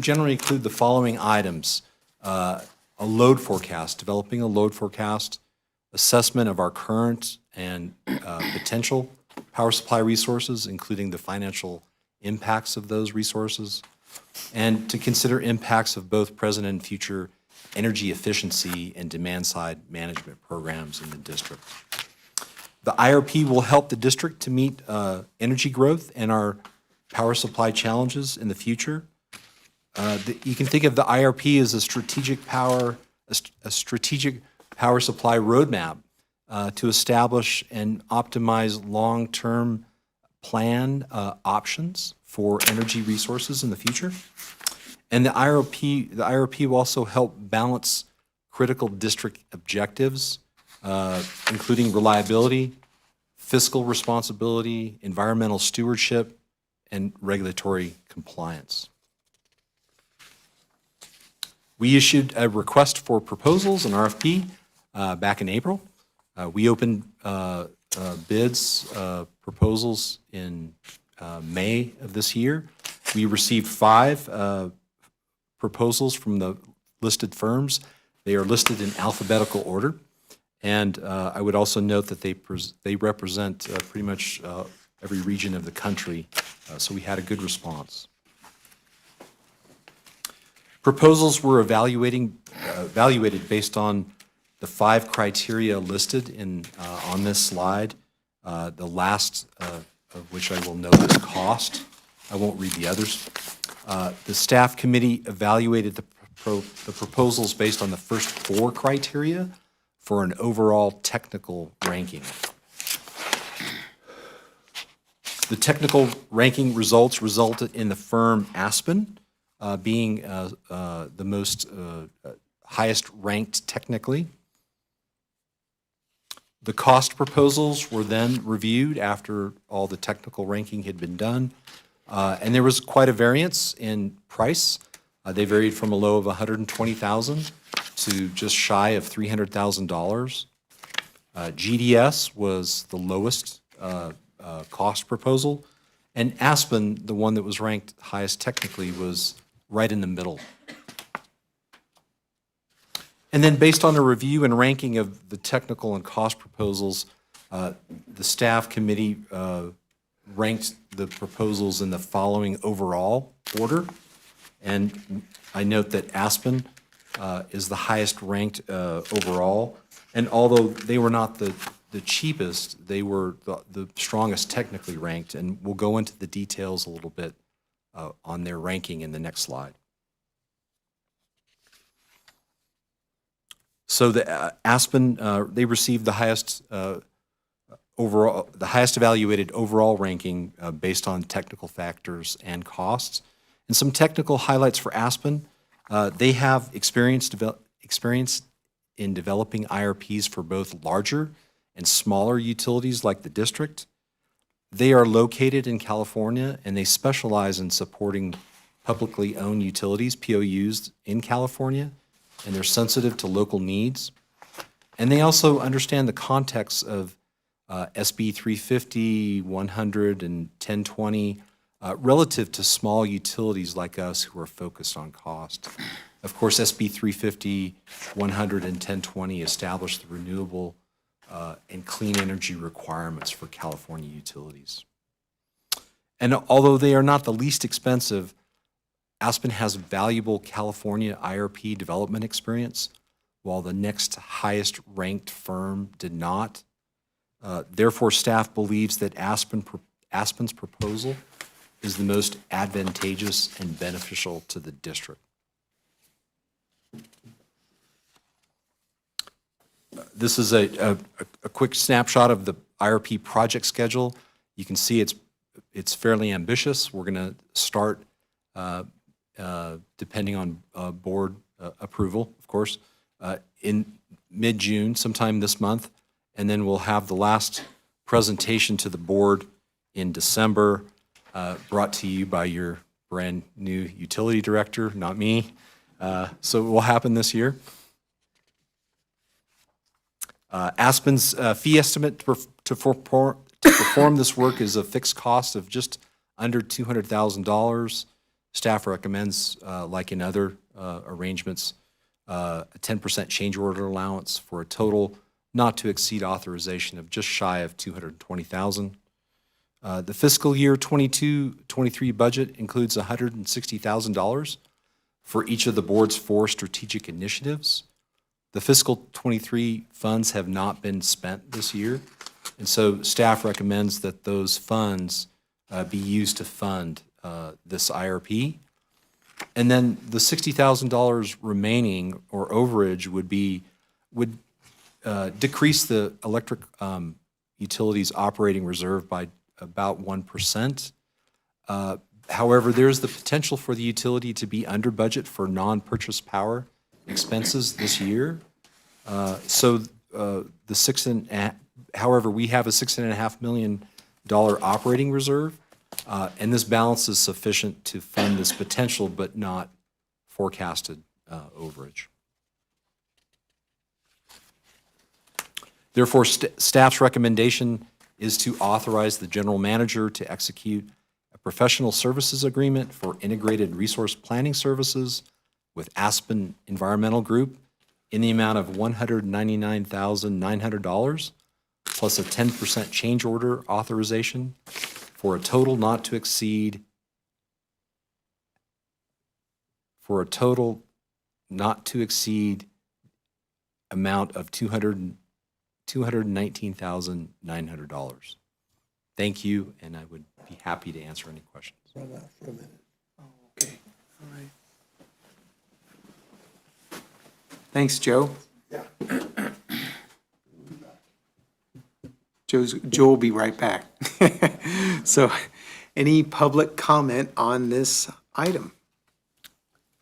S18: generally include the following items: a load forecast, developing a load forecast, assessment of our current and potential power supply resources, including the financial impacts of those resources, and to consider impacts of both present and future energy efficiency and demand-side management programs in the district. The IRP will help the district to meet energy growth and our power supply challenges in the future. You can think of the IRP as a strategic power supply roadmap to establish and optimize long-term plan options for energy resources in the future. And the IRP will also help balance critical district objectives, including reliability, fiscal responsibility, environmental stewardship, and regulatory compliance. We issued a request for proposals, an RFP, back in April. We opened bids, proposals in May of this year. We received 5 proposals from the listed firms. They are listed in alphabetical order. And I would also note that they represent pretty much every region of the country, so we had a good response. Proposals were evaluated based on the 5 criteria listed on this slide, the last of which I will note is cost. I won't read the others. The staff committee evaluated the proposals based on the first 4 criteria for an overall technical ranking. The technical ranking results resulted in the firm Aspen being the most highest ranked technically. The cost proposals were then reviewed after all the technical ranking had been done, and there was quite a variance in price. They varied from a low of $120,000 to just shy of $300,000. GDS was the lowest cost proposal, and Aspen, the one that was ranked highest technically, was right in the middle. And then based on a review and ranking of the technical and cost proposals, the staff committee ranked the proposals in the following overall order. And I note that Aspen is the highest ranked overall. And although they were not the the cheapest, they were the strongest technically ranked, and we'll go into the details a little bit on their ranking in the next slide. So the Aspen, they received the highest overall, the highest evaluated overall ranking based on technical factors and costs. And some technical highlights for Aspen: they have experience in developing IRPs for both larger and smaller utilities like the district. They are located in California, and they specialize in supporting publicly owned utilities, POUs, in California, and they're sensitive to local needs. And they also understand the context of SB 350, 100, and 1020 relative to small utilities like us who are focused on cost. Of course, SB 350, 100, and 1020 establish the renewable and clean energy requirements for California utilities. And although they are not the least expensive, Aspen has valuable California IRP development experience, while the next highest ranked firm did not. Therefore, staff believes that Aspen's proposal is the most advantageous and beneficial to the district. This is a quick snapshot of the IRP project schedule. You can see it's fairly ambitious. We're going to start, depending on board approval, of course, in mid-June, sometime this month, and then we'll have the last presentation to the board in December, brought to you by your brand new utility director, not me. So it will happen this year. Aspen's fee estimate to perform this work is a fixed cost of just under $200,000. Staff recommends, like in other arrangements, a 10% change order allowance for a total not to exceed authorization of just shy of $220,000. The fiscal year 22-23 budget includes $160,000 for each of the board's 4 strategic initiatives. The fiscal 23 funds have not been spent this year, and so staff recommends that those funds be used to fund this IRP. And then the $60,000 remaining or overage would decrease the electric utilities operating reserve by about 1%. However, there's the potential for the utility to be under budget for non-purchase power expenses this year. However, we have a $6.5 million operating reserve, and this balance is sufficient to fund this potential but not forecasted overage. Therefore, staff's recommendation is to authorize the general manager to execute a professional services agreement for integrated resource planning services with Aspen Environmental Group in the amount of $199,900 plus a 10% change order authorization for a total not to exceed amount of $219,900. Thank you, and I would be happy to answer any questions.
S4: For a minute.
S1: Oh, okay, all right. Thanks, Joe.
S4: Yeah.
S1: Joe will be right back. So, any public comment on this item?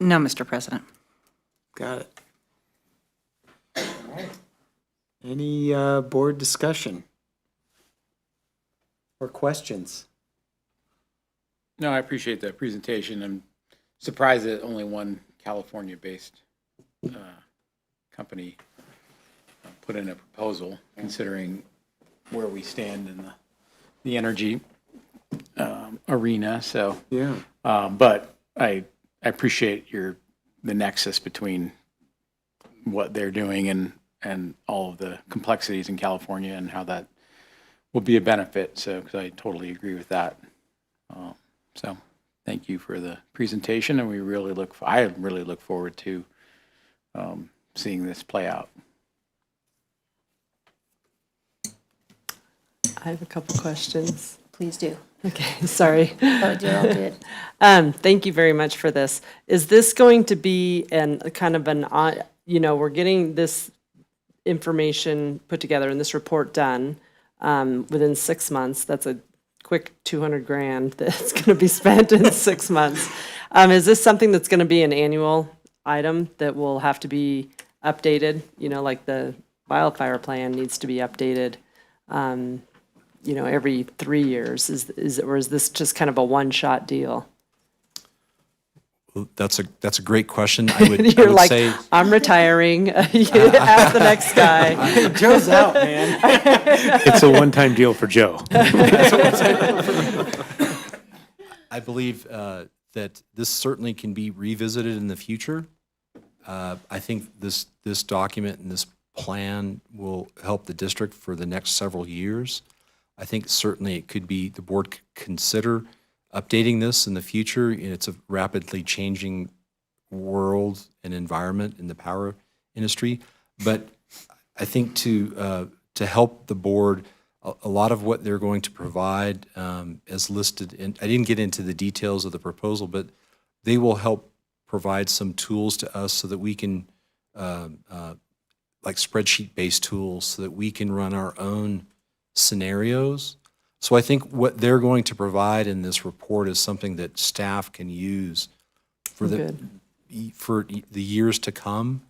S12: No, Mr. President.
S1: Got it. All right. Any board discussion or questions?
S13: No, I appreciate the presentation. I'm surprised that only one California-based company put in a proposal, considering where we stand in the energy arena. So,
S1: yeah.
S13: But I appreciate the nexus between what they're doing and all of the complexities in California and how that will be a benefit. So, because I totally agree with that. So, thank you for the presentation, and I really look forward to seeing this play out.
S6: I have a couple questions.
S3: Please do.
S6: Okay, sorry.
S3: Oh, you're all good.
S6: Thank you very much for this. Is this going to be we're getting this information put together and this report done within 6 months. That's a quick 200 grand that's going to be spent in 6 months. Is this something that's going to be an annual item that will have to be updated? Like the wildfire plan needs to be updated, every 3 years. Or is this just kind of a one-shot deal?
S18: Well, that's a great question. I would
S6: You're like,
S18: say
S6: I'm retiring. Ask the next guy.
S1: Joe's out, man.
S5: It's a one-time deal for Joe.
S18: I believe that this certainly can be revisited in the future. I think this document and this plan will help the district for the next several years. I think certainly it could be, the board could consider updating this in the future. It's a rapidly changing world and environment in the power industry. But I think to help the board, a lot of what they're going to provide as listed in, I didn't get into the details of the proposal, but they will help provide some tools to us so that we can, like spreadsheet-based tools, so that we can run our own scenarios. So I think what they're going to provide in this report is something that staff can use for the years to come.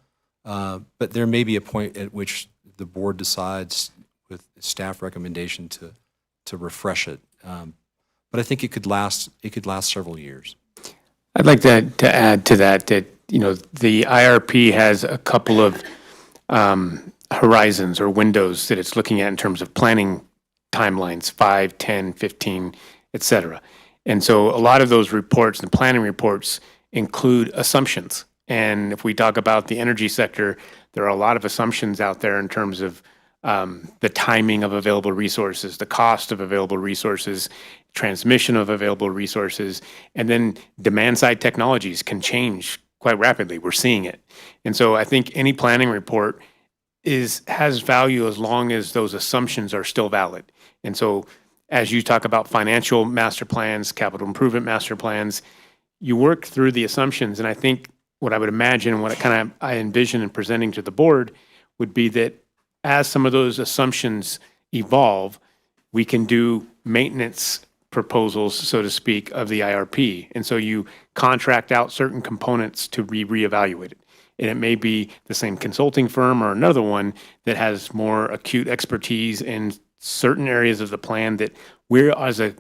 S18: But there may be a point at which the board decides with staff recommendation to refresh it. But I think it could last several years.
S5: I'd like to add to that, the IRP has a couple of horizons or windows that it's looking at in terms of planning timelines, 5, 10, 15, et cetera. And so a lot of those reports, the planning reports, include assumptions. And if we talk about the energy sector, there are a lot of assumptions out there in terms of the timing of available resources, the cost of available resources, transmission of available resources, and then demand-side technologies can change quite rapidly. We're seeing it. And so I think any planning report has value as long as those assumptions are still valid. And so as you talk about financial master plans, capital improvement master plans, you work through the assumptions. And I think what I would imagine, what I envision in presenting to the board would be that as some of those assumptions evolve, we can do maintenance proposals, so to speak, of the IRP. And so you contract out certain components to reevaluate it. And it may be the same consulting firm or another one that has more acute expertise in certain areas of the plan that we're, as a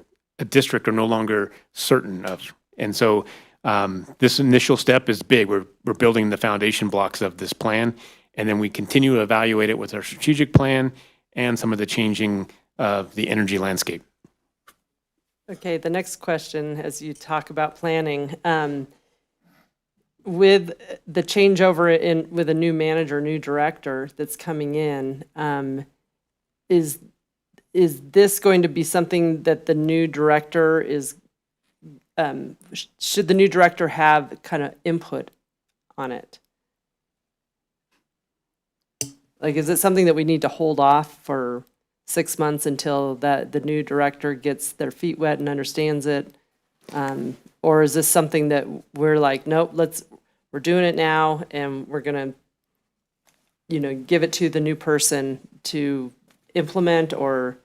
S5: district, are no longer certain of. And so this initial step is big. We're building the foundation blocks of this plan, and then we continue to evaluate it with our strategic plan and some of the changing of the energy landscape.
S6: Okay, the next question, as you talk about planning, with the changeover with a new manager, new director that's coming in, is this going to be something that the new director is, should the new director have kind of input on it? Like, is it something that we need to hold off for 6 months until the new director gets their feet wet and understands it? Or is this something that we're like, nope, we're doing it now and we're gonna, give it to the new person to implement, or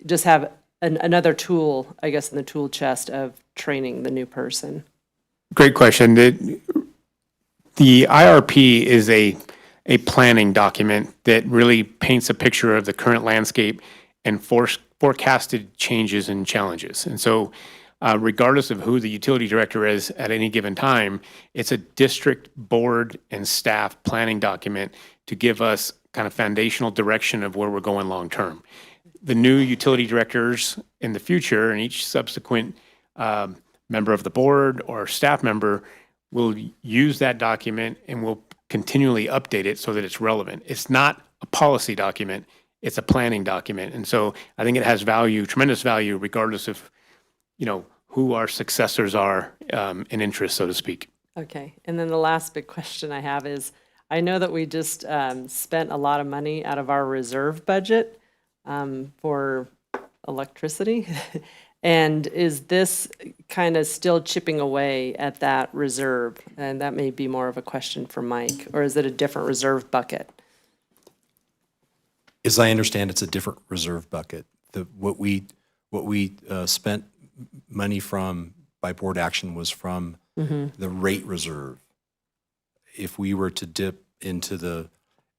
S6: just have another tool, I guess, in the tool chest of training the new person?
S5: Great question. The IRP is a planning document that really paints a picture of the current landscape and forecasted changes and challenges. And so regardless of who the utility director is at any given time, it's a district board and staff planning document to give us kind of foundational direction of where we're going long term. The new utility directors in the future and each subsequent member of the board or staff member will use that document and will continually update it so that it's relevant. It's not a policy document, it's a planning document. And so I think it has value, tremendous value, regardless of, who our successors are in interest, so to speak.
S6: Okay, and then the last big question I have is, I know that we just spent a lot of money out of our reserve budget for electricity. And is this kind of still chipping away at that reserve? And that may be more of a question for Mike, or is it a different reserve bucket?
S18: As I understand, it's a different reserve bucket. What we spent money from by board action was from the rate reserve. If we were to dip into the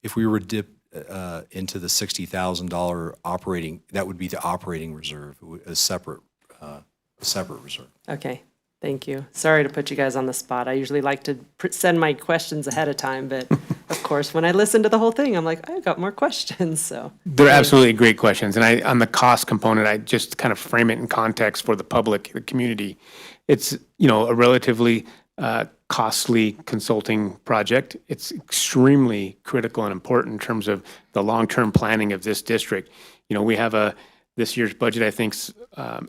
S18: $60,000 operating, that would be the operating reserve, a separate reserve.
S6: Okay, thank you. Sorry to put you guys on the spot. I usually like to send my questions ahead of time, but of course, when I listen to the whole thing, I'm like, I got more questions, so.
S5: They're absolutely great questions. And on the cost component, I just kind of frame it in context for the public, the community. It's, a relatively costly consulting project. It's extremely critical and important in terms of the long-term planning of this district. We have this year's budget, I think,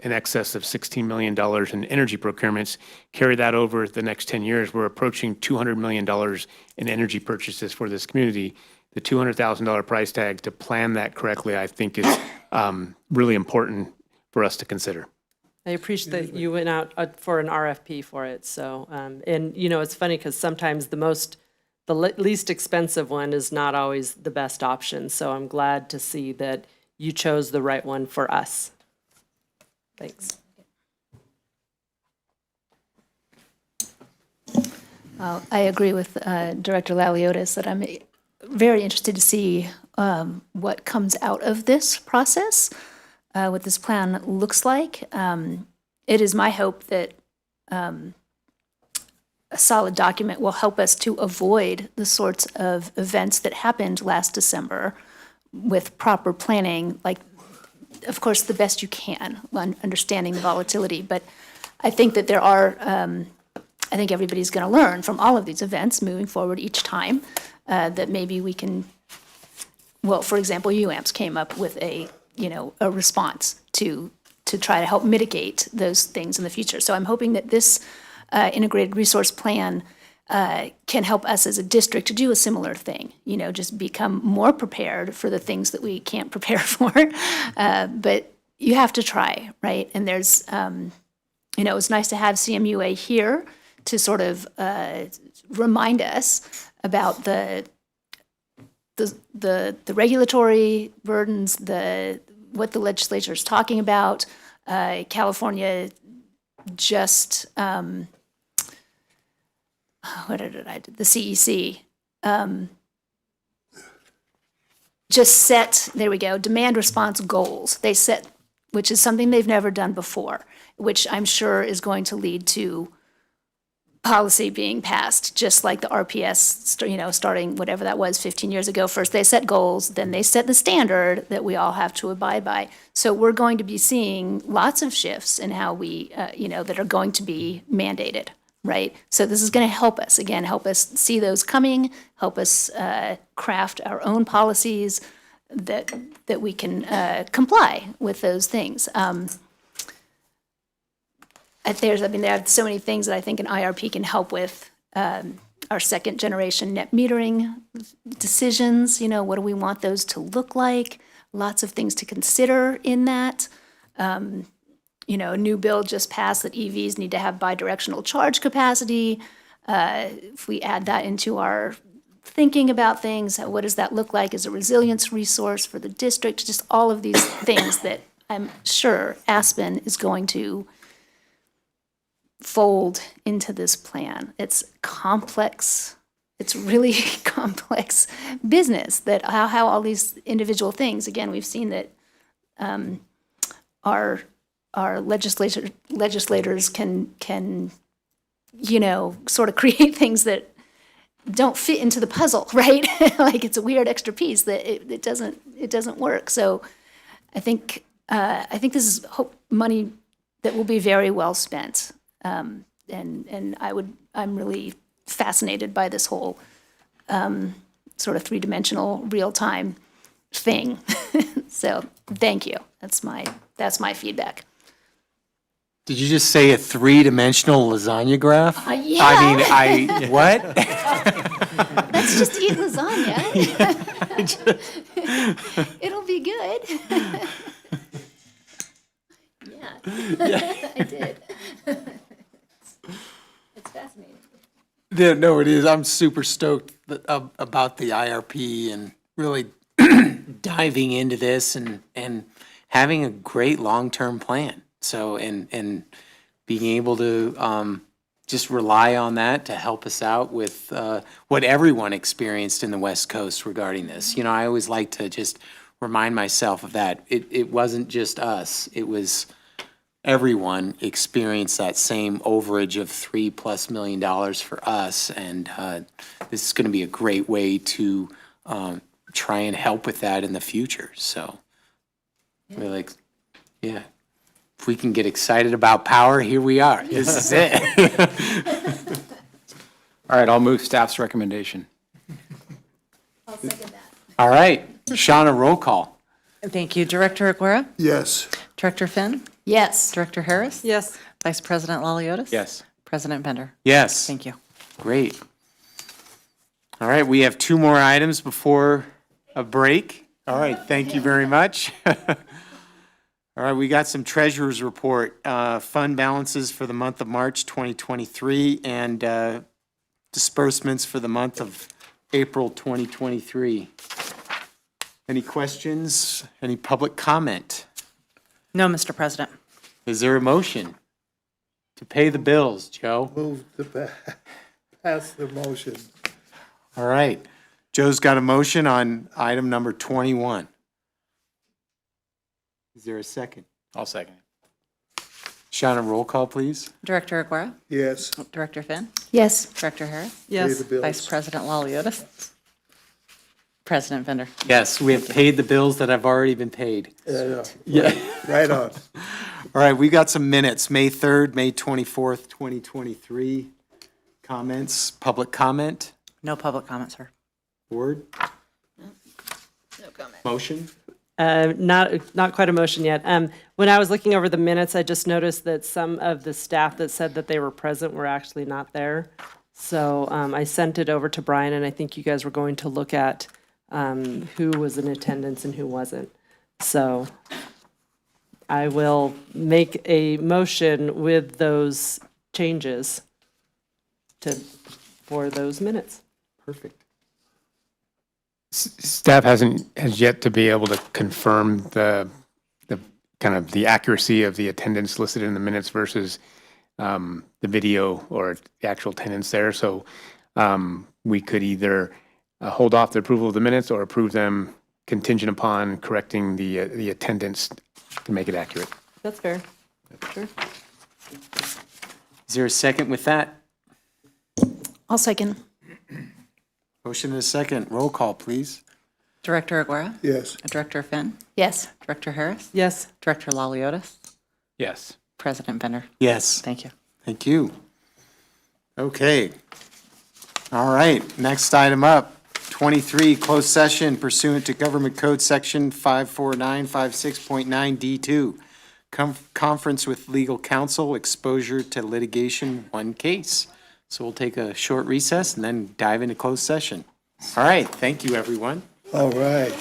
S5: in excess of $16 million in energy procurements. Carry that over the next 10 years, we're approaching $200 million in energy purchases for this community. The $200,000 price tag to plan that correctly, I think, is really important for us to consider.
S6: I appreciate that you went out for an RFP for it, so, and, it's funny because sometimes the least expensive one is not always the best option, so I'm glad to see that you chose the right one for us. Thanks.
S3: Well, I agree with Director Laliotis that I'm very interested to see what comes out of this process, what this plan looks like. It is my hope that a solid document will help us to avoid the sorts of events that happened last December with proper planning, like, of course, the best you can, understanding the volatility. But I think that there are, I think everybody's going to learn from all of these events moving forward each time that maybe we can, well, for example, UAMPS came up with a response to try to help mitigate those things in the future. So I'm hoping that this integrated resource plan can help us as a district to do a similar thing, just become more prepared for the things that we can't prepare for. But you have to try, right? And there's, it's nice to have CMUA here to sort of remind us about the regulatory burdens, what the legislature is talking about. California just, the CEC just set, there we go, demand response goals. They set, which is something they've never done before, which I'm sure is going to lead to policy being passed, just like the RPS, starting whatever that was 15 years ago. First they set goals, then they set the standard that we all have to abide by. So we're going to be seeing lots of shifts in how we, that are going to be mandated, right? So this is going to help us, again, help us see those coming, help us craft our own policies that we can comply with those things. There are so many things that I think an IRP can help with. Our second generation net metering decisions, what do we want those to look like? Lots of things to consider in that. A new bill just passed that EVs need to have bidirectional charge capacity. If we add that into our thinking about things, what does that look like as a resilience resource for the district? Just all of these things that I'm sure Aspen is going to fold into this plan. It's complex. It's really complex business that how all these individual things, again, we've seen that our legislators can sort of create things that don't fit into the puzzle, right? Like it's a weird extra piece that it doesn't work. So I think this is money that will be very well spent. And I'm really fascinated by this whole sort of three-dimensional real-time thing. So thank you. That's my feedback.
S1: Did you just say a three-dimensional lasagna graph?
S3: Yeah.
S1: I mean, what?
S3: Let's just eat lasagna. It'll be good. I did. It's fascinating.
S1: Yeah, no, it is. I'm super stoked about the IRP and really diving into this and having a great long-term plan. So, and being able to just rely on that to help us out with what everyone experienced in the West Coast regarding this. You know, I always like to just remind myself of that. It wasn't just us. It was everyone experienced that same overage of $3+ million for us. And this is going to be a great way to try and help with that in the future. So we're like, yeah, if we can get excited about power, here we are. This is it.
S13: All right, I'll move staff's recommendation.
S3: I'll second that.
S1: All right, Shauna, roll call.
S11: Thank you. Director Aguirre?
S4: Yes.
S11: Director Finn?
S3: Yes.
S11: Director Harris?
S6: Yes.
S11: Vice President Laliotis?
S13: Yes.
S11: President Bender?
S1: Yes.
S11: Thank you.
S1: Great. All right, we have 2 more items before a break. All right, thank you very much. All right, we got some treasurer's report, fund balances for the month of March 2023 and disbursements for the month of April 2023. Any questions? Any public comment?
S12: No, Mr. President.
S1: Is there a motion to pay the bills, Joe?
S4: Move to pass the motion.
S1: All right. Joe's got a motion on item number 21. Is there a second?
S13: I'll second it.
S1: Shauna, roll call, please.
S11: Director Aguirre?
S4: Yes.
S11: Director Finn?
S3: Yes.
S11: Director Harris?
S4: Pay
S6: Yes.
S4: the bills.
S11: Vice President Laliotis? President Bender?
S1: Yes, we have paid the bills that have already been paid.
S4: Yeah. Right on.
S1: All right, we got some minutes, May 3rd, May 24th, 2023. Comments, public comment,
S12: No public comment, sir.
S1: board,
S2: No comment.
S1: motion?
S6: Not quite a motion yet. When I was looking over the minutes, I just noticed that some of the staff that said that they were present were actually not there. So I sent it over to Brian, and I think you guys were going to look at who was in attendance and who wasn't. So I will make a motion with those changes for those minutes.
S1: Perfect.
S5: Staff has yet to be able to confirm the kind of the accuracy of the attendance listed in the minutes versus the video or the actual attendance there. So we could either hold off the approval of the minutes or approve them contingent upon correcting the attendance to make it accurate.
S6: That's fair. Sure.
S1: Is there a second with that?
S3: I'll second.
S1: Motion and a second. Roll call, please.
S11: Director Aguirre?
S4: Yes.
S11: Director Finn?
S3: Yes.
S11: Director Harris?
S6: Yes.
S11: Director Laliotis?
S13: Yes.
S11: President Bender?
S1: Yes.
S11: Thank you.
S1: Thank you. Okay. All right, next item up, 23, closed session pursuant to Government Code Section 54956.9D2. Conference with legal counsel, exposure to litigation, 1 case. So we'll take a short recess and then dive into closed session. All right, thank you, everyone.
S4: All right.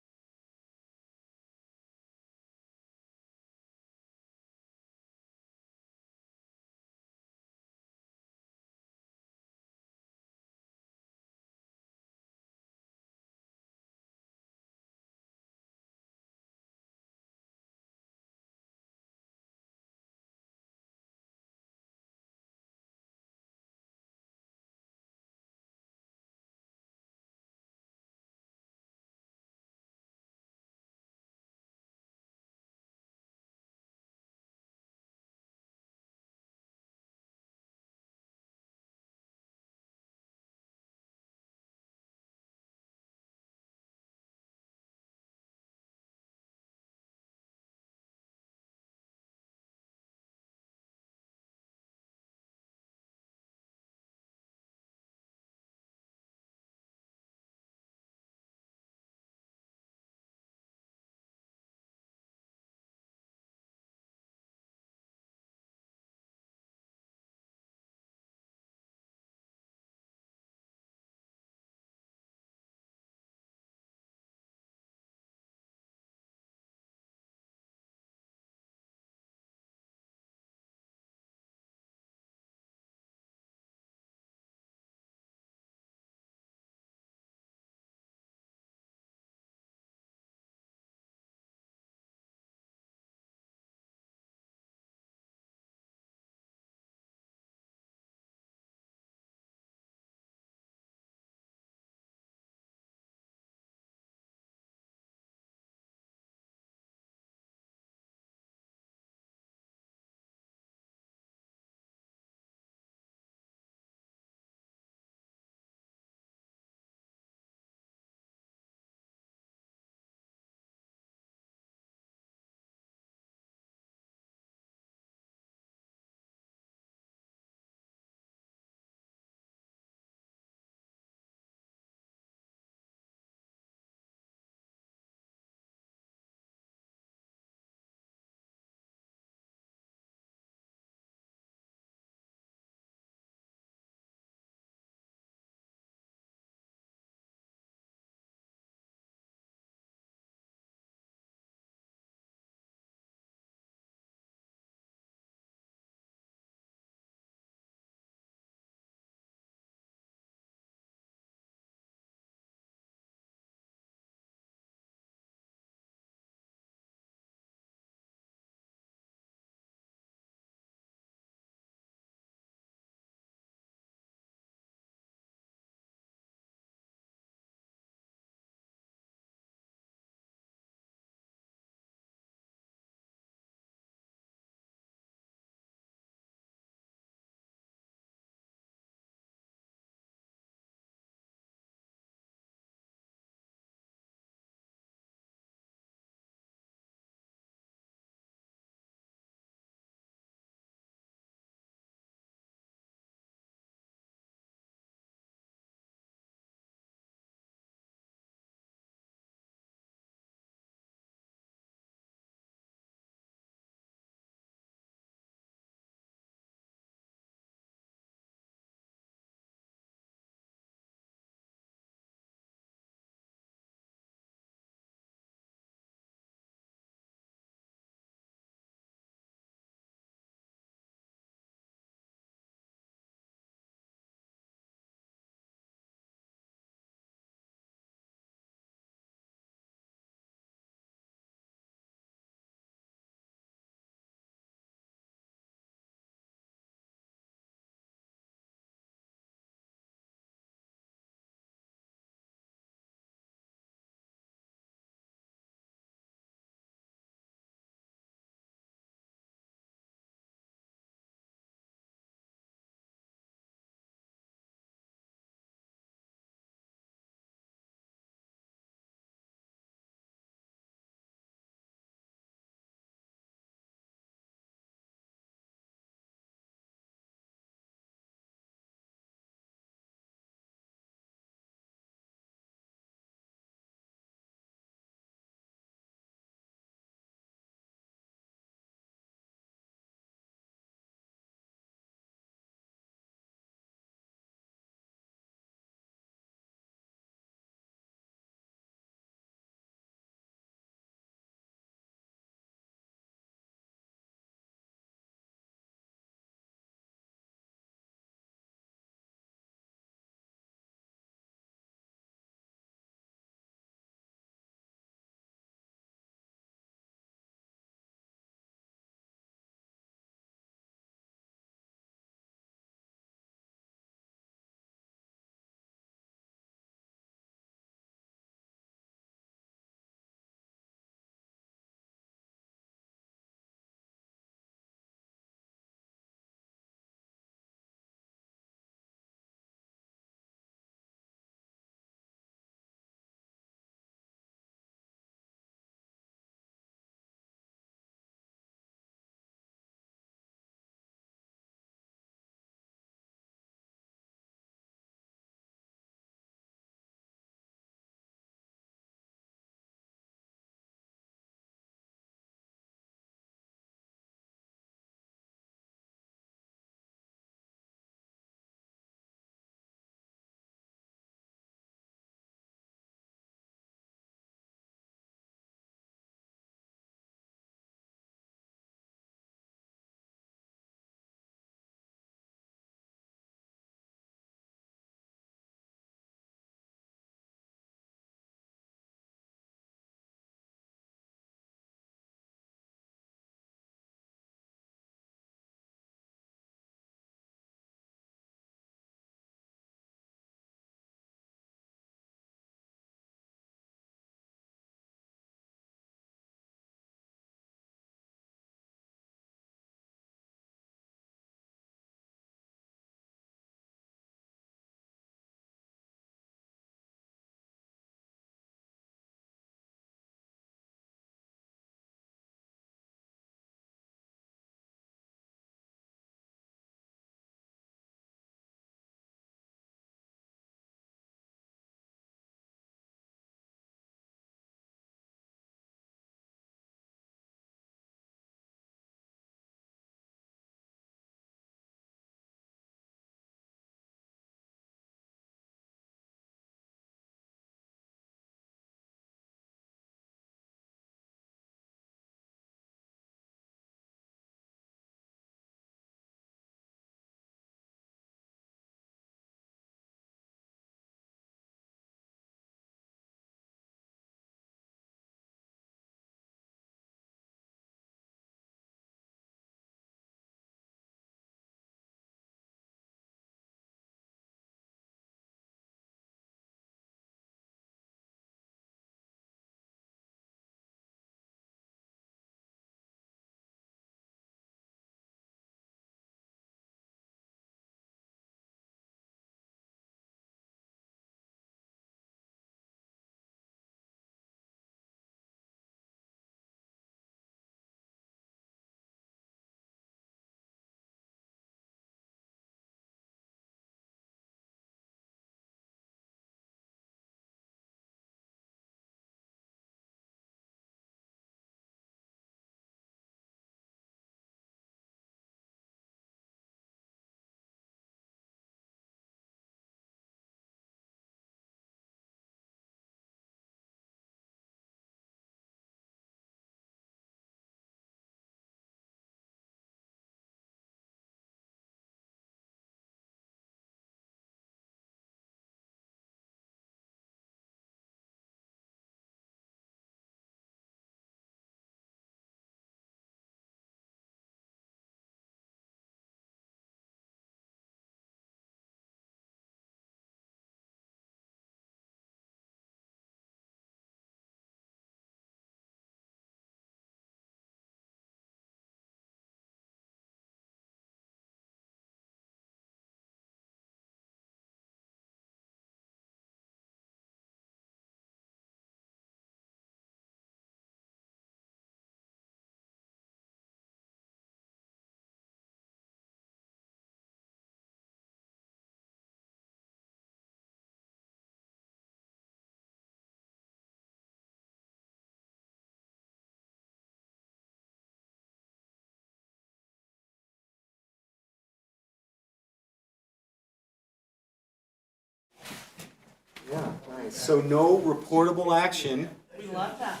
S1: So no reportable action.
S2: We love that.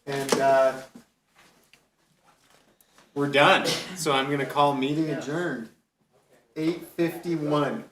S1: And we're done. So I'm going to call meeting adjourned. 8:51.